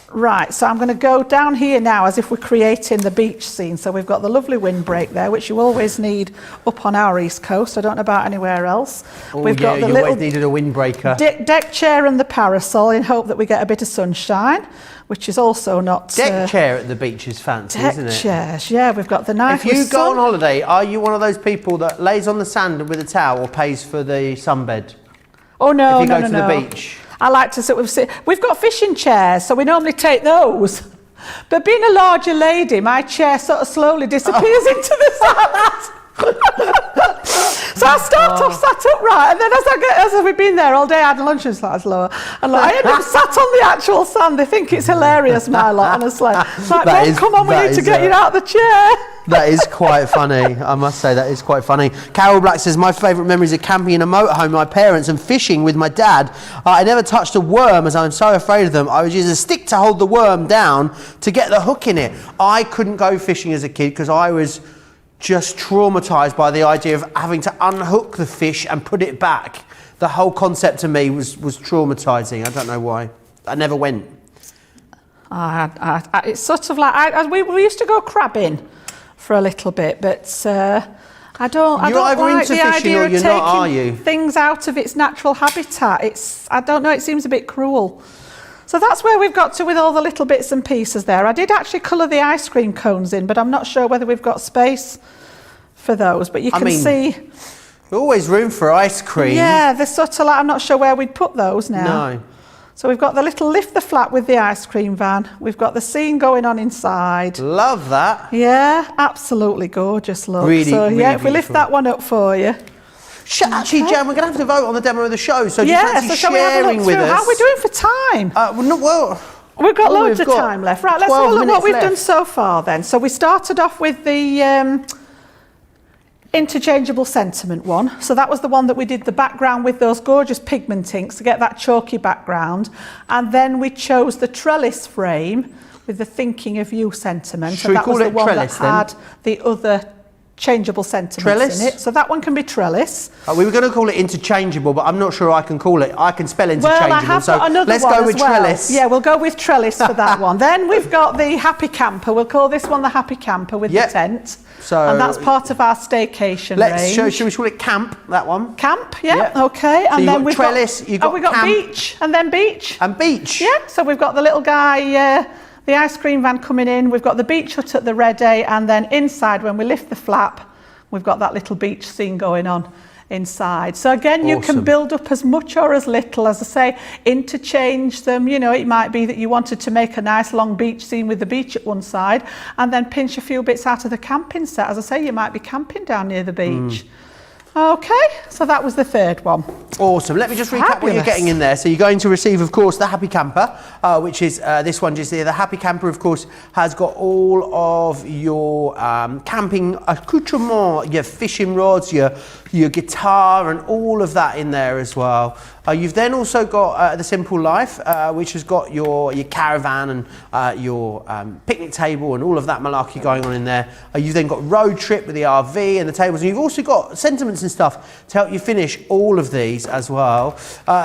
Right, so I'm going to go down here now as if we're creating the beach scene. So we've got the lovely windbreak there, which you always need up on our east coast. I don't know about anywhere else. We've got the little needed a windbreaker. Deck chair and the parasol in hope that we get a bit of sunshine, which is also not... Deck chair at the beach is fancy, isn't it? Deck chairs, yeah, we've got the nice... If you go on holiday, are you one of those people that lays on the sand with a towel or pays for the sunbed? Oh, no, If you go to the beach? I like to sit with... We've got fishing chairs, so we normally take those. But being a larger lady, my chair sort of slowly disappears into the sand. So I start off sat upright, and then as we've been there all day, I had lunch and slightly slower, and like, I end up sat on the actual sand. They think it's hilarious, my lot, honestly. It's like, Mum, come on, we need to get you out of the chair. That is quite funny. I must say that is quite funny. Carol Black says, my favourite memories are camping in a motorhome with my parents and fishing with my dad. I never touched a worm as I'm so afraid of them. I would use a stick to hold the worm down to get the hook in it. I couldn't go fishing as a kid because I was just traumatised by the idea of having to unhook the fish and put it back. The whole concept to me was traumatising. I don't know why. I never went. It's sort of like, we used to go crabbing for a little bit, but I don't like the idea of taking things out of its natural habitat. I don't know, it seems a bit cruel. So that's where we've got to with all the little bits and pieces there. I did actually colour the ice cream cones in, but I'm not sure whether we've got space for those, but you can see. There's always room for ice cream. Yeah, they're sort of like, I'm not sure where we'd put those now. No. So we've got the little lift the flap with the ice cream van. We've got the scene going on inside. Love that. Yeah, absolutely gorgeous look. Really, so really if we lift beautiful. that one up for you. Actually, Jan, we're going to have to vote on the demo of the show. So do you fancy shall we have a sharing look with through? us? How are we doing for time? We've got loads of time left. Right, let's have a look what we've done so far then. So we started off with the Interchangeable Sentiment one. So that was the one that we did the background with those gorgeous pigment inks to get that chalky background. And then we chose the trellis frame with the Thinking of You sentiment. Should we call it trellis then? Had the other changeable sentiments in it. So that one can be trellis. We were going to call it Interchangeable, but I'm not sure I can call it. I can spell Interchangeable. Well, I have got another let's one go with as well. trellis. Yeah, we'll go with trellis for that one. Then we've got the Happy Camper. We'll call this one the Happy Camper with the tent. And that's part of our staycation range. Should we call it camp, that one? Camp, okay. And so then we've trellis, got, we've got beach, and then beach. And beach. Yeah, so we've got the little guy, the ice cream van coming in. We've got the beach hut at the ready, and then inside, when we lift the flap, we've got that little beach scene going on inside. So again, you can build up as much or as little, as I say, interchange them. You know, it might be that you wanted to make a nice long beach scene with the beach at one side and then pinch a few bits out of the camping set. As I say, you might be camping down near the beach. Okay, so that was the third one. Awesome. Let me just recap what you're getting in there. So you're going to receive, of course, the Happy Camper, which is this one just here. The Happy Camper, of course, has got all of your camping accoutrement, your fishing rods, your guitar, and all of that in there as well. You've then also got the Simple Life, which has got your caravan and your picnic table and all of that malarkey going on in there. You've then got Road Trip with the RV and the tables, and you've also got sentiments and stuff to help you finish all of these as well.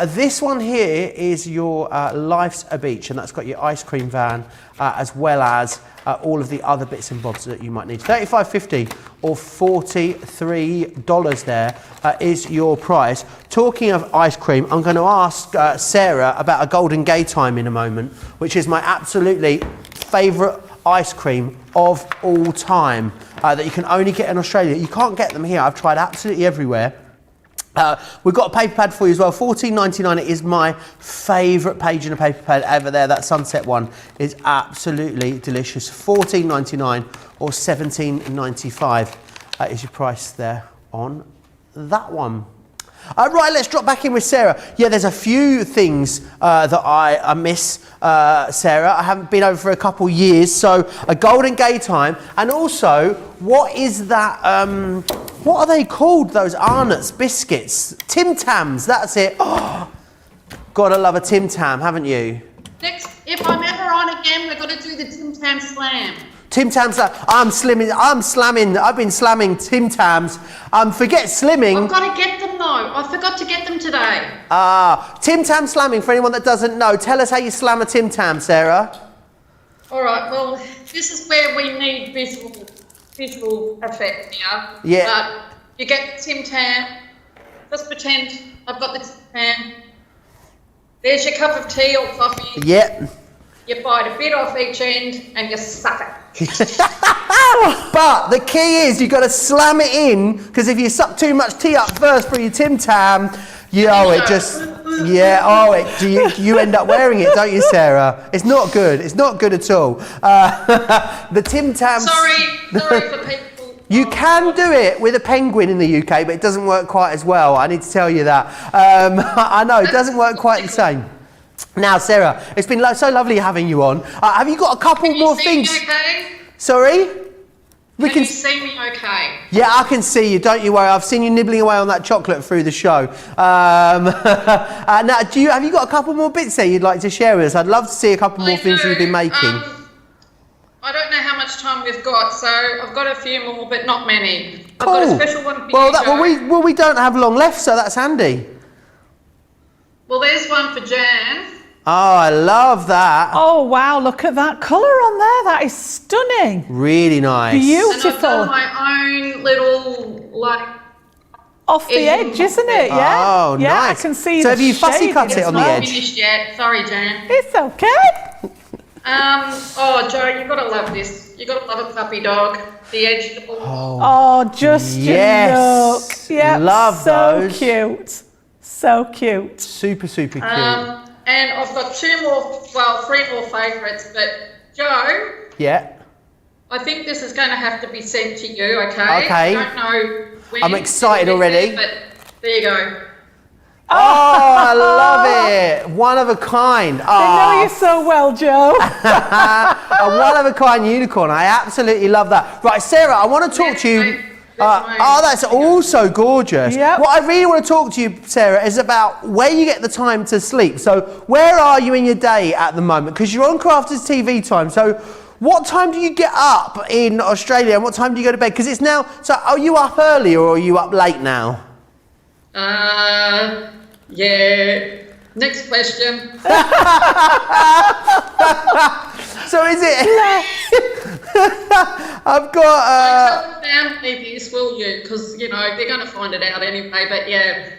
This one here is your Life's a Beach, and that's got your ice cream van as well as all of the other bits and bobs that you might need. $35.50 or $43 there is your price. Talking of ice cream, I'm going to ask Sarah about a Golden Gay Time in a moment, which is my absolutely favourite ice cream of all time that you can only get in Australia. You can't get them here. I've tried absolutely everywhere. We've got a paper pad for you as well. $14.99. It is my favourite page in a paper pad ever there. That sunset one is absolutely delicious. $14.99 or $17.95 is your price there on that one. Right, let's drop back in with Sarah. Yeah, there's a few things that I miss, Sarah. I haven't been over for a couple of years, so a Golden Gay Time. And also, what is that, what are they called, those Arnott's biscuits? Tim Tams, that's it. Oh, gotta love a Tim Tam, haven't you? Next, if I'm ever on again, we're going to do the Tim Tam Slam. Tim Tams, I've been slamming Tim Tams. Forget slimming. I've got to get them though. I forgot to get them today. Tim Tam slamming, for anyone that doesn't know, tell us how you slam a Tim Tam, Sarah. All right, well, this is where we need visual effect here. Yeah. But you get the Tim Tam, just pretend I've got the Tim Tam. There's your cup of tea or coffee. Yep. You bite a bit off each end and you suck it. But the key is you've got to slam it in, because if you suck too much tea up first for your Tim Tam, you end up wearing it, don't you, Sarah? It's not good. It's not good at all. The Tim Tam. Sorry for people. You can do it with a penguin in the UK, but it doesn't work quite as well. I need to tell you that. I know, it doesn't work quite the same. Now, Sarah, it's been so lovely having you on. Have you got a couple more things? Can you see me okay? Sorry? Can you see me okay? Yeah, I can see you. Don't you worry. I've seen you nibbling away on that chocolate through the show. Now, have you got a couple more bits there you'd like to share with us? I'd love to see a couple more things you've been making. I don't know how much time we've got, so I've got a few more, but not many. Cool. I've got a special one for you, Joe. We don't have long left, so that's handy. Well, there's one for Jan. Oh, I love that. Oh, wow, look at that colour on there. That is stunning. Really nice. Beautiful. And I've done my own little, like... Off the edge, isn't it? Yeah. Oh, yeah, nice. I can see So the have you fussy shade cut in it on the well. edge? Finished yet. Sorry, Jan. It's okay. Oh, Joe, you've got to love this. You've got to love a puppy dog. The edge. Oh, just yes. look. Yeah, Love so those. cute. So cute. Super, super cute. And I've got three more favourites, but Joe, Yeah. I think this is going to have to be sent to you, okay? Okay. I don't know when. I'm excited it'll get already. there, but there you go. Oh, I love it. One of a kind. I know you so well, Joe. A one of a kind unicorn. I absolutely love that. Right, Sarah, I want to talk to you. That's also gorgeous. Yep. What I really want to talk to you, Sarah, is about where you get the time to sleep. So where are you in your day at the moment? Because you're on Crafters TV time. So what time do you get up in Australia and what time do you go to bed? Because it's now, so are you up early or are you up late now? Yeah. Next question. So is it? I've got. Tell the family this, will you? Because, you know, they're going to find it out anyway. But yeah,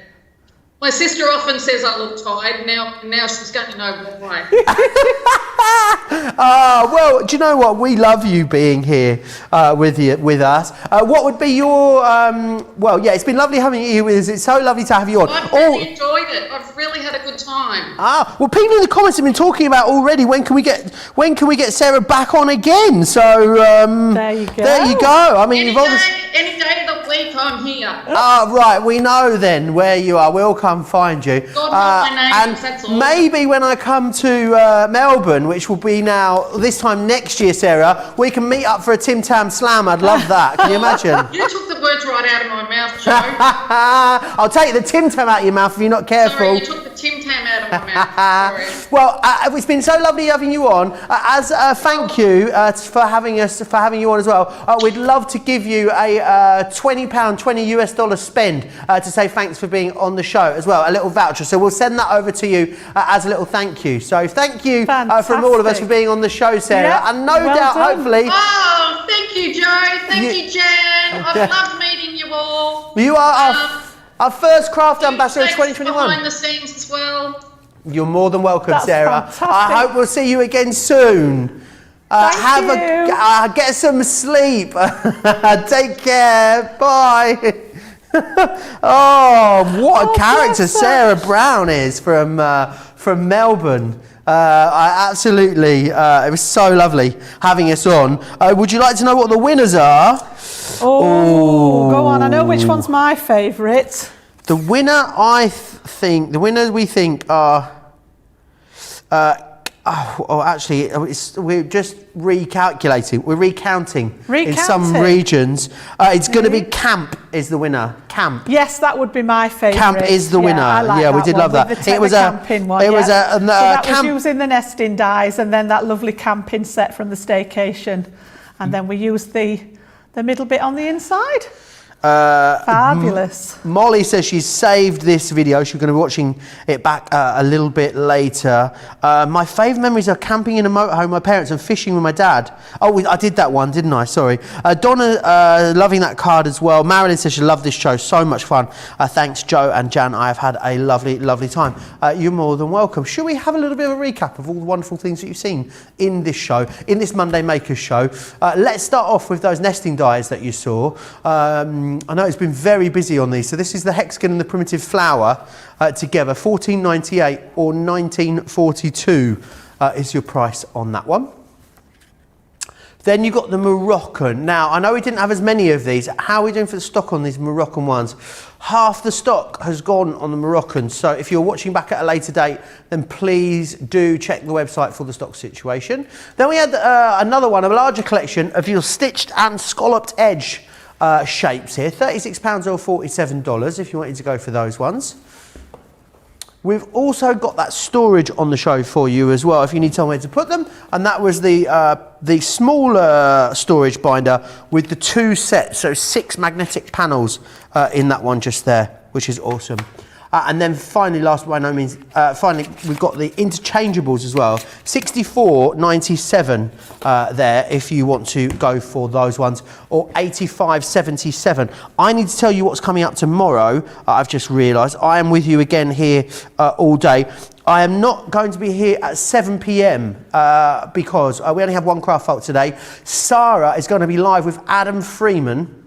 my sister often says I look tired. Now she's going to know why. Well, do you know what? We love you being here with us. What would be your? Well, yeah, it's been lovely having you here with us. It's so lovely to have you on. I've really enjoyed it. I've really had a good time. Well, people in the comments have been talking about already. When can we get Sarah back on again? So there you go. There you go. I mean, Any day of the week, I'm here. Right, we know then where you are. We'll come find you. God knows my name, and that's all. maybe when I come to Melbourne, which will be now this time next year, Sarah, we can meet up for a Tim Tam Slam. I'd love that. Can you imagine? You took the words right out of my mouth, Joe. I'll take the Tim Tam out of your mouth if you're not careful. Sorry, you took the Tim Tam out of my mouth. Sorry. Well, it's been so lovely having you on. As a thank you for having you on as well, we'd love to give you a £20, $20 spend to say thanks for being on the show as well, a little voucher. So we'll send that over to you as a little thank you. So thank you from all of us for being on the show, Sarah. Yep, And no doubt, done. hopefully... Oh, thank you, Joe. Thank you, Jan. I've loved meeting you all. You are our first craft ambassador of 2021. Behind the scenes as well. You're more than welcome, That's Sarah. fantastic. I hope we'll see you again soon. Thank you. Get some sleep. Take care. Bye. Oh, what a character Sarah Brown is from Melbourne. I absolutely, it was so lovely having us on. Would you like to know what the winners are? Oh, go on. I know which one's my favourite. The winner, the winners we think are. Actually, we're just recalculating. We're recounting in some regions. It's going to be Camp is the winner. Camp. Yes, that would be my favourite. Camp is the winner. I like Yeah, we that did one, love that. with the It was camping one. It was so that camp. was using the nesting dies and then that lovely camping set from the Staycation, and then we used the middle bit on the inside. Fabulous. Molly says she's saved this video. She's going to be watching it back a little bit later. My favourite memories are camping in a motorhome with my parents and fishing with my dad. Oh, I did that one, didn't I? Sorry. Donna, loving that card as well. Marilyn says she loved this show. So much fun. Thanks, Joe and Jan. I have had a lovely, lovely time. You're more than welcome. Should we have a little bit of a recap of all the wonderful things that you've seen in this show, in this Monday Makers show? Let's start off with those nesting dies that you saw. I know it's been very busy on these. So this is the hexagon and the primitive flower together. $14.98 or $19.42 is your price on that one. Then you've got the Moroccan. Now, I know we didn't have as many of these. How are we doing for the stock on these Moroccan ones? Half the stock has gone on the Moroccan. So if you're watching back at a later date, then please do check the website for the stock situation. Then we had another one, a larger collection of your stitched and scalloped edge shapes here. £36 or $47 if you wanted to go for those ones. We've also got that storage on the show for you as well if you need somewhere to put them, and that was the smaller storage binder with the 2 sets, so 6 magnetic panels in that one just there, which is awesome. And then finally, last but by no means, finally we've got the interchangeables as well, $64.97 there if you want to go for those ones, or $85.77. I need to tell you what's coming up tomorrow. I've just realised I am with you again here all day. I am not going to be here at 7 p.m. Because we only have one craft vault today. Sarah is going to be live with Adam Freeman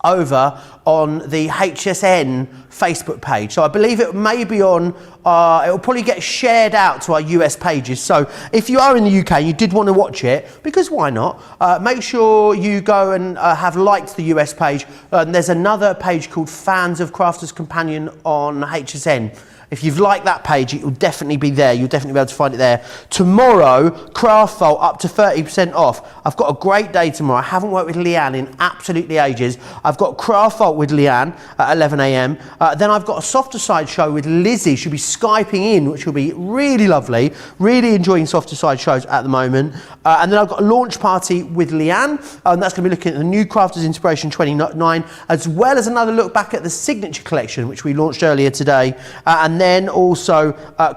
over on the HSN Facebook page. So I believe it may be on, it will probably get shared out to our US pages. So if you are in the UK and you did want to watch it, because why not, make sure you go and have liked the US page. There's another page called Fans of Crafters Companion on HSN. If you've liked that page, it will definitely be there. You'll definitely be able to find it there. Tomorrow, Craft Vault up to 30% off. I've got a great day tomorrow. I haven't worked with Leanne in absolutely ages. I've got Craft Vault with Leanne at 11 a.m. Then I've got a softer side show with Lizzie. She'll be Skyping in, which will be really lovely. Really enjoying softer side shows at the moment. And then I've got a launch party with Leanne. And that's going to be looking at the new Crafters Inspiration 29, as well as another look back at the Signature Collection, which we launched earlier today. And then also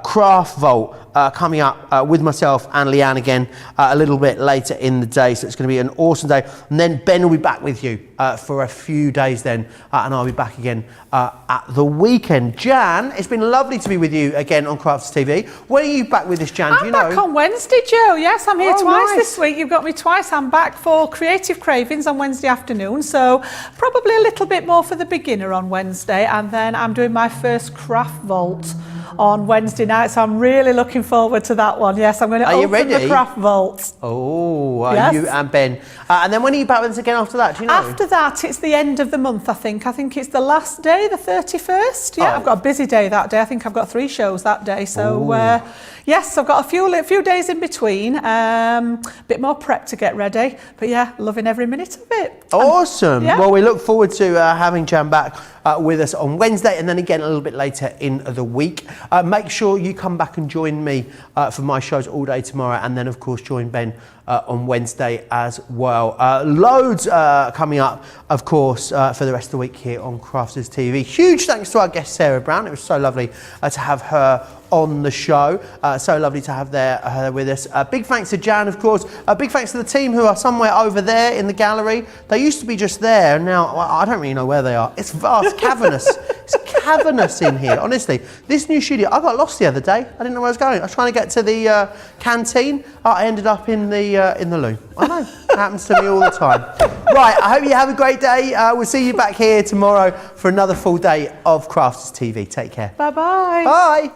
Craft Vault coming up with myself and Leanne again a little bit later in the day. So it's going to be an awesome day. And then Ben will be back with you for a few days then. And I'll be back again at the weekend. Jan, it's been lovely to be with you again on Crafters TV. When are you back with us, Jan? Do you know? I'm back on Wednesday, Joe. Yes, I'm here twice nice. this week. You've got me twice. I'm back for Creative Cravings on Wednesday afternoon. So probably a little bit more for the beginner on Wednesday. And then I'm doing my first Craft Vault on Wednesday night, so I'm really looking forward to that one. Yes, I'm going to open the Craft Vault. Oh, yes. You and Ben. And then when are you back with us again after that? Do you know? After that, it's the end of the month, I think. I think it's the last day, the 31st. Yeah, I've got a busy day that day. I think I've got 3 shows that day. So, yes, I've got a few days in between. Bit more prep to get ready. But yeah, loving every minute of it. Awesome. Yeah. Well, we look forward to having Jan back with us on Wednesday, and then again a little bit later in the week. Make sure you come back and join me for my shows all day tomorrow, and then of course join Ben on Wednesday as well. Loads coming up, of course, for the rest of the week here on Crafters TV. Huge thanks to our guest Sarah Brown. It was so lovely to have her on the show. So lovely to have her with us. Big thanks to Jan, of course. Big thanks to the team who are somewhere over there in the gallery. They used to be just there, and now I don't really know where they are. It's vast, cavernous. It's cavernous in here, honestly. This new studio, I got lost the other day. I didn't know where I was going. I was trying to get to the canteen. I ended up in the loo. I know, it happens to me all the time. Right, I hope you have a great day. We'll see you back here tomorrow for another full day of Crafters TV. Take care. Bye-bye. Bye.